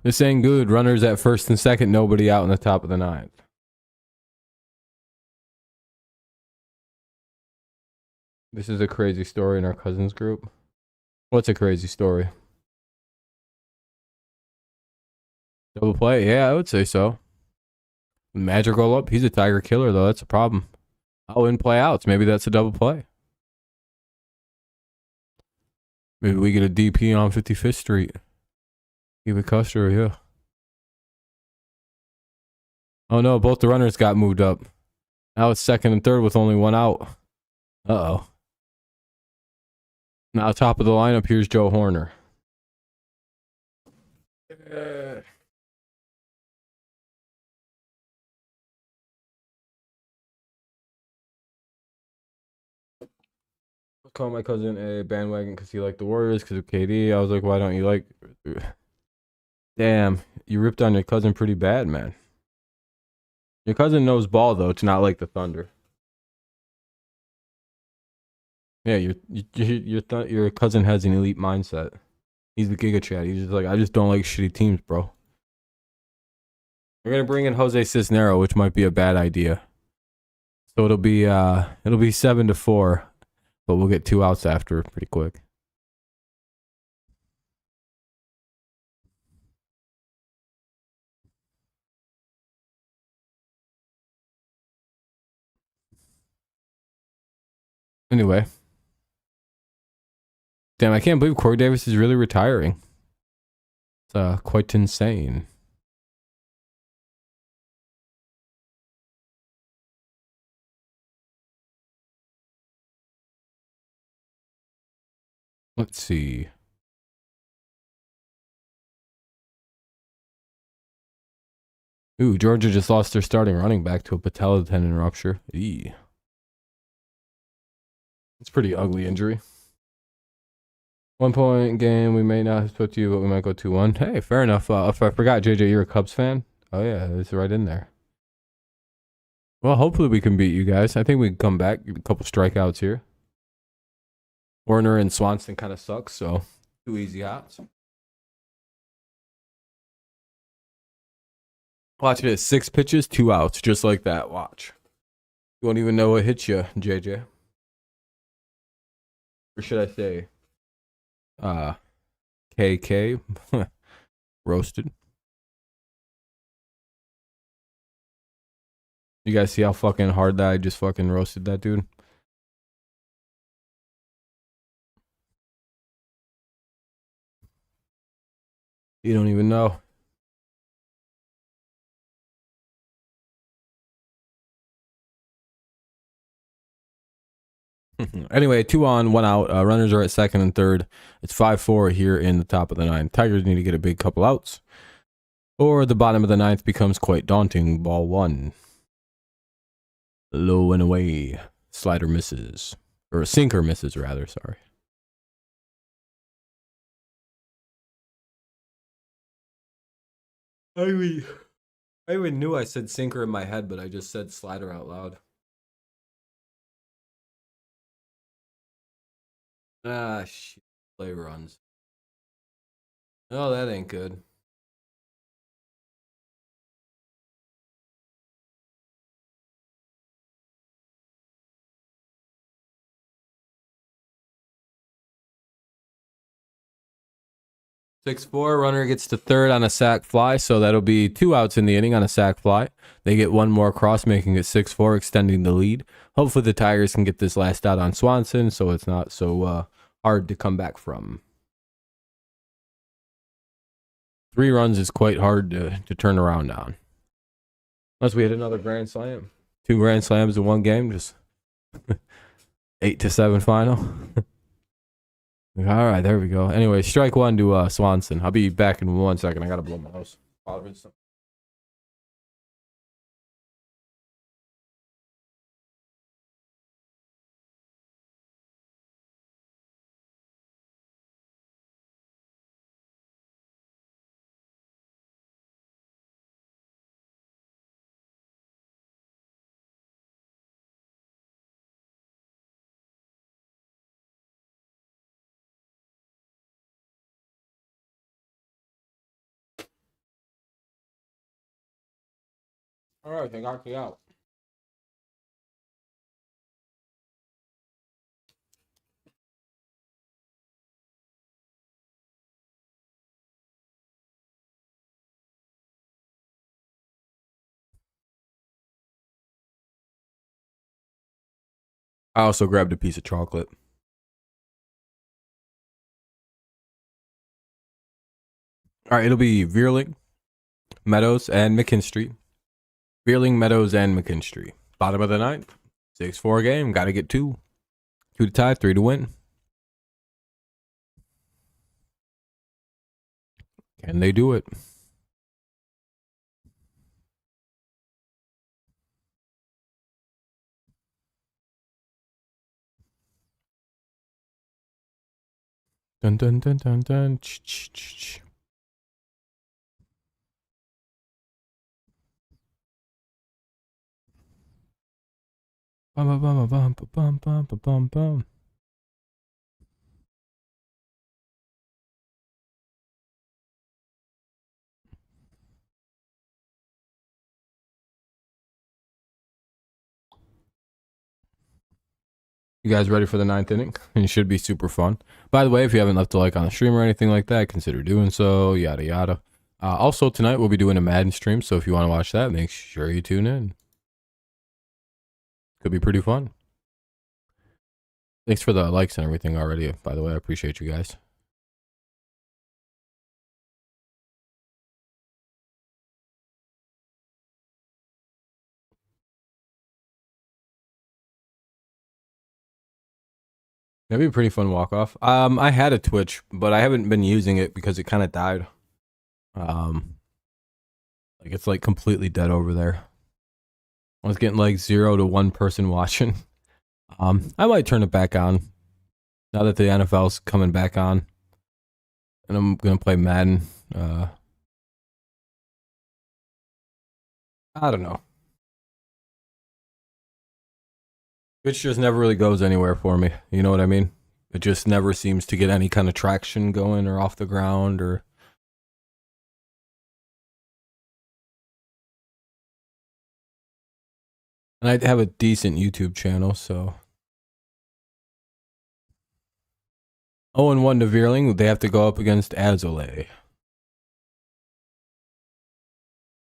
This ain't good. Runners at first and second. Nobody out in the top of the 9th. This is a crazy story in our cousins group. What's a crazy story? Double play? Yeah, I would say so. Magic roll up. He's a Tiger killer, though. That's a problem. Oh, in play outs. Maybe that's a double play. Maybe we get a DP on 55th Street. Give it Custer, yeah. Oh no, both the runners got moved up. Now it's second and third with only 1 out. Uh-oh. Now top of the lineup, here's Joe Horner. Call my cousin a bandwagon because he liked the Warriors because of KD. I was like, why don't you like... Damn, you ripped on your cousin pretty bad, man. Your cousin knows ball, though, to not like the Thunder. Yeah, your cousin has an elite mindset. He's the Giga Chad. He's just like, I just don't like shitty teams, bro. We're gonna bring in Jose Cisnero, which might be a bad idea. So it'll be 7-4, but we'll get 2 outs after pretty quick. Anyway. Damn, I can't believe Corey Davis is really retiring. It's quite insane. Let's see. Ooh, Georgia just lost their starting running back to a patella tendon rupture. Eee. It's a pretty ugly injury. 1-point game. We may not have put you, but we might go 2-1. Hey, fair enough. If I forgot, JJ, you're a Cubs fan? Oh, yeah, it's right in there. Well, hopefully we can beat you guys. I think we can come back. A couple strikeouts here. Warner and Swanson kind of sucks, so 2 easy outs. Watch this. 6 pitches, 2 outs. Just like that. Watch. You won't even know what hit you, JJ. Or should I say, KK? Roasted. You guys see how fucking hard that I just fucking roasted that dude? You don't even know. Anyway, 2 on, 1 out. Runners are at second and third. It's 5-4 here in the top of the 9th. Tigers need to get a big couple outs, or the bottom of the 9th becomes quite daunting. Ball 1. Low and away. Slider misses. Or a sinker misses, rather. Sorry. I even knew I said sinker in my head, but I just said slider out loud. Ah, shit. Play runs. Oh, that ain't good. Six four, runner gets to third on a sac fly, so that'll be 2 outs in the inning on a sac fly. They get 1 more cross, making it 6-4, extending the lead. Hopefully the Tigers can get this last out on Swanson, so it's not so hard to come back from. 3 runs is quite hard to turn around on. Unless we hit another grand slam. 2 grand slams in one game, just 8-7 final. All right, there we go. Anyway, strike 1 to Swanson. I'll be back in 1 second. I gotta blow my nose. All right, I got you out. I also grabbed a piece of chocolate. All right, it'll be Veerling, Meadows, and McKinstry. Veerling, Meadows, and McKinstry. Bottom of the 9th. 6-4 game. Got to get 2. 2 to tie, 3 to win. Can they do it? Dun dun dun dun dun. Ch-ch-ch-ch. Bum bum bum bum bum bum bum bum bum. You guys ready for the 9th inning? It should be super fun. By the way, if you haven't left a like on the stream or anything like that, consider doing so. Yada yada. Also, tonight we'll be doing a Madden stream, so if you want to watch that, make sure you tune in. Could be pretty fun. Thanks for the likes and everything already, by the way. I appreciate you guys. That'd be a pretty fun walk-off. I had a Twitch, but I haven't been using it because it kind of died. Like it's like completely dead over there. I was getting like 0 to 1 person watching. I might turn it back on now that the NFL's coming back on, and I'm gonna play Madden. I don't know. Twitch just never really goes anywhere for me. You know what I mean? It just never seems to get any kind of traction going or off the ground or. And I have a decent YouTube channel, so. 0-1 to Veerling. They have to go up against Azole.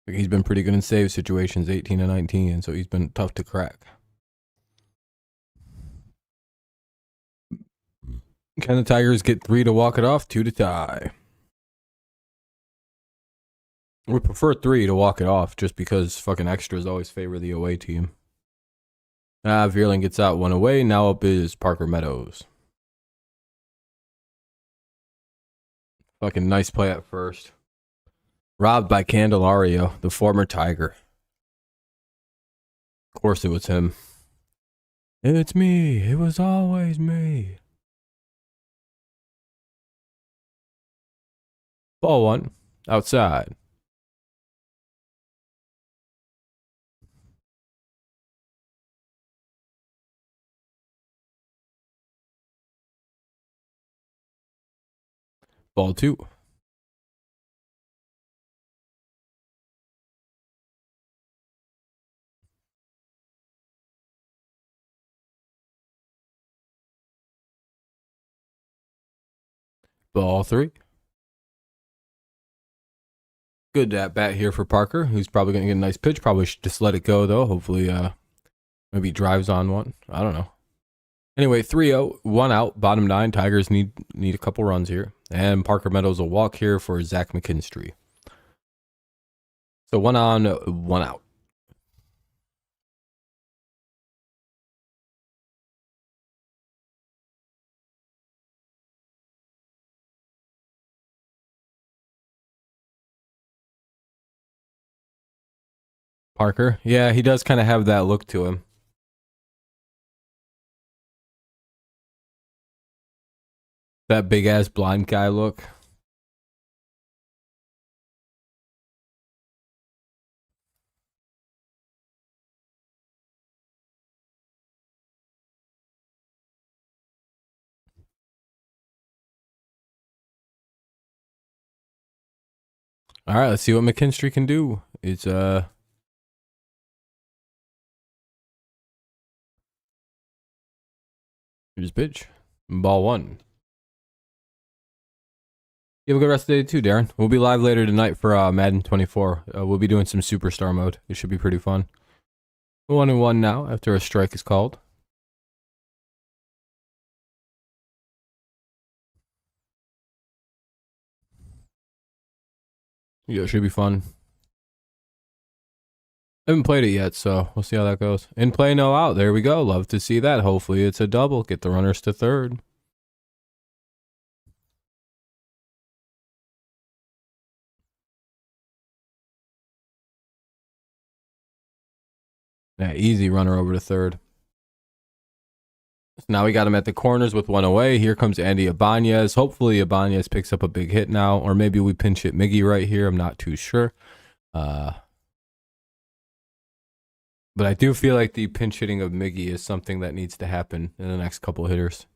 He's been pretty good in save situations, 18 and 19, so he's been tough to crack. Can the Tigers get 3 to walk it off? 2 to tie. We prefer 3 to walk it off just because fucking extras always favor the away team. Veerling gets out 1 away. Now up is Parker Meadows. Fucking nice play at first. Robbed by Candelario, the former Tiger. Of course it was him. It's me. It was always me. Ball 1. Outside. Ball 2. Ball 3. Good at bat here for Parker, who's probably going to get a nice pitch. Probably should just let it go, though. Hopefully, maybe drives on one. I don't know. Anyway, 3-0, 1 out, bottom 9. Tigers need a couple runs here. And Parker Meadows will walk here for Zach McKinstry. So 1 on, 1 out. Parker, yeah, he does kind of have that look to him. That big ass blind guy look. All right, let's see what McKinstry can do. It's here's pitch. Ball 1. You have a good rest of the day too, Darren. We'll be live later tonight for Madden 24. We'll be doing some superstar mode. It should be pretty fun. 1-1 now after a strike is called. Yeah, it should be fun. I haven't played it yet, so we'll see how that goes. In play, no out. There we go. Love to see that. Hopefully it's a double. Get the runners to third. Yeah, easy runner over to third. So now we got him at the corners with 1 away. Here comes Andy Ibanez. Hopefully Ibanez picks up a big hit now, or maybe we pinch hit Miggy right here. I'm not too sure. But I do feel like the pinch hitting of Miggy is something that needs to happen in the next couple of hitters.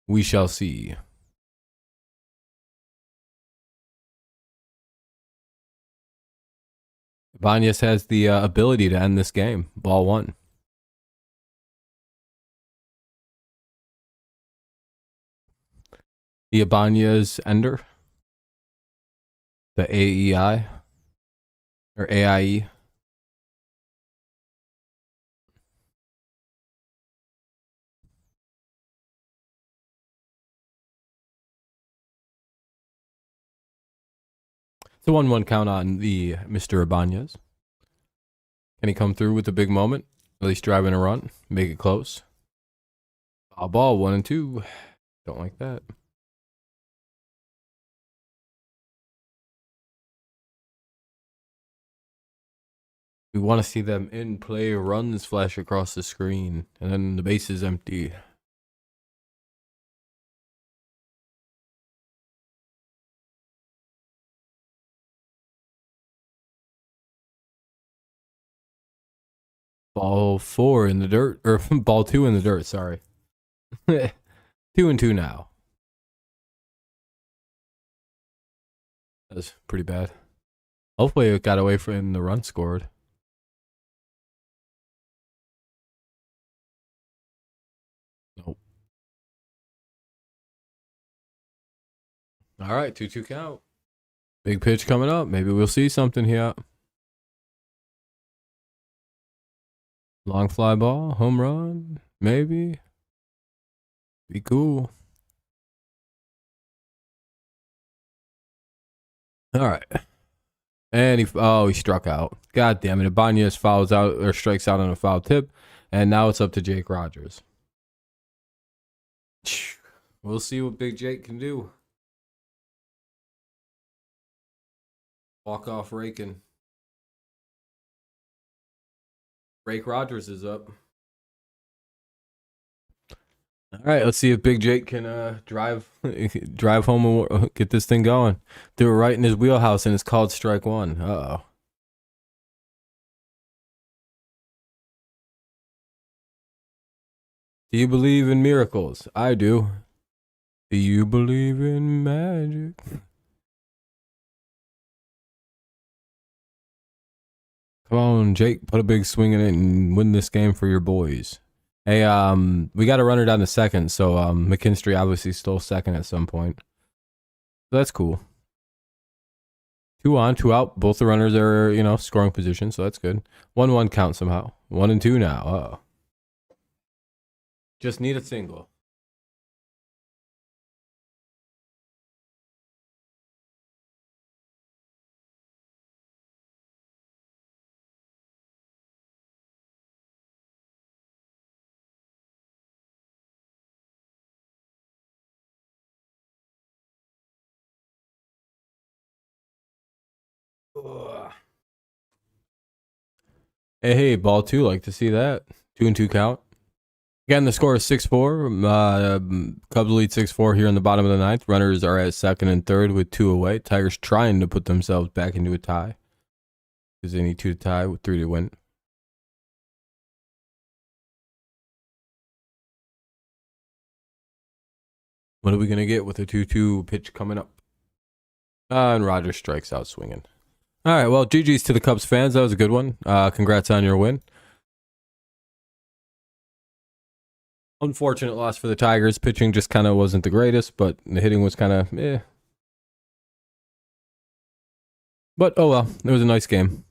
We shall see. Ibanez has the ability to end this game. Ball 1. The Ibanez ender. The AEI. Or AIE. It's a 1-1 count on the Mr. Ibanez. Can he come through with a big moment? At least driving a run. Make it close. Foul ball, 1-2. Don't like that. We want to see them in play runs flash across the screen. And then the base is empty. Ball 4 in the dirt. Or ball 2 in the dirt, sorry. 2-2 now. That's pretty bad. Hopefully it got away from the run scored. Nope. All right, 2-2 count. Big pitch coming up. Maybe we'll see something here. Long fly ball, home run, maybe. Be cool. All right. And he struck out. God damn it. Ibanez fouls out or strikes out on a foul tip. And now it's up to Jake Rogers. We'll see what Big Jake can do. Walk off raking. Rake Rogers is up. All right, let's see if Big Jake can drive home and get this thing going. Do it right in his wheelhouse, and it's called strike one. Uh-oh. Do you believe in miracles? I do. Do you believe in magic? Come on, Jake, put a big swing in it and win this game for your boys. Hey, we got a runner down to second, so McKinstry obviously stole second at some point. So that's cool. 2 on, 2 out. Both the runners are, scoring position, so that's good. 1-1 count somehow. 1 and 2 now. Uh-oh. Just need a single. Ugh. Hey, ball 2. Like to see that. 2 and 2 count. Again, the score is 6-4. Cubs lead 6-4 here in the bottom of the ninth. Runners are at second and third with 2 away. Tigers trying to put themselves back into a tie, because they need 2 to tie with 3 to win. What are we going to get with a 2-2 pitch coming up? And Rogers strikes out swinging. All right, well, GG's to the Cubs fans. That was a good one. Congrats on your win. Unfortunate loss for the Tigers. Pitching just kind of wasn't the greatest, but the hitting was kind of eh. But oh well, it was a nice game.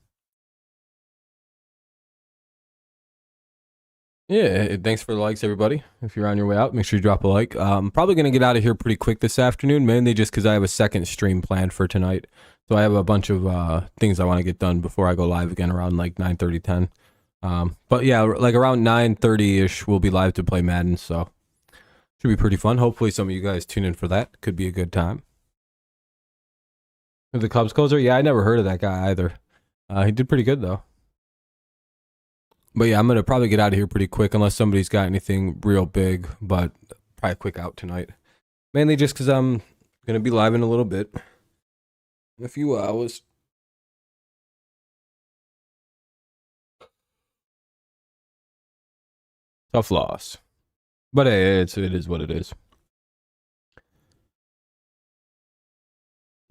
Yeah, thanks for the likes, everybody. If you're on your way out, make sure you drop a like. I'm probably going to get out of here pretty quick this afternoon, mainly just because I have a second stream planned for tonight. So I have a bunch of things I want to get done before I go live again around like 9:30, 10. But yeah, like around 9:30-ish, we'll be live to play Madden, so should be pretty fun. Hopefully some of you guys tune in for that. Could be a good time. The Cubs closer? Yeah, I never heard of that guy either. He did pretty good, though. But yeah, I'm going to probably get out of here pretty quick unless somebody's got anything real big, but probably quick out tonight. Mainly just because I'm going to be live in a little bit. In a few hours. Tough loss. But hey, it is what it is.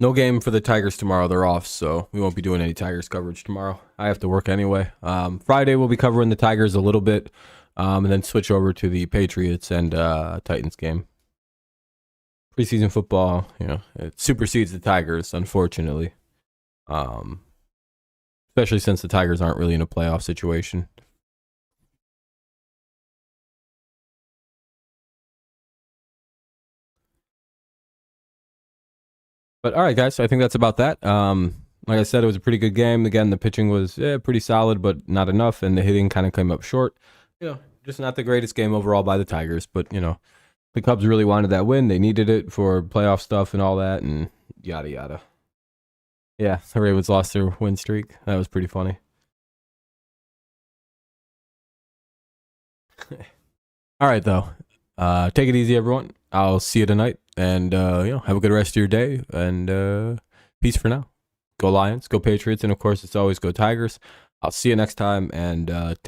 No game for the Tigers tomorrow. They're off, so we won't be doing any Tigers coverage tomorrow. I have to work anyway. Friday, we'll be covering the Tigers a little bit, and then switch over to the Patriots and Titans game. Preseason football, it supersedes the Tigers, unfortunately. Especially since the Tigers aren't really in a playoff situation. But all right, guys, I think that's about that. Like I said, it was a pretty good game. Again, the pitching was pretty solid, but not enough, and the hitting kind of came up short. Just not the greatest game overall by the Tigers, but the Cubs really wanted that win. They needed it for playoff stuff and all that, and yada yada. Yeah, the Ravens lost their win streak. That was pretty funny. All right, though. Take it easy, everyone. I'll see you tonight, and have a good rest of your day, and peace for now. Go Lions, go Patriots, and of course, it's always go Tigers. I'll see you next time, and take